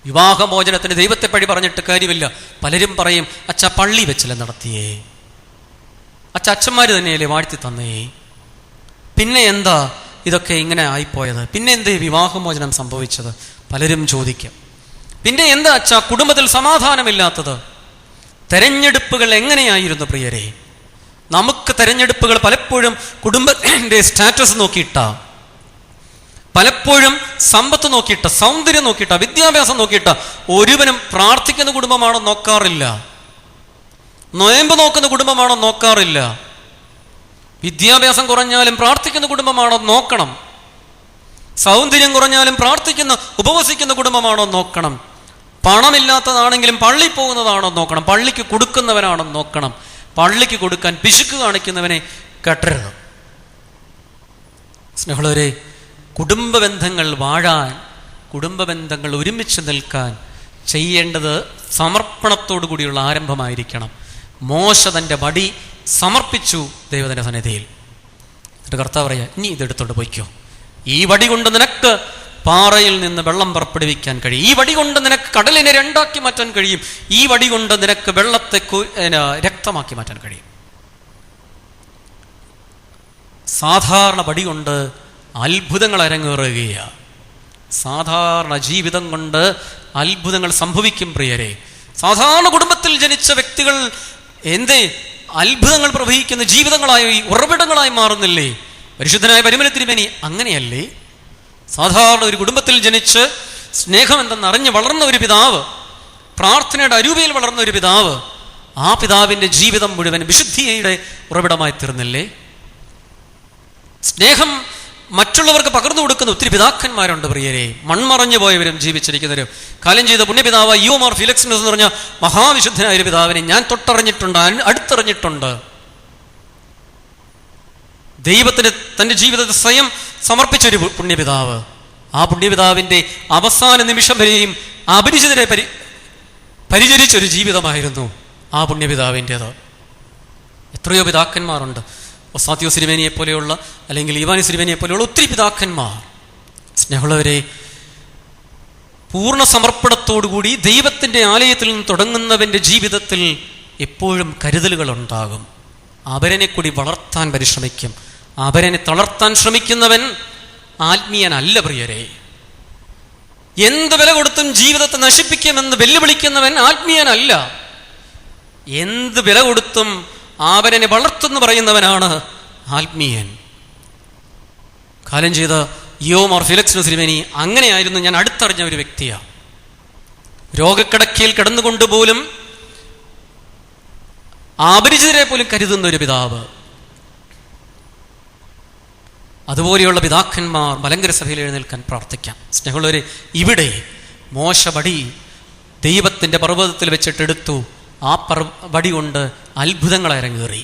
S2: വിവാഹമോചനത്തിന് ദൈവത്തെ പഴി പറഞ്ഞിട്ട് കാര്യമില്ല. പലരും പറയും, അച്ഛ പള്ളി വെച്ചല്ലേ നടത്തിയേ, അച്ഛന്മാര് തന്നെയല്ലേ വാഴ്ത്തി തന്നേ, പിന്നെ എന്താ ഇതൊക്കെ ഇങ്ങനെ ആയിപ്പോയത്, പിന്നെ എന്തേ വിവാഹമോചനം സംഭവിച്ചത്? പലരും ചോദിക്കും. പിന്നെ എന്താ അച്ഛാ കുടുംബത്തിൽ സമാധാനമില്ലാത്തത്? തെരഞ്ഞെടുപ്പുകൾ എങ്ങനെയായിരുന്നു പ്രിയരെ? നമുക്ക് തെരഞ്ഞെടുപ്പുകൾ പലപ്പോഴും കുടുംബത്തിന്റെ സ്റ്റാറ്റസ് നോക്കിയിട്ടാ, പലപ്പോഴും സമ്പത്ത് നോക്കിയിട്ട, സൗന്ദര്യം നോക്കിയിട്ട, വിദ്യാഭ്യാസം നോക്കിയിട്ട. ഒരുവനും പ്രാർത്ഥിക്കുന്ന കുടുംബമാണോ നോക്കാറില്ല, നൊയമ്പ് നോക്കുന്ന കുടുംബമാണോ നോക്കാറില്ല. വിദ്യാഭ്യാസം കുറഞ്ഞാലും പ്രാർത്ഥിക്കുന്ന കുടുംബമാണോ നോക്കണം. സൗന്ദര്യം കുറഞ്ഞാലും പ്രാർത്ഥിക്കുന്ന, ഉപവസിക്കുന്ന കുടുംബമാണോ നോക്കണം. പണമില്ലാത്തതാണെങ്കിലും പള്ളി പോകുന്നതാണോ നോക്കണം. പള്ളിക്ക് കൊടുക്കുന്നവനാണോ നോക്കണം. പള്ളിക്ക് കൊടുക്കാൻ പിശുക്ക് കാണിക്കുന്നവനെ കെട്ടരുത്. സ്നേഹമുള്ളവരെ, കുടുംബ ബന്ധങ്ങൾ വാഴാൻ, കുടുംബ ബന്ധങ്ങൾ ഒരുമിച്ച് നിൽക്കാൻ ചെയ്യേണ്ടത് സമർപ്പണത്തോടു കൂടിയുള്ള ആരംഭമായിരിക്കണം. മോശ തൻ്റെ വടി സമർപ്പിച്ചു ദൈവത്തിന്റെ സന്നിധിയിൽ. എന്നിട്ട് കർത്താവ് പറയാ, ഇനി ഇതെടുത്തോണ്ട് പോയിക്കോ. ഈ വടി കൊണ്ട് നിനക്ക് പാറയിൽ നിന്ന് വെള്ളം പുറപ്പെടുവിക്കാൻ കഴിയും. ഈ വടി കൊണ്ട് നിനക്ക് കടലിനെ രണ്ടാക്കി മാറ്റാൻ കഴിയും. ഈ വടി കൊണ്ട് നിനക്ക് വെള്ളത്തെ രക്തമാക്കി മാറ്റാൻ കഴിയും. സാധാരണ വടി കൊണ്ട് അത്ഭുതങ്ങൾ അരങ്ങേറുകയാണ്. സാധാരണ ജീവിതം കൊണ്ട് അത്ഭുതങ്ങൾ സംഭവിക്കും പ്രിയരെ. സാധാരണ കുടുംബത്തിൽ ജനിച്ച വ്യക്തികൾ എന്തേ അത്ഭുതങ്ങൾ പ്രവഹിക്കുന്ന ജീവിതങ്ങളായി, ഉറവിടങ്ങളായി മാറുന്നില്ലേ? പരിശുദ്ധനായ പരിമല തിരുമേനി അങ്ങനെയല്ലേ? സാധാരണ ഒരു കുടുംബത്തിൽ ജനിച്ച് സ്നേഹം എന്തെന്നറിഞ്ഞ് വളർന്ന ഒരു പിതാവ്, പ്രാർത്ഥനയുടെ അരൂപയിൽ വളർന്ന ഒരു പിതാവ്, ആ പിതാവിന്റെ ജീവിതം മുഴുവൻ വിശുദ്ധിയുടെ ഉറവിടമായി തീർന്നില്ലേ? സ്നേഹം മറ്റുള്ളവർക്ക് പകർന്നു കൊടുക്കുന്ന ഒത്തിരി പിതാക്കന്മാരുണ്ട് പ്രിയരെ. മൺമറഞ്ഞു പോയവരും ജീവിച്ചിരിക്കുന്നവരും. കാലം ചെയ്ത പുണ്യപിതാവ് യുമാർ ഫിലക്സിനസ് എന്ന് പറഞ്ഞ മഹാവിശുദ്ധനായ ഒരു പിതാവിനെ ഞാൻ തൊട്ടറിഞ്ഞിട്ടുണ്ട്, അടുത്തറിഞ്ഞിട്ടുണ്ട്. ദൈവത്തിന് തന്റെ ജീവിതത്തെ സ്വയം സമർപ്പിച്ചൊരു പുണ്യപിതാവ്. ആ പുണ്യപിതാവിന്റെ അവസാന നിമിഷം വരെയും അപരിചിതരെ പരിചരിച്ചൊരു ജീവിതമായിരുന്നു ആ പുണ്യപിതാവിൻ്റെത്. എത്രയോ പിതാക്കന്മാരുണ്ട്. ഒസാത്തിയോ സിരിമേനിയെ പോലെയുള്ള, അല്ലെങ്കിൽ ഇവാനി സിരിമേനിയെ പോലെയുള്ള ഒത്തിരി പിതാക്കന്മാർ. സ്നേഹമുള്ളവരെ, പൂർണ്ണ സമർപ്പണത്തോടുകൂടി ദൈവത്തിൻ്റെ ആലയത്തിൽ നിന്ന് തുടങ്ങുന്നവൻ്റെ ജീവിതത്തിൽ എപ്പോഴും കരുതലുകൾ ഉണ്ടാകും. അവരനെ കൂടി വളർത്താൻ പരിശ്രമിക്കും. അവരനെ തളർത്താൻ ശ്രമിക്കുന്നവൻ ആത്മീയനല്ല പ്രിയരെ. എന്ത് വില കൊടുത്തും ജീവിതത്തെ നശിപ്പിക്കുമെന്ന് വെല്ലുവിളിക്കുന്നവൻ ആത്മീയനല്ല. എന്ത് വില കൊടുത്തും അവനെ വളർത്തുന്നു പറയുന്നവനാണ് ആത്മീയൻ. കാലം ചെയ്ത യോമാർ ഫിലക്സ് തിരുമേനി അങ്ങനെയായിരുന്നു. ഞാൻ അടുത്തറിഞ്ഞ ഒരു വ്യക്തിയാണ്. രോഗക്കിടക്കയിൽ കിടന്നുകൊണ്ടുപോലും അപരിചിതരെ പോലും കരുതുന്ന ഒരു പിതാവ്. അതുപോലെയുള്ള പിതാക്കന്മാർ മലങ്കര സഭയിൽ എഴുന്നേൽക്കാൻ പ്രാർത്ഥിക്കാം. സ്നേഹമുള്ളവരെ, ഇവിടെ മോശ വടി ദൈവത്തിൻ്റെ പർവ്വതത്തിൽ വെച്ചിട്ടെടുത്തു. ആ വടി കൊണ്ട് അത്ഭുതങ്ങൾ അരങ്ങേറി.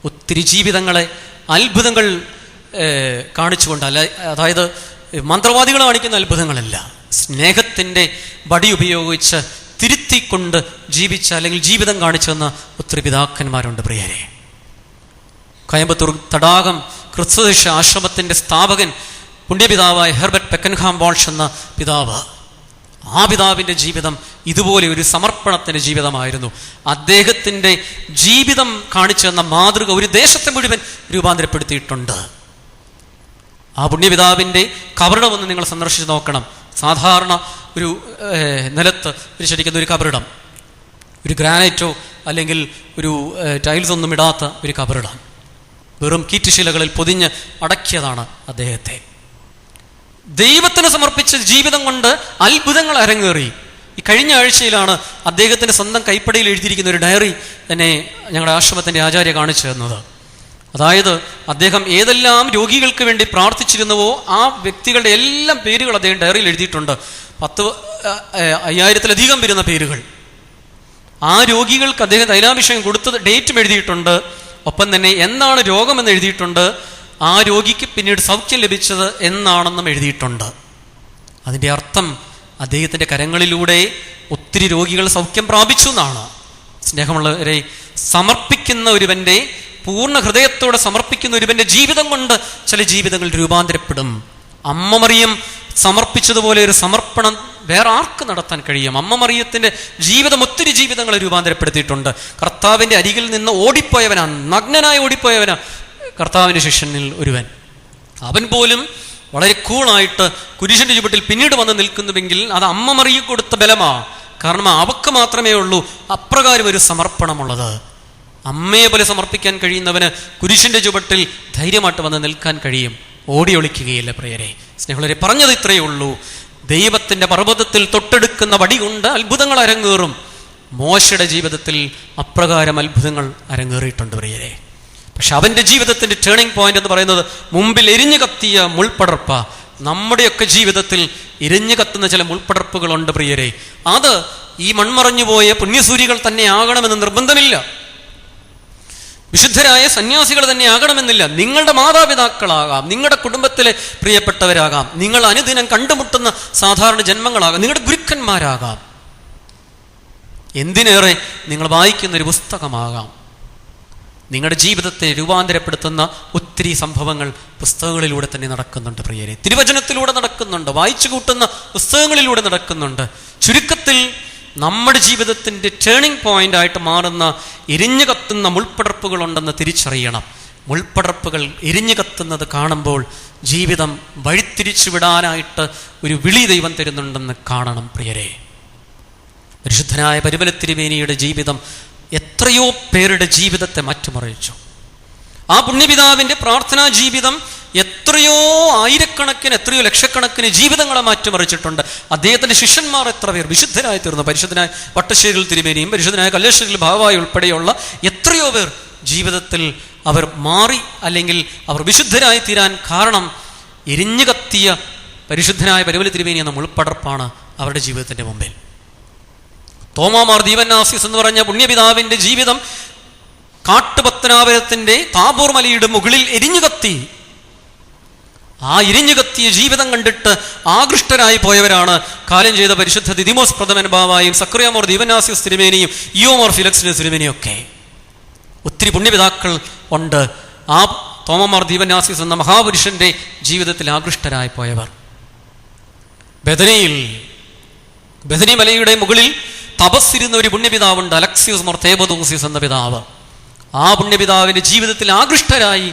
S2: ഒത്തിരി ജീവിതങ്ങളെ അത്ഭുതങ്ങൾ കാണിച്ചുകൊണ്ട്, അതായത് മന്ത്രവാദികൾ കാണിക്കുന്ന അത്ഭുതങ്ങളല്ല, സ്നേഹത്തിൻ്റെ വടി ഉപയോഗിച്ച് തിരുത്തിക്കൊണ്ട് ജീവിച്ച അല്ലെങ്കിൽ ജീവിതം കാണിച്ചെന്ന ഒത്തിരി പിതാക്കന്മാരുണ്ട് പ്രിയരെ. കോയമ്പത്തൂർ തടാകം ക്രിസ്തുദേശ ആശ്രമത്തിൻ്റെ സ്ഥാപകൻ പുണ്യപിതാവായ ഹെർബർട്ട് പെക്കൻഹാം വാൾഷ് എന്ന പിതാവ്, ആ പിതാവിൻ്റെ ജീവിതം ഇതുപോലെ ഒരു സമർപ്പണത്തിൻ്റെ ജീവിതമായിരുന്നു. അദ്ദേഹത്തിൻ്റെ ജീവിതം കാണിച്ചു തന്ന മാതൃക ഒരു ദേശത്തെ മുഴുവൻ രൂപാന്തരപ്പെടുത്തിയിട്ടുണ്ട്. ആ പുണ്യപിതാവിൻ്റെ കബറിടമൊന്ന് നിങ്ങൾ സന്ദർശിച്ച് നോക്കണം. സാധാരണ ഒരു നിലത്ത് വിരിച്ചിരിക്കുന്ന ഒരു കബറിടം, ഒരു ഗ്രാനൈറ്റോ അല്ലെങ്കിൽ ഒരു ടൈൽസ് ഒന്നും ഇടാത്ത ഒരു കബറിടം, വെറും കീറ്റുശിലകളിൽ പൊതിഞ്ഞ് അടക്കിയതാണ് അദ്ദേഹത്തെ. ദൈവത്തിന് സമർപ്പിച്ച ജീവിതം കൊണ്ട് അത്ഭുതങ്ങൾ അരങ്ങേറി. ഈ കഴിഞ്ഞ ആഴ്ചയിലാണ് അദ്ദേഹത്തിൻ്റെ സ്വന്തം കൈപ്പടയിൽ എഴുതിയിരിക്കുന്ന ഒരു ഡയറി തന്നെ ഞങ്ങളുടെ ആശ്രമത്തിൻ്റെ ആചാര്യ കാണിച്ചു തന്നത്. അതായത് അദ്ദേഹം ഏതെല്ലാം രോഗികൾക്ക് വേണ്ടി പ്രാർത്ഥിച്ചിരുന്നുവോ ആ വ്യക്തികളുടെ എല്ലാം പേരുകൾ അദ്ദേഹം ഡയറിയിൽ എഴുതിയിട്ടുണ്ട്. 5000-ലധികം വരുന്ന പേരുകൾ. ആ രോഗികൾക്ക് അദ്ദേഹം തൈലാഭിഷേകം കൊടുത്തത് ഡേറ്റും എഴുതിയിട്ടുണ്ട്. ഒപ്പം തന്നെ എന്നാണ് രോഗമെന്ന് എഴുതിയിട്ടുണ്ട്. ആ രോഗിക്ക് പിന്നീട് സൗഖ്യം ലഭിച്ചത് എന്നാണെന്നും എഴുതിയിട്ടുണ്ട്. അതിൻ്റെ അർത്ഥം അദ്ദേഹത്തിൻ്റെ കരങ്ങളിലൂടെ ഒത്തിരി രോഗികൾ സൗഖ്യം പ്രാപിച്ചു എന്നാണ്. സ്നേഹമുള്ളവരെ, സമർപ്പിക്കുന്ന ഒരുവൻ്റെ, പൂർണ്ണ ഹൃദയത്തോടെ സമർപ്പിക്കുന്ന ഒരുവൻ്റെ ജീവിതം കൊണ്ട് ചില ജീവിതങ്ങൾ രൂപാന്തരപ്പെടും. അമ്മ മറിയം സമർപ്പിച്ചതുപോലെ ഒരു സമർപ്പണം വേറെ ആർക്ക് നടത്താൻ കഴിയും? അമ്മ മറിയത്തിൻ്റെ ജീവിതം ഒത്തിരി ജീവിതങ്ങളെ രൂപാന്തരപ്പെടുത്തിയിട്ടുണ്ട്. കർത്താവിൻ്റെ അരികിൽ നിന്ന് ഓടിപ്പോയവനാണ്, നഗ്നനായി ഓടിപ്പോയവനാണ് കർത്താവിൻ്റെ ശിഷ്യനിൽ ഒരുവൻ. അവൻ പോലും വളരെ കൂളായിട്ട് കുരിശിൻ്റെ ചുവട്ടിൽ പിന്നീട് വന്ന് നിൽക്കുന്നുവെങ്കിൽ അത് അമ്മ മറിയ കൊടുത്ത ബലമാ. കാരണം അവക്ക് മാത്രമേ ഉള്ളൂ അപ്രകാരം ഒരു സമർപ്പണമുള്ളത്. അമ്മയെ പോലെ സമർപ്പിക്കാൻ കഴിയുന്നവന് കുരിശിൻ്റെ ചുവട്ടിൽ ധൈര്യമായിട്ട് വന്ന് നിൽക്കാൻ കഴിയും, ഓടി ഒളിക്കുകയില്ല പ്രിയരെ. സ്നേഹിതരെ, പറഞ്ഞത് ഇത്രയേ ഉള്ളൂ. ദൈവത്തിൻ്റെ പർവ്വതത്തിൽ തൊട്ടെടുക്കുന്ന വടി കൊണ്ട് അത്ഭുതങ്ങൾ അരങ്ങേറും. മോശയുടെ ജീവിതത്തിൽ അപ്രകാരം അത്ഭുതങ്ങൾ അരങ്ങേറിയിട്ടുണ്ട് പ്രിയരെ. പക്ഷെ അവൻ്റെ ജീവിതത്തിൻ്റെ ടേണിംഗ് പോയിന്റ് എന്ന് പറയുന്നത് മുമ്പിൽ എരിഞ്ഞു കത്തിയ മുൾപ്പടർപ്പ. നമ്മുടെയൊക്കെ ജീവിതത്തിൽ എരിഞ്ഞു കത്തുന്ന ചില മുൾപ്പടർപ്പുകളുണ്ട് പ്രിയരെ. അത് ഈ മൺമറഞ്ഞുപോയ പുണ്യസൂരികൾ തന്നെ ആകണമെന്ന് നിർബന്ധമില്ല. വിശുദ്ധരായ സന്യാസികൾ തന്നെ ആകണമെന്നില്ല. നിങ്ങളുടെ മാതാപിതാക്കളാകാം, നിങ്ങളുടെ കുടുംബത്തിലെ പ്രിയപ്പെട്ടവരാകാം, നിങ്ങൾ അനുദിനം കണ്ടുമുട്ടുന്ന സാധാരണ ജന്മങ്ങളാകാം, നിങ്ങളുടെ ഗുരുക്കന്മാരാകാം, എന്തിനേറെ നിങ്ങൾ വായിക്കുന്ന ഒരു പുസ്തകമാകാം. നിങ്ങളുടെ ജീവിതത്തെ രൂപാന്തരപ്പെടുത്തുന്ന ഒത്തിരി സംഭവങ്ങൾ പുസ്തകങ്ങളിലൂടെ തന്നെ നടക്കുന്നുണ്ട് പ്രിയരെ. തിരുവചനത്തിലൂടെ നടക്കുന്നുണ്ട്, വായിച്ചു കൂട്ടുന്ന പുസ്തകങ്ങളിലൂടെ നടക്കുന്നുണ്ട്. ചുരുക്കത്തിൽ നമ്മുടെ ജീവിതത്തിൻ്റെ ടേണിംഗ് പോയിന്റ് ആയിട്ട് മാറുന്ന എരിഞ്ഞു കത്തുന്ന മുൾപ്പടർപ്പുകളുണ്ടെന്ന് തിരിച്ചറിയണം. മുൾപ്പടർപ്പുകൾ എരിഞ്ഞു കത്തുന്നത് കാണുമ്പോൾ ജീവിതം വഴിത്തിരിച്ചു വിടാനായിട്ട് ഒരു വിളി ദൈവം തരുന്നുണ്ടെന്ന് കാണണം പ്രിയരെ. പരിശുദ്ധനായ പരിമല തിരുമേനിയുടെ ജീവിതം എത്രയോ പേരുടെ ജീവിതത്തെ മാറ്റിമറിച്ചു. ആ പുണ്യപിതാവിൻ്റെ പ്രാർത്ഥനാ ജീവിതം എത്രയോ ആയിരക്കണക്കിന്, എത്രയോ ലക്ഷക്കണക്കിന് ജീവിതങ്ങളെ മാറ്റിമറിച്ചിട്ടുണ്ട്. അദ്ദേഹത്തിൻ്റെ ശിഷ്യന്മാർ എത്ര പേർ വിശുദ്ധരായി തീർന്നു. പരിശുദ്ധനായ വട്ടശ്ശേരിൽ തിരുമേനിയും പരിശുദ്ധനായ കല്ലേശ്വരിൽ ഭാവായി ഉൾപ്പെടെയുള്ള എത്രയോ പേർ ജീവിതത്തിൽ അവർ മാറി, അല്ലെങ്കിൽ അവർ വിശുദ്ധരായി തീരാൻ കാരണം എരിഞ്ഞു കത്തിയ പരിശുദ്ധനായ പരിമല തിരുമേനി എന്ന മുൾപ്പടർപ്പാണ് അവരുടെ ജീവിതത്തിൻ്റെ മുമ്പിൽ. തോമാമാർ ദീവന്നാസ്യസ് എന്ന് പറഞ്ഞ പുണ്യപിതാവിൻ്റെ ജീവിതം കാട്ടുപത്തനാപുരത്തിൻ്റെ താബോർ മലയുടെ മുകളിൽ എരിഞ്ഞു കത്തി. ആ എരിഞ്ഞു കത്തിയ ജീവിതം കണ്ടിട്ട് ആകൃഷ്ടരായി പോയവരാണ് കാലം ചെയ്ത പരിശുദ്ധ ദിദിമോസ് പ്രഥമൻ ബാവായും സക്രിയാമോർ ദീവന്നാസ്യസ് തിരുമേനിയും ഇയോമോർ ഫിലക്സിന്റെ തിരുമേനിയും ഒക്കെ. ഒത്തിരി പുണ്യപിതാക്കൾ ഉണ്ട് ആ തോമാമാർ ദീവന്നാസ്യസ് എന്ന മഹാപുരുഷന്റെ ജീവിതത്തിൽ ആകൃഷ്ടരായി പോയവർ. ബദനയിൽ ബെഥനി മലയുടെ മുകളിൽ തപസ്സിരുന്ന ഒരു പുണ്യപിതാവുണ്ട്, അലക്സിയോസ് മോർ തേബദോസിസ് എന്ന പിതാവ്. ആ പുണ്യപിതാവിന്റെ ജീവിതത്തിൽ ആകൃഷ്ടരായി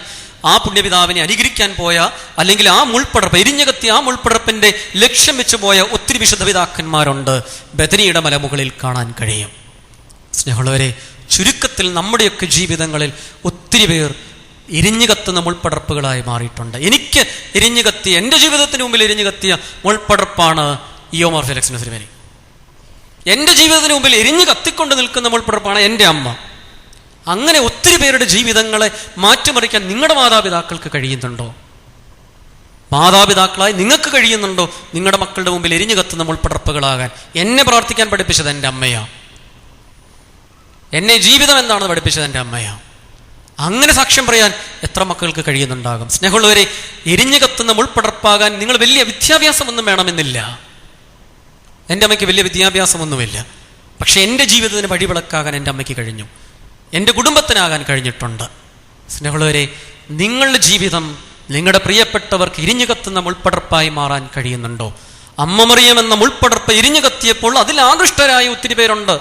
S2: ആ പുണ്യപിതാവിനെ അനുകരിക്കാൻ പോയ, അല്ലെങ്കിൽ ആ മുൾപ്പടർപ്പ് എരിഞ്ഞകത്തി ആ മുൾപ്പടർപ്പിന്റെ ലക്ഷ്യം വെച്ച് പോയ ഒത്തിരി വിശുദ്ധ പിതാക്കന്മാരുണ്ട് ബെഥനിയുടെ മലമുകളിൽ കാണാൻ കഴിയും. സ്നേഹമുള്ളവരെ, ചുരുക്കത്തിൽ നമ്മുടെയൊക്കെ ജീവിതങ്ങളിൽ ഒത്തിരി പേർ എരിഞ്ഞു കത്തുന്ന മുൾപ്പടർപ്പുകളായി മാറിയിട്ടുണ്ട്. എനിക്ക് എരിഞ്ഞു കത്തിയ, എൻ്റെ ജീവിതത്തിന് മുമ്പിൽ എരിഞ്ഞു കത്തിയ മുൾപ്പടർപ്പാണ് ഇയോമോർ ഫെലിക്സ് നസരിമേനി. എൻ്റെ ജീവിതത്തിന് മുമ്പിൽ എരിഞ്ഞു കത്തിക്കൊണ്ട് നിൽക്കുന്ന മുൾപ്പടർപ്പാണ് എൻ്റെ അമ്മ. അങ്ങനെ ഒത്തിരി പേരുടെ ജീവിതങ്ങളെ മാറ്റിമറിക്കാൻ നിങ്ങളുടെ മാതാപിതാക്കൾക്ക് കഴിയുന്നുണ്ടോ? മാതാപിതാക്കളായി നിങ്ങൾക്ക് കഴിയുന്നുണ്ടോ നിങ്ങളുടെ മക്കളുടെ മുമ്പിൽ എരിഞ്ഞു കത്തുന്ന മുൾപ്പടർപ്പുകളാകാൻ? എന്നെ പ്രാർത്ഥിക്കാൻ പഠിപ്പിച്ചത് എൻ്റെ അമ്മയാണ്. എന്നെ ജീവിതം എന്താണെന്ന് പഠിപ്പിച്ചത് എൻ്റെ അമ്മയാണ്. അങ്ങനെ സാക്ഷ്യം പറയാൻ എത്ര മക്കൾക്ക് കഴിയുന്നുണ്ടാകും? സ്നേഹമുള്ളവരെ, എരിഞ്ഞു കത്തുന്ന മുൾപ്പടർപ്പാകാൻ നിങ്ങൾ വലിയ വിദ്യാഭ്യാസമൊന്നും വേണമെന്നില്ല. എൻ്റെ അമ്മയ്ക്ക് വലിയ വിദ്യാഭ്യാസമൊന്നുമില്ല. പക്ഷെ എൻ്റെ ജീവിതത്തിന് വഴിവിളക്കാകാൻ എൻ്റെ അമ്മയ്ക്ക് കഴിഞ്ഞു, എൻ്റെ കുടുംബത്തിനാകാൻ കഴിഞ്ഞിട്ടുണ്ട്. സ്നേഹമുള്ളവരെ, നിങ്ങളുടെ ജീവിതം നിങ്ങളുടെ പ്രിയപ്പെട്ടവർക്ക് എരിഞ്ഞു കത്തുന്ന മുൾപ്പടർപ്പായി മാറാൻ കഴിയുന്നുണ്ടോ? അമ്മ മറിയം എന്ന മുൾപ്പടർപ്പ് എരിഞ്ഞു കത്തിയപ്പോൾ അതിൽ ആകൃഷ്ടരായ ഒത്തിരി പേരുണ്ട്.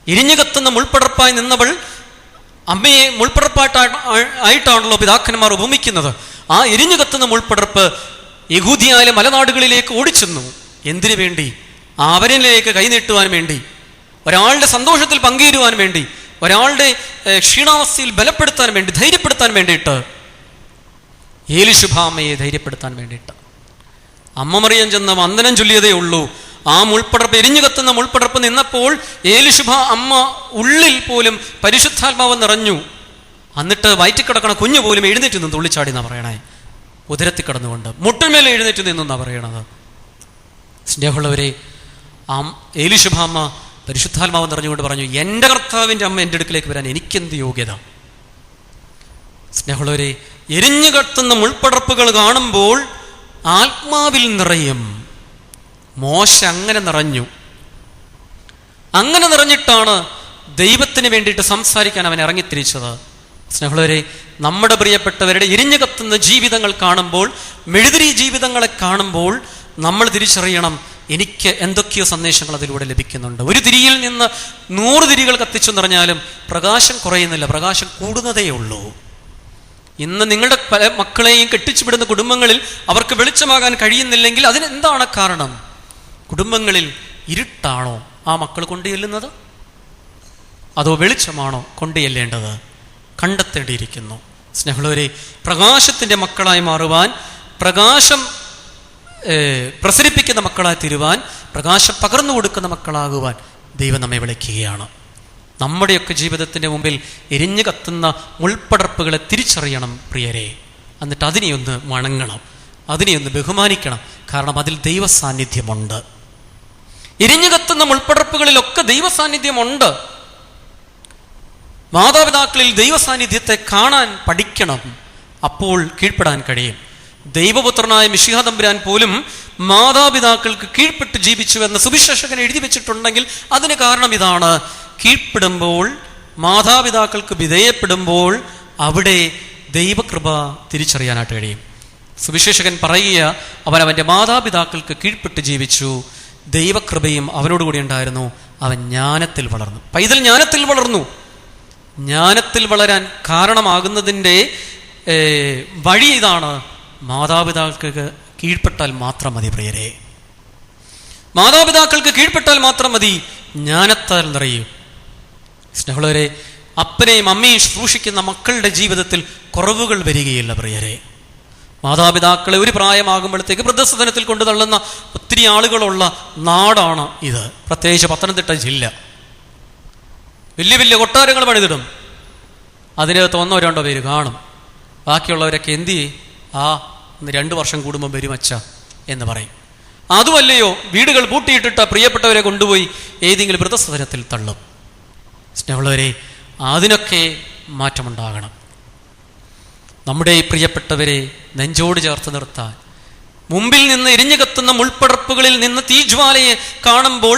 S2: എരിഞ്ഞു കത്തുന്ന മുൾപ്പടർപ്പായി നിന്നവൾ അമ്മയെ മുൾപ്പടർപ്പായിട്ടാണല്ലോ പിതാക്കന്മാർ ഉപമിക്കുന്നത്. ആ എരിഞ്ഞു കത്തുന്ന മുൾപ്പടർപ്പ് യഹൂദിയായ മലനാടുകളിലേക്ക് ഓടിച്ചെന്നു. എന്തിനു വേണ്ടി? അവരിലേക്ക് കൈനീട്ടുവാൻ വേണ്ടി, ഒരാളുടെ സന്തോഷത്തിൽ പങ്കുചേരുവാൻ വേണ്ടി, ഒരാളുടെ ക്ഷീണാവസ്ഥയിൽ ബലപ്പെടുത്താൻ വേണ്ടി, ധൈര്യപ്പെടുത്താൻ വേണ്ടിയിട്ട്, ഏലിശുഭാമ്മയെ ധൈര്യപ്പെടുത്താൻ വേണ്ടിയിട്ട്. അമ്മ മറിയം ചെന്ന് വന്ദനം ചൊല്ലിയതേ ഉള്ളൂ. ആ മുൾപ്പടർപ്പ്, എരിഞ്ഞു കത്തുന്ന മുൾപ്പടർപ്പ് നിന്നപ്പോൾ ഏലിശുഭ അമ്മ ഉള്ളിൽ പോലും പരിശുദ്ധാത്മാവ് നിറഞ്ഞു. എന്നിട്ട് വയറ്റിൽ കിടക്കണ കുഞ്ഞു പോലും എഴുന്നേറ്റ് നിന്ന് തുള്ളിച്ചാടി എന്നാ പറയണേ. ഉദരത്തിൽ കിടന്നുകൊണ്ട് മുട്ടിന്മേലെ എഴുന്നേറ്റ് നിന്നാ പറയണത്. സ്നേഹമുള്ളവരെ, ഏലിശുഭ അമ്മ പരിശുദ്ധാത്മാവ് നിറഞ്ഞുകൊണ്ട് പറഞ്ഞു, എൻ്റെ കർത്താവിൻ്റെ അമ്മ എൻ്റെ അടുക്കിലേക്ക് വരാൻ എനിക്കെന്ത് യോഗ്യത? സ്നേഹമുള്ളവരെ, എരിഞ്ഞു കത്തുന്ന മുൾപ്പടർപ്പുകൾ കാണുമ്പോൾ ആത്മാവിൽ നിറയും. മോശ അങ്ങനെ നിറഞ്ഞു. അങ്ങനെ നിറഞ്ഞിട്ടാണ് ദൈവത്തിന് വേണ്ടിയിട്ട് സംസാരിക്കാൻ അവൻ ഇറങ്ങിത്തിരിച്ചത്. സ്നേഹമുള്ളവരെ, നമ്മുടെ പ്രിയപ്പെട്ടവരുടെ എരിഞ്ഞു കത്തുന്ന ജീവിതങ്ങൾ കാണുമ്പോൾ, മെഴുതിരി ജീവിതങ്ങളെ കാണുമ്പോൾ നമ്മൾ തിരിച്ചറിയണം, എനിക്ക് എന്തൊക്കെയോ സന്ദേശങ്ങൾ അതിലൂടെ ലഭിക്കുന്നുണ്ട്. ഒരു തിരിയിൽ നിന്ന് 100 തിരികൾ കത്തിച്ചു നിറഞ്ഞാലും പ്രകാശം കുറയുന്നില്ല, പ്രകാശം കൂടുന്നതേ ഉള്ളൂ. ഇന്ന് നിങ്ങളുടെ പല മക്കളെയും കെട്ടിച്ചുവിടുന്ന കുടുംബങ്ങളിൽ അവർക്ക് വെളിച്ചമാകാൻ കഴിയുന്നില്ലെങ്കിൽ അതിനെന്താണ് കാരണം? കുടുംബങ്ങളിൽ ഇരുട്ടാണോ ആ മക്കൾ കൊണ്ടുചെല്ലുന്നത്, അതോ വെളിച്ചമാണോ കൊണ്ടുചെല്ലേണ്ടത്? കണ്ടെത്തേണ്ടിയിരിക്കുന്നു. സ്നേഹമുള്ളവരെ, പ്രകാശത്തിൻ്റെ മക്കളായി മാറുവാൻ, പ്രകാശം പ്രസരിപ്പിക്കുന്ന മക്കളായി തീരുവാൻ, പ്രകാശം പകർന്നു കൊടുക്കുന്ന മക്കളാകുവാൻ ദൈവം നമ്മെ വിളിക്കുകയാണ്. നമ്മുടെയൊക്കെ ജീവിതത്തിൻ്റെ മുമ്പിൽ എരിഞ്ഞു കത്തുന്ന മുൾപ്പടർപ്പുകളെ തിരിച്ചറിയണം പ്രിയരെ. എന്നിട്ട് അതിനെയൊന്ന് വണങ്ങണം, അതിനെയൊന്ന് ബഹുമാനിക്കണം. കാരണം അതിൽ ദൈവ സാന്നിധ്യമുണ്ട്. എരിഞ്ഞു കത്തുന്ന മുൾപ്പടർപ്പുകളിലൊക്കെ ദൈവ സാന്നിധ്യമുണ്ട്. മാതാപിതാക്കളിൽ ദൈവ സാന്നിധ്യത്തെ കാണാൻ പഠിക്കണം. അപ്പോൾ കീഴ്പ്പെടാൻ കഴിയും. ദൈവപുത്രനായ മിശിഹാ തമ്പുരാൻ പോലും മാതാപിതാക്കൾക്ക് കീഴ്പ്പെട്ട് ജീവിച്ചു എന്ന് സുവിശേഷകൻ എഴുതി വെച്ചിട്ടുണ്ടെങ്കിൽ അതിന് കാരണം ഇതാണ്. കീഴ്പ്പെടുമ്പോൾ, മാതാപിതാക്കൾക്ക് വിധേയപ്പെടുമ്പോൾ അവിടെ ദൈവകൃപ തിരിച്ചറിയാനായിട്ട് കഴിയും. സുവിശേഷകൻ പറയുക, അവൻ അവൻ്റെ മാതാപിതാക്കൾക്ക് കീഴ്പ്പെട്ട് ജീവിച്ചു, ദൈവകൃപയും അവനോടുകൂടി ഉണ്ടായിരുന്നു, അവൻ ജ്ഞാനത്തിൽ വളർന്നു. പൈതൽ ജ്ഞാനത്തിൽ വളർന്നു. ജ്ഞാനത്തിൽ വളരാൻ കാരണമാകുന്നതിൻ്റെ വഴി ഇതാണ്. മാതാപിതാക്കൾക്ക് കീഴ്പ്പെട്ടാൽ മാത്രം മതി പ്രിയരെ. മാതാപിതാക്കൾക്ക് കീഴ്പ്പെട്ടാൽ മാത്രം മതി, ജ്ഞാനത്താൽ നിറയും. സ്നേഹമുള്ളവരെ, അപ്പനെയും അമ്മയും ശുശ്രൂഷിക്കുന്ന മക്കളുടെ ജീവിതത്തിൽ കുറവുകൾ വരികയില്ല പ്രിയരെ. മാതാപിതാക്കളെ ഒരു പ്രായമാകുമ്പോഴത്തേക്ക് വൃദ്ധസദനത്തിൽ കൊണ്ടു തള്ളുന്ന ഒത്തിരി ആളുകളുള്ള നാടാണ് ഇത്. പ്രത്യേകിച്ച് പത്തനംതിട്ട ജില്ല. വലിയ വലിയ കൊട്ടാരങ്ങൾ പണിതിടും, അതിനകത്ത് 1-2 പേര് കാണും. ബാക്കിയുള്ളവരൊക്കെ എന്ത് ചെയ്യും? 2 വർഷം കൂടുമ്പോൾ വരുമച്ച എന്ന് പറയും. അതുമല്ലയോ, വീടുകൾ പൂട്ടിയിട്ടിട്ട പ്രിയപ്പെട്ടവരെ കൊണ്ടുപോയി ഏതെങ്കിലും വൃദ്ധസദനത്തിൽ തള്ളും. സ്നേഹമുള്ളവരെ, അതിനൊക്കെ മാറ്റമുണ്ടാകണം. നമ്മുടെ ഈ പ്രിയപ്പെട്ടവരെ നെഞ്ചോട് ചേർത്ത് നിർത്താൻ, മുമ്പിൽ നിന്ന് എരിഞ്ഞു കത്തുന്ന മുൾപ്പടർപ്പുകളിൽ നിന്ന് തീജ്വാലയെ കാണുമ്പോൾ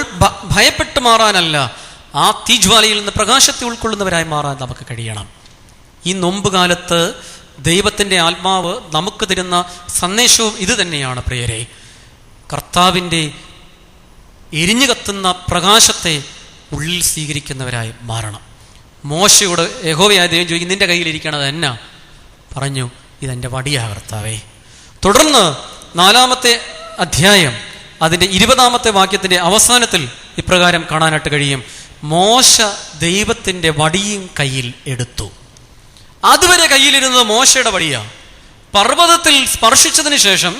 S2: ഭയപ്പെട്ടു മാറാനല്ല, ആ തീജ്വാലയിൽ നിന്ന് പ്രകാശത്തെ ഉൾക്കൊള്ളുന്നവരായി മാറാൻ നമുക്ക് കഴിയണം. ഈ നോമ്പുകാലത്ത് ദൈവത്തിൻ്റെ ആത്മാവ് നമുക്ക് തരുന്ന സന്ദേശവും ഇത് തന്നെയാണ് പ്രിയരെ. കർത്താവിൻ്റെ എരിഞ്ഞു കത്തുന്ന പ്രകാശത്തെ ഉള്ളിൽ സ്വീകരിക്കുന്നവരായി മാറണം. മോശയോട് യഹോവയായ ദൈവം ചോദിക്കും, നിന്റെ കയ്യിലിരിക്കണത് എന്നാ? പറഞ്ഞു, ഇതെൻ്റെ വടിയാ കർത്താവേ. തുടർന്ന് 4-ാമത്തെ അധ്യായം അതിൻ്റെ 20-ാമത്തെ വാക്യത്തിൻ്റെ അവസാനത്തിൽ ഇപ്രകാരം കാണാനായിട്ട് കഴിയും, മോശ ദൈവത്തിൻ്റെ വടിയും കയ്യിൽ എടുത്തു. അതുവരെ കയ്യിലിരുന്നത് മോശയുടെ വടിയാ. പർവ്വതത്തിൽ സ്പർശിച്ചതിന് ശേഷം,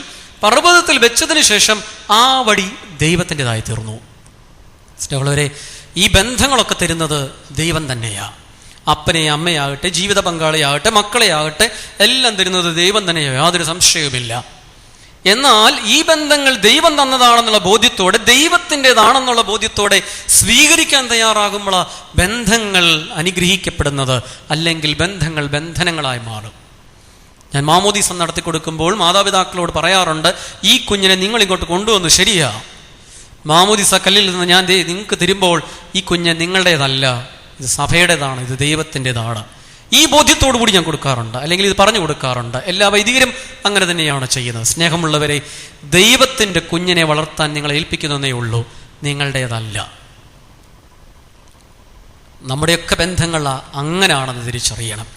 S2: പർവ്വതത്തിൽ വെച്ചതിന് ശേഷം ആ വടി ദൈവത്തിൻ്റെതായി തീർന്നു. സ്നേഹമുള്ളവരെ, ഈ ബന്ധങ്ങളൊക്കെ തരുന്നത് ദൈവം തന്നെയാ. അപ്പനെ അമ്മയാകട്ടെ, ജീവിത പങ്കാളിയാകട്ടെ, മക്കളെയാകട്ടെ, എല്ലാം തരുന്നത് ദൈവം തന്നെയാ, യാതൊരു സംശയവുമില്ല. എന്നാൽ ഈ ബന്ധങ്ങൾ ദൈവം തന്നതാണെന്നുള്ള ബോധ്യത്തോടെ, ദൈവത്തിൻ്റെതാണെന്നുള്ള ബോധ്യത്തോടെ സ്വീകരിക്കാൻ തയ്യാറാകുമ്പോൾ ബന്ധങ്ങൾ അനുഗ്രഹിക്കപ്പെടുന്നത്, അല്ലെങ്കിൽ ബന്ധങ്ങൾ ബന്ധനങ്ങളായി മാറും. ഞാൻ മാമോദീസ നടത്തി കൊടുക്കുമ്പോൾ മാതാപിതാക്കളോട് പറയാറുണ്ട്, ഈ കുഞ്ഞിനെ നിങ്ങൾ ഇങ്ങോട്ട് കൊണ്ടുവന്നു, ശരിയാ, മാമോദീസ കല്ലിൽ നിന്ന് ഞാൻ നിങ്ങൾക്ക് തരുമ്പോൾ ഈ കുഞ്ഞ് നിങ്ങളുടേതല്ല, ഇത് സഭയുടേതാണ്, ഇത് ദൈവത്തിൻ്റെതാണ്. ഈ ബോധ്യത്തോടു കൂടി ഞാൻ കൊടുക്കാറുണ്ട്, അല്ലെങ്കിൽ ഇത് പറഞ്ഞു കൊടുക്കാറുണ്ട്. എല്ലാ വൈദികരും അങ്ങനെ തന്നെയാണ് ചെയ്യുന്നത്. സ്നേഹമുള്ളവരെ, ദൈവത്തിൻ്റെ കുഞ്ഞിനെ വളർത്താൻ നിങ്ങളെ ഏൽപ്പിക്കുന്നതേ ഉള്ളൂ, നിങ്ങളുടേതല്ല. നമ്മുടെയൊക്കെ ബന്ധങ്ങൾ അങ്ങനെയാണെന്ന് തിരിച്ചറിയണം.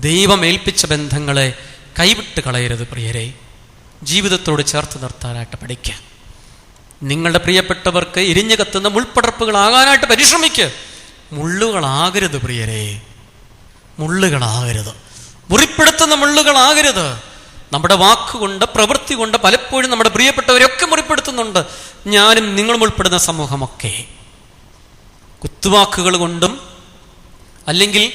S2: ദൈവം ഏൽപ്പിച്ച ബന്ധങ്ങളെ കൈവിട്ട് കളയരുത് പ്രിയരെ. ജീവിതത്തോട് ചേർത്ത് നിർത്താനായിട്ട് പഠിക്കുക. നിങ്ങളുടെ പ്രിയപ്പെട്ടവർക്ക് എരിഞ്ഞു കത്തുന്ന മുൾപ്പടർപ്പുകളാകാനായിട്ട് പരിശ്രമിക്കുക. മുള്ളുകളാകരുത് പ്രിയരെ, മുള്ളുകളാകരുത്, മുറിപ്പെടുത്തുന്ന മുള്ളുകളാകരുത്. നമ്മുടെ വാക്കുകൊണ്ട്, പ്രവൃത്തി കൊണ്ട് പലപ്പോഴും നമ്മുടെ പ്രിയപ്പെട്ടവരൊക്കെ മുറിപ്പെടുത്തുന്നുണ്ട്. ഞാനും നിങ്ങളും ഉൾപ്പെടുന്ന സമൂഹമൊക്കെ കുത്തുവാക്കുകൾ കൊണ്ടും അല്ലെങ്കിൽ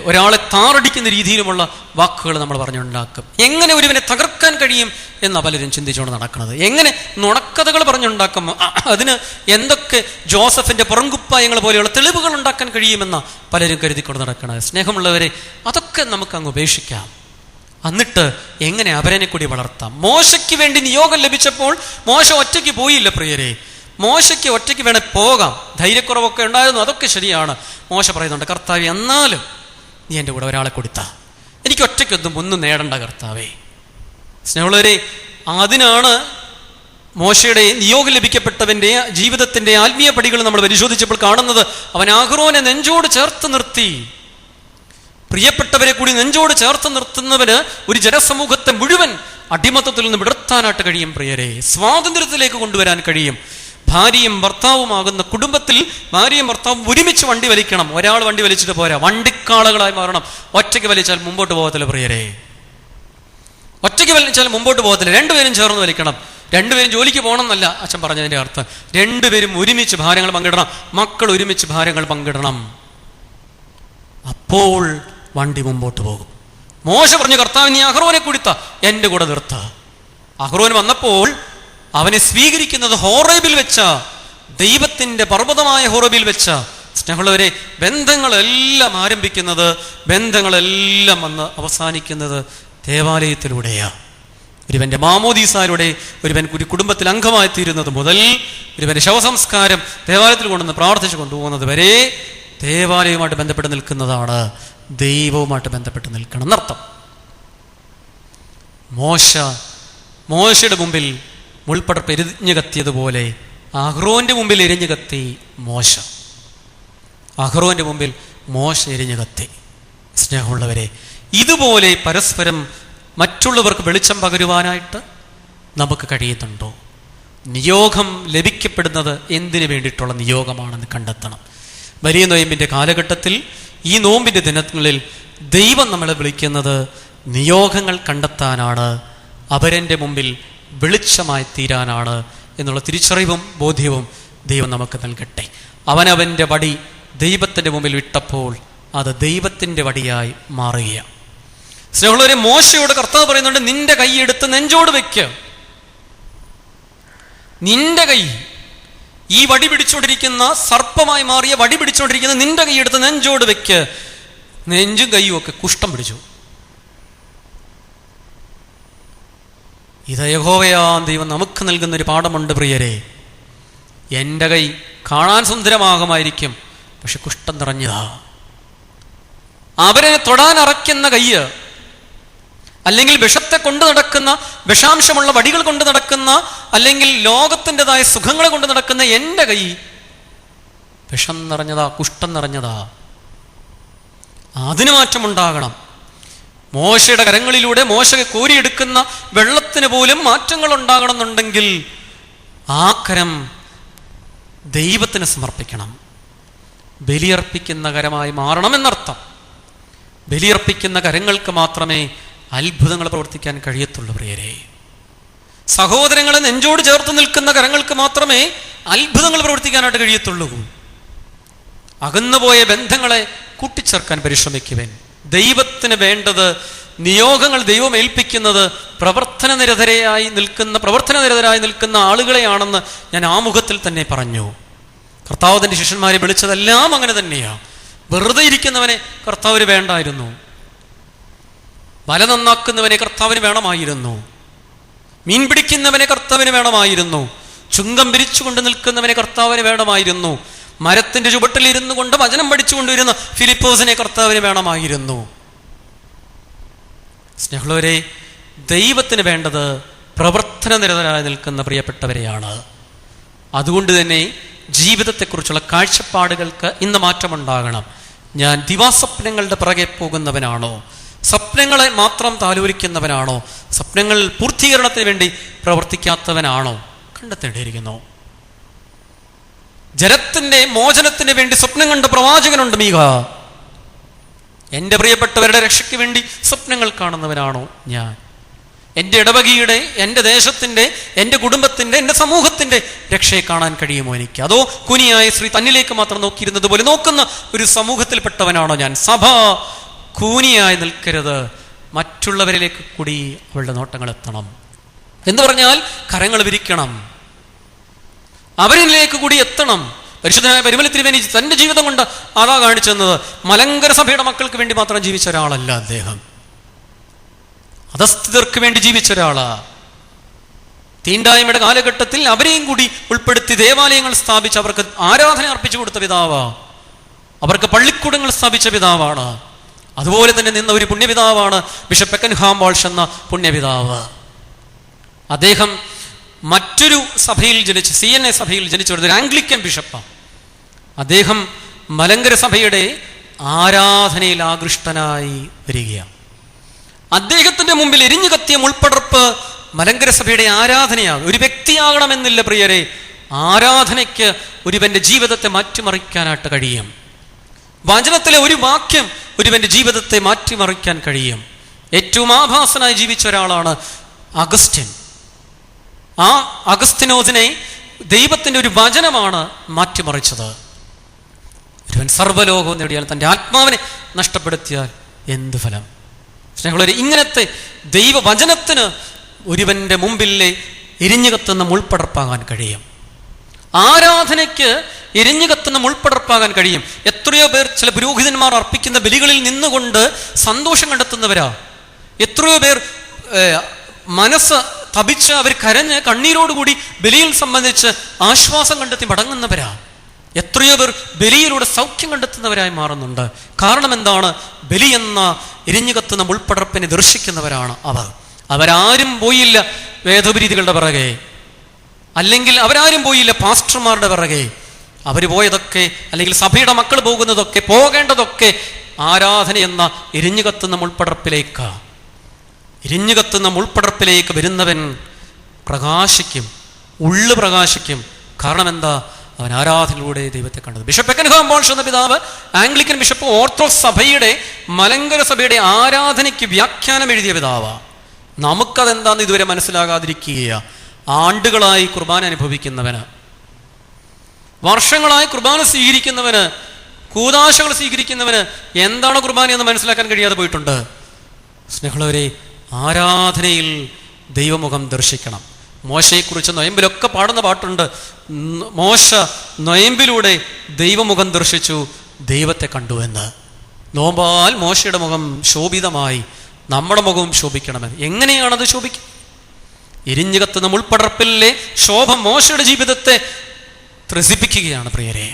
S2: ഒരാളെ താറടിക്കുന്ന രീതിയിലുമുള്ള വാക്കുകൾ നമ്മൾ പറഞ്ഞുണ്ടാക്കും. എങ്ങനെ ഒരുവനെ തകർക്കാൻ കഴിയും എന്നാ പലരും ചിന്തിച്ചുകൊണ്ട് നടക്കുന്നത്. എങ്ങനെ നുണക്കഥകൾ പറഞ്ഞുണ്ടാക്കും, അതിന് എന്തൊക്കെ ജോസഫിന്റെ പുറംകുപ്പായങ്ങൾ പോലെയുള്ള തെളിവുകൾ ഉണ്ടാക്കാൻ കഴിയുമെന്ന പലരും കരുതിക്കൊണ്ട് നടക്കുന്നത്. സ്നേഹമുള്ളവരെ, അതൊക്കെ നമുക്ക് അങ്ങ് ഉപേക്ഷിക്കാം. എന്നിട്ട് എങ്ങനെ അവരനെ കൂടി വളർത്താം. മോശയ്ക്ക് വേണ്ടി നിയോഗം ലഭിച്ചപ്പോൾ മോശ ഒറ്റയ്ക്ക് പോയില്ല പ്രിയരെ. മോശയ്ക്ക് ഒറ്റയ്ക്ക് വേണേ പോകാം, ധൈര്യക്കുറവൊക്കെ ഉണ്ടായിരുന്നു, അതൊക്കെ ശരിയാണ്. മോശ പറയുന്നുണ്ട്, കർത്താവേ, എന്നാലും നീ എൻ്റെ കൂടെ ഒരാളെ കൊടുത്താ, എനിക്ക് ഒറ്റയ്ക്കൊന്നും നേടണ്ട കർത്താവേ. സ്നേഹമുള്ളവരെ, അതിനാണ് മോശയുടെ നിയോഗം ലഭിക്കപ്പെട്ടവന്റെ ജീവിതത്തിന്റെ ആത്മീയ പടികൾ നമ്മൾ പരിശോധിച്ചപ്പോൾ കാണുന്നത്. അവൻ അഹ്റോനെ നെഞ്ചോട് ചേർത്ത് നിർത്തി. പ്രിയപ്പെട്ടവരെ കൂടി നെഞ്ചോട് ചേർത്ത് നിർത്തുന്നവന് ഒരു ജനസമൂഹത്തെ മുഴുവൻ അടിമത്തത്തിൽ നിന്ന് വിടർത്താനായിട്ട് കഴിയും പ്രിയരെ. സ്വാതന്ത്ര്യത്തിലേക്ക് കൊണ്ടുവരാൻ കഴിയും. ഭാര്യയും ഭർത്താവുമാകുന്ന കുടുംബത്തിൽ ഭാര്യയും ഭർത്താവും ഒരുമിച്ച് വണ്ടി വലിക്കണം. ഒരാൾ വണ്ടി വലിച്ചിട്ട് പോരാ, വണ്ടിക്കാളകളായി മാറണം. ഒറ്റയ്ക്ക് വലിച്ചാൽ മുമ്പോട്ട് പോകത്തില്ല പ്രിയരെ, ഒറ്റയ്ക്ക് വലിച്ചാൽ മുമ്പോട്ട് പോകത്തില്ല. രണ്ടുപേരും ചേർന്ന് വലിക്കണം. രണ്ടുപേരും ജോലിക്ക് പോകണം എന്നല്ല അച്ഛൻ പറഞ്ഞതിന്റെ അർത്ഥം. രണ്ടുപേരും ഒരുമിച്ച് ഭാരങ്ങൾ പങ്കിടണം, മക്കൾ ഒരുമിച്ച് ഭാരങ്ങൾ പങ്കിടണം. അപ്പോൾ വണ്ടി മുമ്പോട്ട് പോകും. മോശ പറഞ്ഞു, കർത്താവ് നീ അഹ്റോനെ കൊടുത്ത എൻ്റെ കൂടെ നിർത്ത. അഹ്റോൻ വന്നപ്പോൾ അവനെ സ്വീകരിക്കുന്നത് ഹോറേബിൽ വെച്ച, ദൈവത്തിന്റെ പർവ്വതമായ ഹോറേബിൽ വെച്ച. സ്നേഹമുള്ളവരെ, ബന്ധങ്ങളെല്ലാം ആരംഭിക്കുന്നത്, ബന്ധങ്ങളെല്ലാം വന്ന് അവസാനിക്കുന്നത് ദേവാലയത്തിലൂടെയാ. ഒരുവന്റെ മാമോദീസാരുടെ, ഒരുവൻ ഒരു കുടുംബത്തിൽ അംഗമായി തീരുന്നത് മുതൽ ഒരുവന്റെ ശവസംസ്കാരം ദേവാലയത്തിൽ കൊണ്ടുവന്ന് പ്രാർത്ഥിച്ചു കൊണ്ടുപോകുന്നത് വരെ ദേവാലയവുമായിട്ട് ബന്ധപ്പെട്ട് നിൽക്കുന്നതാണ്. ദൈവവുമായിട്ട് ബന്ധപ്പെട്ട് നിൽക്കണം എന്നർത്ഥം. മോശയുടെ മുമ്പിൽ മുൾപ്പടർപ്പ് എരിഞ്ഞു കത്തിയതുപോലെ അഹ്റോന്റെ മുമ്പിൽ എരിഞ്ഞു കത്തി മോശ. അഹ്റോന്റെ മുമ്പിൽ മോശ എരിഞ്ഞു കത്തി. സ്നേഹമുള്ളവരെ, ഇതുപോലെ പരസ്പരം മറ്റുള്ളവർക്ക് വെളിച്ചം പകരുവാനായിട്ട് നമുക്ക് കഴിയുന്നുണ്ടോ? നിയോഗം ലഭിക്കപ്പെടുന്നത് എന്തിനു വേണ്ടിയിട്ടുള്ള നിയോഗമാണെന്ന് കണ്ടെത്തണം. വലിയ നോയമ്പിന്റെ കാലഘട്ടത്തിൽ, ഈ നോമ്പിന്റെ ദിനങ്ങളിൽ ദൈവം നമ്മളെ വിളിക്കുന്നത് നിയോഗങ്ങൾ കണ്ടെത്താനാണ്, അവരൻ്റെ മുമ്പിൽ വെളിച്ചമായി തീരാനാണ് എന്നുള്ള തിരിച്ചറിവും ബോധ്യവും ദൈവം നമുക്ക് നൽകട്ടെ. അവനവൻ്റെ വടി ദൈവത്തിൻ്റെ മുമ്പിൽ വിട്ടപ്പോൾ അത് ദൈവത്തിൻ്റെ വടിയായി മാറുകയാണ്. സ്നേഹമുള്ളവരെ, മോശയോട് കർത്താവ് പറയുന്നുണ്ട്, നിന്റെ കൈ എടുത്ത് നെഞ്ചോട് വെക്ക്. നിന്റെ കൈ, ഈ വടി പിടിച്ചുകൊണ്ടിരിക്കുന്ന, സർപ്പമായി മാറിയ വടി പിടിച്ചുകൊണ്ടിരിക്കുന്ന നിന്റെ കൈ എടുത്ത് നെഞ്ചോട് വെക്ക്. നെഞ്ചും കൈയും ഒക്കെ കുഷ്ഠം പിടിച്ചു. ഇത് യഹോവയാം ദൈവം നമുക്ക് നൽകുന്നൊരു പാഠമുണ്ട് പ്രിയരെ. എൻ്റെ കൈ കാണാൻ സുന്ദരമാകുമായിരിക്കും, പക്ഷെ കുഷ്ഠം നിറഞ്ഞതാ. അവരെ തൊടാൻ അറയ്ക്കുന്ന കയ്യ്, അല്ലെങ്കിൽ വിഷത്തെ കൊണ്ട് നടക്കുന്ന, വിഷാംശമുള്ള വടികൾ കൊണ്ട് നടക്കുന്ന, അല്ലെങ്കിൽ ലോകത്തിൻ്റെതായ സുഖങ്ങളെ കൊണ്ട് നടക്കുന്ന എൻ്റെ കൈ വിഷം നിറഞ്ഞതാ, കുഷ്ഠം നിറഞ്ഞതാ. അതിന് മാറ്റമുണ്ടാകണം. മോശയുടെ കരങ്ങളിലൂടെ മോശ കോരിയെടുക്കുന്ന വെള്ളത്തിന് പോലും മാറ്റങ്ങൾ ഉണ്ടാകണമെന്നുണ്ടെങ്കിൽ ആ കരം ദൈവത്തിന് സമർപ്പിക്കണം. ബലിയർപ്പിക്കുന്ന കരമായി മാറണമെന്നർത്ഥം. ബലിയർപ്പിക്കുന്ന കരങ്ങൾക്ക് മാത്രമേ അത്ഭുതങ്ങൾ പ്രവർത്തിക്കാൻ കഴിയത്തുള്ളൂ പ്രിയരെ. സഹോദരങ്ങളെ നെഞ്ചോട് ചേർത്ത് നിൽക്കുന്ന കരങ്ങൾക്ക് മാത്രമേ അത്ഭുതങ്ങൾ പ്രവർത്തിക്കാനായിട്ട് കഴിയത്തുള്ളൂ. അകന്നുപോയ ബന്ധങ്ങളെ കൂട്ടിച്ചേർക്കാൻ പരിശ്രമിക്കുവാൻ. ദൈവത്തിന് വേണ്ടത് നിയോഗങ്ങൾ ദൈവം ഏൽപ്പിക്കുന്നത് പ്രവർത്തനനിരതരായി നിൽക്കുന്ന ആളുകളെയാണെന്ന് ഞാൻ ആമുഖത്തിൽ തന്നെ പറഞ്ഞു. കർത്താവ് തൻ്റെ ശിഷ്യന്മാരെ വിളിച്ചതെല്ലാം അങ്ങനെ തന്നെയാണ്. വെറുതെ ഇരിക്കുന്നവനെ കർത്താവിന് വേണ്ടായിരുന്നു. വല നന്നാക്കുന്നവനെ കർത്താവിന് വേണമായിരുന്നു. മീൻ പിടിക്കുന്നവനെ കർത്താവിന് വേണമായിരുന്നു. ചുങ്കം പിരിച്ചുകൊണ്ട് നിൽക്കുന്നവനെ കർത്താവിന് വേണമായിരുന്നു. മരത്തിന്റെ ചുവട്ടിൽ ഇരുന്നു കൊണ്ട് വചനം പഠിച്ചുകൊണ്ടിരുന്ന ഫിലിപ്പോസിനെ കർത്താവിന് വേണമായിരുന്നു. സ്നേഹമുള്ളവരെ, ദൈവത്തിന് വേണ്ടത് പ്രവർത്തനനിരതരായി നിൽക്കുന്ന പ്രിയപ്പെട്ടവരെയാണ്. അതുകൊണ്ട് തന്നെ ജീവിതത്തെക്കുറിച്ചുള്ള കാഴ്ചപ്പാടുകൾക്ക് ഇന്ന് മാറ്റമുണ്ടാകണം. ഞാൻ ദിവാസ്വപ്നങ്ങളുടെ പിറകെ പോകുന്നവനാണോ? സ്വപ്നങ്ങളെ മാത്രം താലോലിക്കുന്നവനാണോ? സ്വപ്നങ്ങൾ പൂർത്തീകരണത്തിന് വേണ്ടി പ്രവർത്തിക്കാത്തവനാണോ? കണ്ടെത്തേണ്ടിയിരിക്കുന്നു. ജനത്തിന്റെ മോചനത്തിന് വേണ്ടി സ്വപ്നം കണ്ട പ്രവാചകനുണ്ട് മീക. എൻ്റെ പ്രിയപ്പെട്ടവരുടെ രക്ഷയ്ക്ക് വേണ്ടി സ്വപ്നങ്ങൾ കാണുന്നവനാണോ ഞാൻ? എൻ്റെ ഇടവകയുടെ, എൻ്റെ ദേശത്തിൻ്റെ, എൻ്റെ കുടുംബത്തിൻ്റെ, എൻ്റെ സമൂഹത്തിൻ്റെ രക്ഷയെ കാണാൻ കഴിയുമോ എനിക്ക്? അതോ കുനിയായ സ്ത്രീ തന്നിലേക്ക് മാത്രം നോക്കിയിരുന്നത് പോലെ നോക്കുന്ന ഒരു സമൂഹത്തിൽപ്പെട്ടവനാണോ ഞാൻ? സഭ കൂനിയായി നിൽക്കരുത്, മറ്റുള്ളവരിലേക്ക് കൂടി അവളുടെ നോട്ടങ്ങൾ എത്തണം. എന്ന് പറഞ്ഞാൽ കരങ്ങൾ വിരിക്കണം, അവരിലേക്ക് കൂടി എത്തണം. പരിശുദ്ധനായ പരിമല തിരുമേനി തന്റെ ജീവിതം കൊണ്ട് അതാ കാണിച്ചെന്നത്. മലങ്കര സഭയുടെ മക്കൾക്ക് വേണ്ടി മാത്രം ജീവിച്ച ഒരാളല്ല അദ്ദേഹം. അധസ്ഥിതർക്ക് വേണ്ടി ജീവിച്ച ഒരാളാ. തീണ്ടായ്മയുടെ കാലഘട്ടത്തിൽ അവരെയും കൂടി ഉൾപ്പെടുത്തി ദേവാലയങ്ങൾ സ്ഥാപിച്ച് അവർക്ക് ആരാധന അർപ്പിച്ചു കൊടുത്ത പിതാവാ. അവർക്ക് പള്ളിക്കൂടങ്ങൾ സ്ഥാപിച്ച പിതാവാണ്. അതുപോലെ തന്നെ നിന്ന ഒരു പുണ്യപിതാവാണ് ബിഷപ്പ് പെക്കൻഹാം വാൾഷ് എന്ന പുണ്യപിതാവ്. അദ്ദേഹം മറ്റൊരു സഭയിൽ ജനിച്ച്, CNA സഭയിൽ ജനിച്ചു വരുന്ന ഒരു ആംഗ്ലിക്കൻ ബിഷപ്പാണ്. അദ്ദേഹം മലങ്കര സഭയുടെ ആരാധനയിൽ ആകൃഷ്ടനായി വരികയാണ്. അദ്ദേഹത്തിന്റെ മുമ്പിൽ എരിഞ്ഞു കത്തിയ മുൾപ്പടർപ്പ് മലങ്കര സഭയുടെ ആരാധനയാണ്. ഒരു വ്യക്തിയാകണമെന്നില്ല പ്രിയരെ, ആരാധനയ്ക്ക് ഒരുവന്റെ ജീവിതത്തെ മാറ്റിമറിക്കാനായിട്ട് കഴിയും. വചനത്തിലെ ഒരു വാക്യം ഒരുവന്റെ ജീവിതത്തെ മാറ്റിമറിക്കാൻ കഴിയും. ഏറ്റവും ആഭാസനായി ജീവിച്ച ഒരാളാണ് അഗസ്റ്റിൻ. ആ അഗസ്തിനോസിനെ ദൈവത്തിന്റെ ഒരു വചനമാണ് മാറ്റിമറിച്ചത്. ഒരുവൻ സർവ്വലോകവും നേടിയാൽ തൻ്റെ ആത്മാവിനെ നഷ്ടപ്പെടുത്തിയാൽ എന്ത് ഫലം? സ്നേഹമുള്ളവരെ, ഇങ്ങനത്തെ ദൈവവചനത്തിന് ഒരുവന്റെ മുമ്പിലെ എരിഞ്ഞു കത്തുന്ന മുൾപ്പടർപ്പാകാൻ കഴിയും. ആരാധനയ്ക്ക് എരിഞ്ഞു കത്തുന്ന മുൾപ്പടർപ്പാകാൻ കഴിയും. എത്രയോ പേർ ചില പുരോഹിതന്മാർ അർപ്പിക്കുന്ന ബലികളിൽ നിന്നുകൊണ്ട് സന്തോഷം കണ്ടെത്തുന്നവരാ. എത്രയോ പേർ മനസ്സ് തപിച്ച് അവർ കരഞ്ഞ് കണ്ണീരോടുകൂടി ബലിയിൽ സംബന്ധിച്ച് ആശ്വാസം കണ്ടെത്തി മടങ്ങുന്നവരാ. എത്രയോ പേർ ബലിയിലൂടെ സൗഖ്യം കണ്ടെത്തുന്നവരായി മാറുന്നുണ്ട്. കാരണം എന്താണ്? ബലി എന്ന എരിഞ്ഞു കത്തുന്ന മുൾപ്പടർപ്പിനെ ദർശിക്കുന്നവരാണ് അവരാരും പോയില്ല വേദോപരീതികളുടെ പിറകെ, അല്ലെങ്കിൽ അവരാരും പോയില്ല പാസ്റ്റർമാരുടെ പിറകെ. അവർ പോയതൊക്കെ, അല്ലെങ്കിൽ സഭയുടെ മക്കൾ പോകുന്നതൊക്കെ, പോകേണ്ടതൊക്കെ ആരാധന എന്ന എരിഞ്ഞു കത്തുന്ന മുൾപ്പടർപ്പിലേക്ക്. എരിഞ്ഞു കത്തുന്ന മുൾപ്പടർപ്പിലേക്ക് വരുന്നവൻ പ്രകാശിക്കും, ഉള്ളു പ്രകാശിക്കും. കാരണം എന്താ? അവൻ ആരാധനയിലൂടെ ദൈവത്തെ കണ്ടത്. ബിഷപ്പ് പെക്കൻഹാം വാൾഷ് എന്ന പിതാവ് ആംഗ്ലിക്കൻ ബിഷപ്പ്, ഓർത്തഡോക്സ് സഭയുടെ, മലങ്കര സഭയുടെ ആരാധനയ്ക്ക് വ്യാഖ്യാനം എഴുതിയ പിതാവാ. നമുക്കതെന്താന്ന് ഇതുവരെ മനസ്സിലാകാതിരിക്കുകയാ. ആണ്ടുകളായി കുർബാന അനുഭവിക്കുന്നവന്, വർഷങ്ങളായി കുർബാന സ്വീകരിക്കുന്നവന്, കൂദാശകൾ സ്വീകരിക്കുന്നവന് എന്താണ് കുർബാന എന്ന് മനസ്സിലാക്കാൻ കഴിയാതെ പോയിട്ടുണ്ട്. സ്നേഹമുള്ളവരെ, ആരാധനയിൽ ദൈവമുഖം ദർശിക്കണം. മോശയെക്കുറിച്ച് നൊയമ്പിലൊക്കെ പാടുന്ന പാട്ടുണ്ട്. മോശ നൊയമ്പിലൂടെ ദൈവമുഖം ദർശിച്ചു, ദൈവത്തെ കണ്ടു എന്ന്. നോമ്പാൽ മോശയുടെ മുഖം ശോഭിതമായി, നമ്മുടെ മുഖവും ശോഭിക്കണമെന്ന്. എങ്ങനെയാണത് ശോഭിക്കുക? എരിഞ്ഞു കത്തുന്ന മുൾപ്പടർപ്പിലെ ശോഭ മോശയുടെ ജീവിതത്തെ ത്രസിപ്പിക്കുകയാണ് പ്രിയരെ.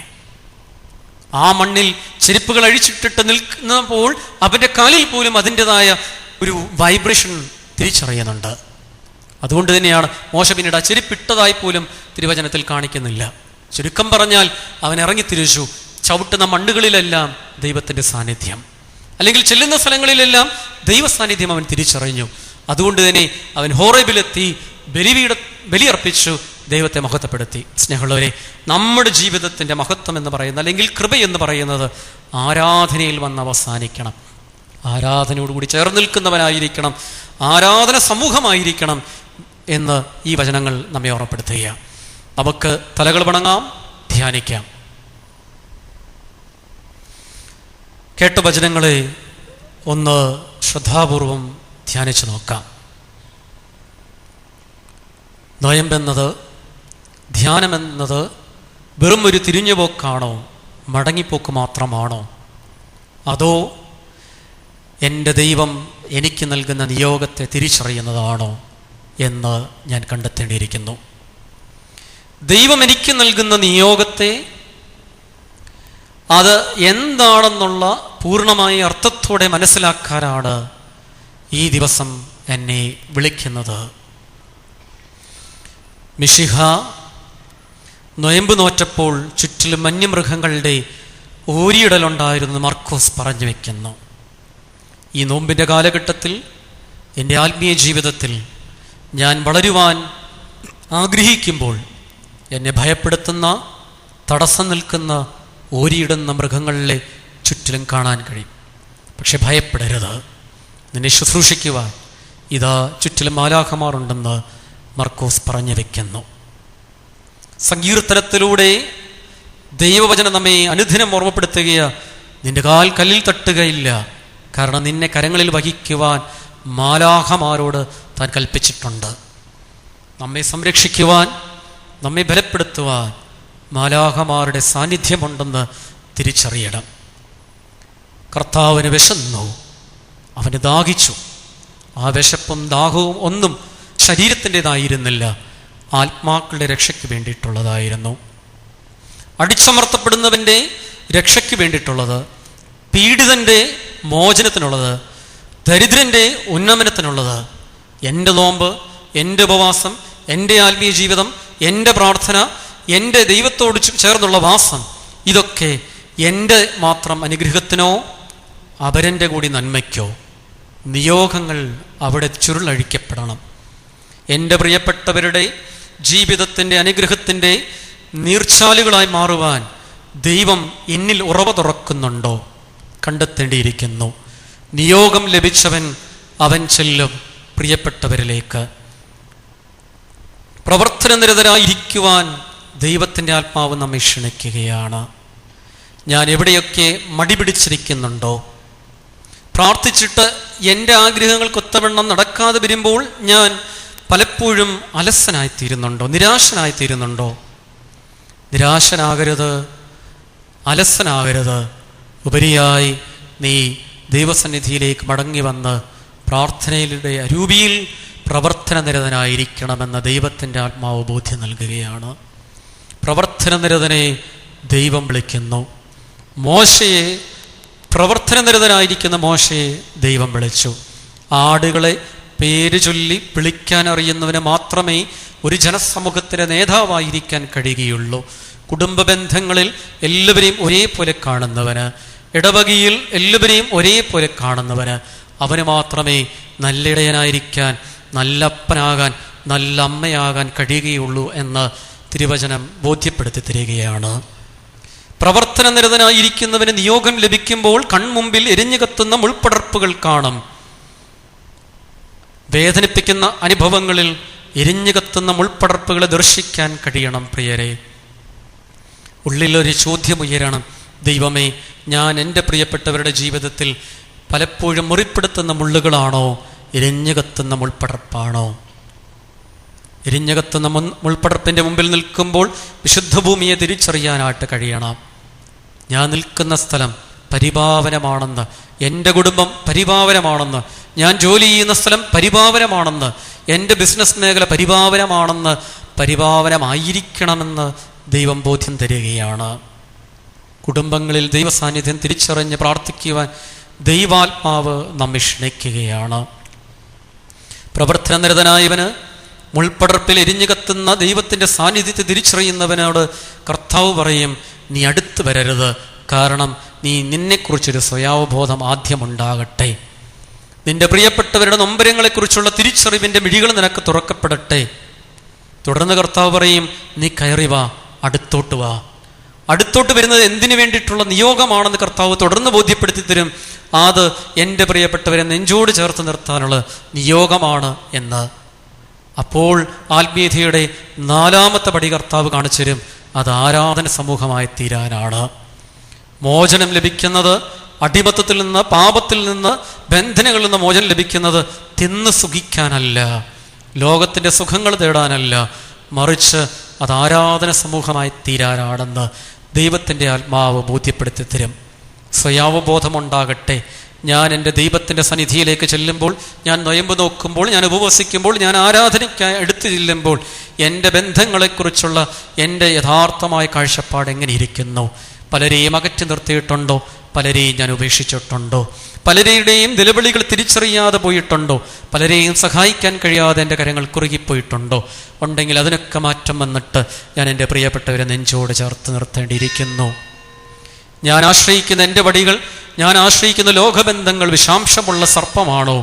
S2: ആ മണ്ണിൽ ചെരുപ്പുകൾ അഴിച്ചിട്ടിട്ട് നിൽക്കുന്നപ്പോൾ അവന്റെ കാലിൽ പോലും അതിൻ്റെതായ ഒരു വൈബ്രേഷൻ തിരിച്ചറിയുന്നുണ്ട്. അതുകൊണ്ട് തന്നെയാണ് മോശ പിന്നീട് ആ ചെരുപ്പിട്ടതായി പോലും തിരുവചനത്തിൽ കാണിക്കുന്നില്ല. ചുരുക്കം പറഞ്ഞാൽ അവൻ ഇറങ്ങിത്തിരിച്ചു. ചവിട്ടുന്ന മണ്ണുകളിലെല്ലാം ദൈവത്തിൻ്റെ സാന്നിധ്യം, അല്ലെങ്കിൽ ചെല്ലുന്ന സ്ഥലങ്ങളിലെല്ലാം ദൈവ സാന്നിധ്യം അവൻ തിരിച്ചറിഞ്ഞു. അതുകൊണ്ട് തന്നെ അവൻ ഹോറേബിലെത്തി ബലിയർപ്പിച്ചു, ദൈവത്തെ മഹത്വപ്പെടുത്തി. സ്നേഹമുള്ളവരെ, നമ്മുടെ ജീവിതത്തിൻ്റെ മഹത്വം എന്ന് പറയുന്നത്, അല്ലെങ്കിൽ കൃപ എന്ന് പറയുന്നത് ആരാധനയിൽ വന്ന് അവസാനിക്കണം. ആരാധനയോടുകൂടി ചേർന്ന് നിൽക്കുന്നവനായിരിക്കണം, ആരാധന സമൂഹമായിരിക്കണം എന്ന് ഈ വചനങ്ങൾ നമ്മെ ഓർമ്മപ്പെടുത്തുകയാണ്. നമുക്ക് തലകൾ വണങ്ങാം, ധ്യാനിക്കാം. കേട്ട വചനങ്ങളെ ഒന്ന് ശ്രദ്ധാപൂർവം ധ്യാനിച്ചു നോക്കാം. നൊയമ്പെന്നത്, ധ്യാനമെന്നത് വെറും ഒരു തിരിഞ്ഞുപോക്കാണോ, മടങ്ങിപ്പോക്ക് മാത്രമാണോ, അതോ എൻ്റെ ദൈവം എനിക്ക് നൽകുന്ന നിയോഗത്തെ തിരിച്ചറിയുന്നതാണോ എന്ന് ഞാൻ കണ്ടെത്തേണ്ടിയിരിക്കുന്നു. ദൈവം എനിക്ക് നൽകുന്ന നിയോഗത്തെ, അത് എന്താണെന്നുള്ള പൂർണ്ണമായ അർത്ഥത്തോടെ മനസ്സിലാക്കാനാണ് ഈ ദിവസം എന്നെ വിളിക്കുന്നത്. മിശിഹ നൊയമ്പ് നോറ്റപ്പോൾ ചുറ്റിലും വന്യമൃഗങ്ങളുടെ ഓരിയിടലുണ്ടായിരുന്നു മർക്കോസ് പറഞ്ഞു വയ്ക്കുന്നു. ഈ നോമ്പിൻ്റെ കാലഘട്ടത്തിൽ എൻ്റെ ആത്മീയ ജീവിതത്തിൽ ഞാൻ വളരുവാൻ ആഗ്രഹിക്കുമ്പോൾ എന്നെ ഭയപ്പെടുത്തുന്ന, തടസ്സം നിൽക്കുന്ന, ഓരിയിടുന്ന മൃഗങ്ങളിലെ ചുറ്റിലും കാണാൻ കഴിയും. പക്ഷെ ഭയപ്പെടരുത്, നിന്നെ ശുശ്രൂഷിക്കുവാൻ ഇതാ ചുറ്റിലും മാലാഖമാരുണ്ടെന്ന് മർക്കോസ് പറഞ്ഞു വയ്ക്കുന്നു. സങ്കീർത്തനത്തിലൂടെ ദൈവവചനം നമ്മെ അനുദിനം ഓർമ്മപ്പെടുത്തുകയാണ്, നിന്റെ കാൽ കല്ലിൽ തട്ടുകയില്ല, കാരണം നിന്നെ കരങ്ങളിൽ വഹിക്കുവാൻ മാലാഖമാരോട് താൻ കൽപ്പിച്ചിട്ടുണ്ട്. നമ്മെ സംരക്ഷിക്കുവാൻ, നമ്മെ ബലപ്പെടുത്തുവാൻ മാലാഖമാരുടെ സാന്നിധ്യമുണ്ടെന്ന് തിരിച്ചറിയണം. കർത്താവിന് വിശന്നു, അവന് ദാഹിച്ചു. ആ വിശപ്പും ദാഹവും ഒന്നും ശരീരത്തിൻ്റെതായിരുന്നില്ല, ആത്മാക്കളുടെ രക്ഷയ്ക്ക് വേണ്ടിയിട്ടുള്ളതായിരുന്നു. അടിച്ചമർത്തപ്പെടുന്നവൻ്റെ രക്ഷയ്ക്ക് വേണ്ടിയിട്ടുള്ളത്, പീഡിതൻ്റെ മോചനത്തിനുള്ളത്, ദരിദ്രൻ്റെ ഉന്നമനത്തിനുള്ളത്. എൻ്റെ നോമ്പ്, എൻ്റെ ഉപവാസം, എൻ്റെ ആത്മീയ ജീവിതം, എൻ്റെ പ്രാർത്ഥന, എൻ്റെ ദൈവത്തോട് ചേർന്നുള്ള വാസം, ഇതൊക്കെ എൻ്റെ മാത്രം അനുഗ്രഹത്തിനോ അപരൻ്റെ കൂടി നന്മയ്ക്കോ? നിയോഗങ്ങൾ അവിടെ ചുരുളഴിക്കപ്പെടണം. എൻ്റെ പ്രിയപ്പെട്ടവരുടെ ജീവിതത്തിൻ്റെ അനുഗ്രഹത്തിൻ്റെ നീർച്ചാലുകളായി മാറുവാൻ ദൈവം എന്നിൽ ഉറവ തുറക്കുന്നുണ്ടോ? കണ്ടെത്തേണ്ടിയിരിക്കുന്നു. നിയോഗം ലഭിച്ചവൻ അവൻ ചെല്ലും പ്രിയപ്പെട്ടവരിലേക്ക്. പ്രവർത്തനനിരതരായിരിക്കുവാൻ ദൈവത്തിൻ്റെ ആത്മാവ് നമ്മെ ക്ഷണിക്കുകയാണ്. ഞാൻ എവിടെയൊക്കെ മടി പിടിച്ചിരിക്കുന്നുണ്ടോ, പ്രാർത്ഥിച്ചിട്ട് എൻ്റെ ആഗ്രഹങ്ങൾക്കൊത്തവണ്ണം നടക്കാതെ വരുമ്പോൾ ഞാൻ പലപ്പോഴും അലസനായിത്തീരുന്നുണ്ടോ, നിരാശനായിത്തീരുന്നുണ്ടോ? നിരാശനാകരുത്, അലസനാകരുത്. ഉപരിയായി നീ ദൈവസന്നിധിയിലേക്ക് മടങ്ങി വന്ന് പ്രാർത്ഥനയിലൂടെ അരൂപിയിൽ പ്രവർത്തനനിരതനായിരിക്കണമെന്ന് ദൈവത്തിൻ്റെ ആത്മാവ് ബോധ്യം നൽകുകയാണ്. പ്രവർത്തനനിരതനെ ദൈവം വിളിക്കുന്നു. മോശയെ, പ്രവർത്തനനിരതനായിരിക്കുന്ന മോശയെ ദൈവം വിളിച്ചു. ആടുകളെ പേര് ചൊല്ലി വിളിക്കാൻ അറിയുന്നവന് മാത്രമേ ഒരു ജനസമൂഹത്തിൻ്റെ നേതാവായിരിക്കാൻ കഴിയുകയുള്ളൂ. കുടുംബ ബന്ധങ്ങളിൽ എല്ലാവരെയും ഒരേപോലെ കാണുന്നവന്, ഇടവകയിൽ എല്ലാവരെയും ഒരേപോലെ കാണുന്നവന്, അവന് മാത്രമേ നല്ല ഇടയനായിരിക്കാൻ, നല്ല അപ്പനാകാൻ, നല്ല അമ്മയാകാൻ കഴിയുകയുള്ളൂ എന്ന് തിരുവചനം ബോധ്യപ്പെടുത്തി തരികയാണ്. പ്രവർത്തനനിരതനായിരിക്കുന്നവന് നിയോഗം ലഭിക്കുമ്പോൾ കൺമുമ്പിൽ എരിഞ്ഞു കത്തുന്ന മുൾപ്പടർപ്പുകൾ കാണും. വേദനിപ്പിക്കുന്ന അനുഭവങ്ങളിൽ എരിഞ്ഞു കത്തുന്ന മുൾപ്പടർപ്പുകളെ ദർശിക്കാൻ കഴിയണം. പ്രിയരെ, ഉള്ളിലൊരു ചോദ്യം ഉയരണം. ദൈവമേ, ഞാൻ എൻ്റെ പ്രിയപ്പെട്ടവരുടെ ജീവിതത്തിൽ പലപ്പോഴും മുറിപ്പെടുത്തുന്ന മുള്ളുകളാണോ, എരിഞ്ഞു കത്തുന്ന മുൾപ്പടർപ്പാണോ? എരിഞ്ഞു കത്തുന്ന മുൾപ്പടർപ്പിൻ്റെ മുമ്പിൽ നിൽക്കുമ്പോൾ വിശുദ്ധ ഭൂമിയെ തിരിച്ചറിയാനായിട്ട് കഴിയണം. ഞാൻ നിൽക്കുന്ന സ്ഥലം പരിപാവനമാണെന്ന്, എൻ്റെ കുടുംബം പരിപാവനമാണെന്ന്, ഞാൻ ജോലി ചെയ്യുന്ന സ്ഥലം പരിപാവനമാണെന്ന്, എൻ്റെ ബിസിനസ് മേഖല പരിപാവനമാണെന്ന്, പരിപാവനമായിരിക്കണമെന്ന് ദൈവം ബോധ്യം തരികയാണ്. കുടുംബങ്ങളിൽ ദൈവസാന്നിധ്യം തിരിച്ചറിഞ്ഞ് പ്രാർത്ഥിക്കുവാൻ ദൈവാത്മാവ് നമ്മെ ക്ഷണിക്കുകയാണ്. പ്രവർത്തനനിരതനായവന്, മുൾപ്പടർപ്പിൽ എരിഞ്ഞു കത്തുന്ന ദൈവത്തിൻ്റെ സാന്നിധ്യത്തെ തിരിച്ചറിയുന്നവനോട് കർത്താവ് പറയും, നീ അടുത്ത് വരരുത്, കാരണം നിന്നെക്കുറിച്ചൊരു സ്വയാവബോധം ആദ്യമുണ്ടാകട്ടെ. നിന്റെ പ്രിയപ്പെട്ടവരുടെ നൊമ്പരങ്ങളെക്കുറിച്ചുള്ള തിരിച്ചറിവിൻ്റെ മിഴികൾ നിനക്ക് തുറക്കപ്പെടട്ടെ. തുടർന്ന് കർത്താവ് പറയും, നീ കയറി വാ, അടുത്തോട്ട് വാ. അടുത്തോട്ട് വരുന്നത് എന്തിനു വേണ്ടിയിട്ടുള്ള നിയോഗമാണെന്ന് കർത്താവ് തുടർന്ന് ബോധ്യപ്പെടുത്തി തരും. അത് എൻ്റെ പ്രിയപ്പെട്ടവരെ നെഞ്ചോട് ചേർത്ത് നിർത്താനുള്ള നിയോഗമാണ് എന്ന്. അപ്പോൾ ആത്മീയതയുടെ 4ാമത്തെ പടി കർത്താവ് കാണിച്ചു തരും. അത് ആരാധന സമൂഹമായി തീരാനാണ്. മോചനം ലഭിക്കുന്നത്, അടിമത്തത്തിൽ നിന്ന്, പാപത്തിൽ നിന്ന്, ബന്ധനങ്ങളിൽ നിന്ന് മോചനം ലഭിക്കുന്നത് തിന്ന് സുഖിക്കാനല്ല, ലോകത്തിൻ്റെ സുഖങ്ങൾ തേടാനല്ല, മറിച്ച് അത് ആരാധന സമൂഹമായി തീരാനാണെന്ന് ദൈവത്തിൻ്റെ ആത്മാവ് ബോധ്യപ്പെടുത്തി തരും. സ്വയാവബോധമുണ്ടാകട്ടെ. ഞാൻ എൻ്റെ ദൈവത്തിൻ്റെ സന്നിധിയിലേക്ക് ചെല്ലുമ്പോൾ, ഞാൻ നൊയമ്പ് നോക്കുമ്പോൾ, ഞാൻ ഉപവസിക്കുമ്പോൾ, ഞാൻ ആരാധനയ്ക്കായി എടുത്തു ചെല്ലുമ്പോൾ എൻ്റെ ബന്ധങ്ങളെക്കുറിച്ചുള്ള എൻ്റെ യഥാർത്ഥമായ കാഴ്ചപ്പാട് എങ്ങനെ ഇരിക്കുന്നു? പലരെയും അകറ്റി നിർത്തിയിട്ടുണ്ടോ? പലരെയും ഞാൻ ഉപേക്ഷിച്ചിട്ടുണ്ടോ? പലരുടെയും നിലവിളികൾ തിരിച്ചറിയാതെ പോയിട്ടുണ്ടോ? പലരെയും സഹായിക്കാൻ കഴിയാതെ എൻ്റെ കരങ്ങൾ കുറുകിപ്പോയിട്ടുണ്ടോ? ഉണ്ടെങ്കിൽ അതിനൊക്കെ മാറ്റം വന്നിട്ട് ഞാൻ എൻ്റെ പ്രിയപ്പെട്ടവരെ നെഞ്ചോട് ചേർത്ത് നിർത്തേണ്ടിയിരിക്കുന്നു. ഞാൻ ആശ്രയിക്കുന്ന എൻ്റെ വടികൾ, ഞാൻ ആശ്രയിക്കുന്ന ലോകബന്ധങ്ങൾ വിഷാംശമുള്ള സർപ്പമാണോ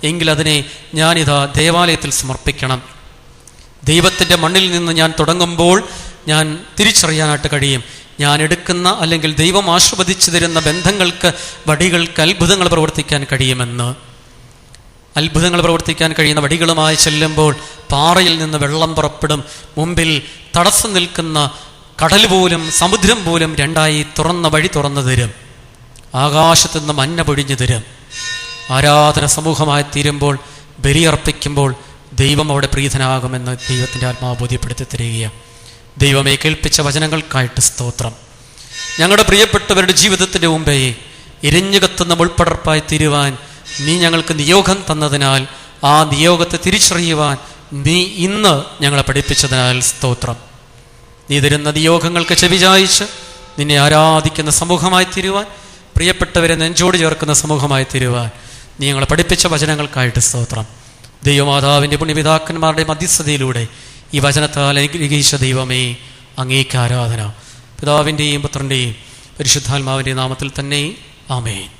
S2: എങ്കിൽ അതിനെ ഞാനിതാ ദേവാലയത്തിൽ സമർപ്പിക്കണം. ദൈവത്തിൻ്റെ മണ്ണിൽ നിന്ന് ഞാൻ തുടങ്ങുമ്പോൾ ഞാൻ തിരിച്ചറിയാനായിട്ട് കഴിയും, ഞാൻ എടുക്കുന്ന അല്ലെങ്കിൽ ദൈവം ആശീർവദിച്ചു തരുന്ന ബന്ധങ്ങൾക്ക്, വടികൾക്ക് അത്ഭുതങ്ങൾ പ്രവർത്തിക്കാൻ കഴിയുമെന്ന്. അത്ഭുതങ്ങൾ പ്രവർത്തിക്കാൻ കഴിയുന്ന വടികളുമായി ചെല്ലുമ്പോൾ പാറയിൽ നിന്ന് വെള്ളം പുറപ്പെടും. മുമ്പിൽ തടസ്സം നിൽക്കുന്ന കടൽ പോലും സമുദ്രം പോലും 2ആയി തുറന്ന വഴി തുറന്നു തരും. ആകാശത്തു നിന്ന് മഞ്ഞ പൊഴിഞ്ഞു തരും. ആരാധന സമൂഹമായി തീരുമ്പോൾ, ബലിയർപ്പിക്കുമ്പോൾ ദൈവം അവിടെ പ്രീതനാകുമെന്ന് ദൈവത്തിൻ്റെ ആത്മാവ് ബോധ്യപ്പെടുത്തി തരികയാണ്. ദൈവമേ, കേൾപ്പിച്ച വചനങ്ങൾക്കായിട്ട് സ്തോത്രം. ഞങ്ങളുടെ പ്രിയപ്പെട്ടവരുടെ ജീവിതത്തിൻ്റെ മുമ്പേ എരിഞ്ഞു കത്തുന്ന മുൾപ്പടർപ്പായി തീരുവാൻ നീ ഞങ്ങൾക്ക് നിയോഗം തന്നതിനാൽ, ആ നിയോഗത്തെ തിരിച്ചറിയുവാൻ നീ ഇന്ന് ഞങ്ങളെ പഠിപ്പിച്ചതിനാൽ സ്തോത്രം. നീ തരുന്ന നിയോഗങ്ങൾക്ക് ചെവിചായിച്ച് നിന്നെ ആരാധിക്കുന്ന സമൂഹമായി തീരുവാൻ, പ്രിയപ്പെട്ടവരെ നെഞ്ചോട് ചേർക്കുന്ന സമൂഹമായി തീരുവാൻ നീ ഞങ്ങളെ പഠിപ്പിച്ച വചനങ്ങൾക്കായിട്ട് സ്തോത്രം. ദൈവമാതാവിൻ്റെ പുണ്യപിതാക്കന്മാരുടെ മധ്യസ്ഥതയിലൂടെ ഈ വചനത്താൽ അനുഗ്രഹിച്ച ദൈവമേ, അങ്ങേക്ക് ആരാധന. പിതാവിൻ്റെയും പുത്രൻ്റെയും പരിശുദ്ധാത്മാവിൻ്റെയും നാമത്തിൽ തന്നെ ആമേൻ.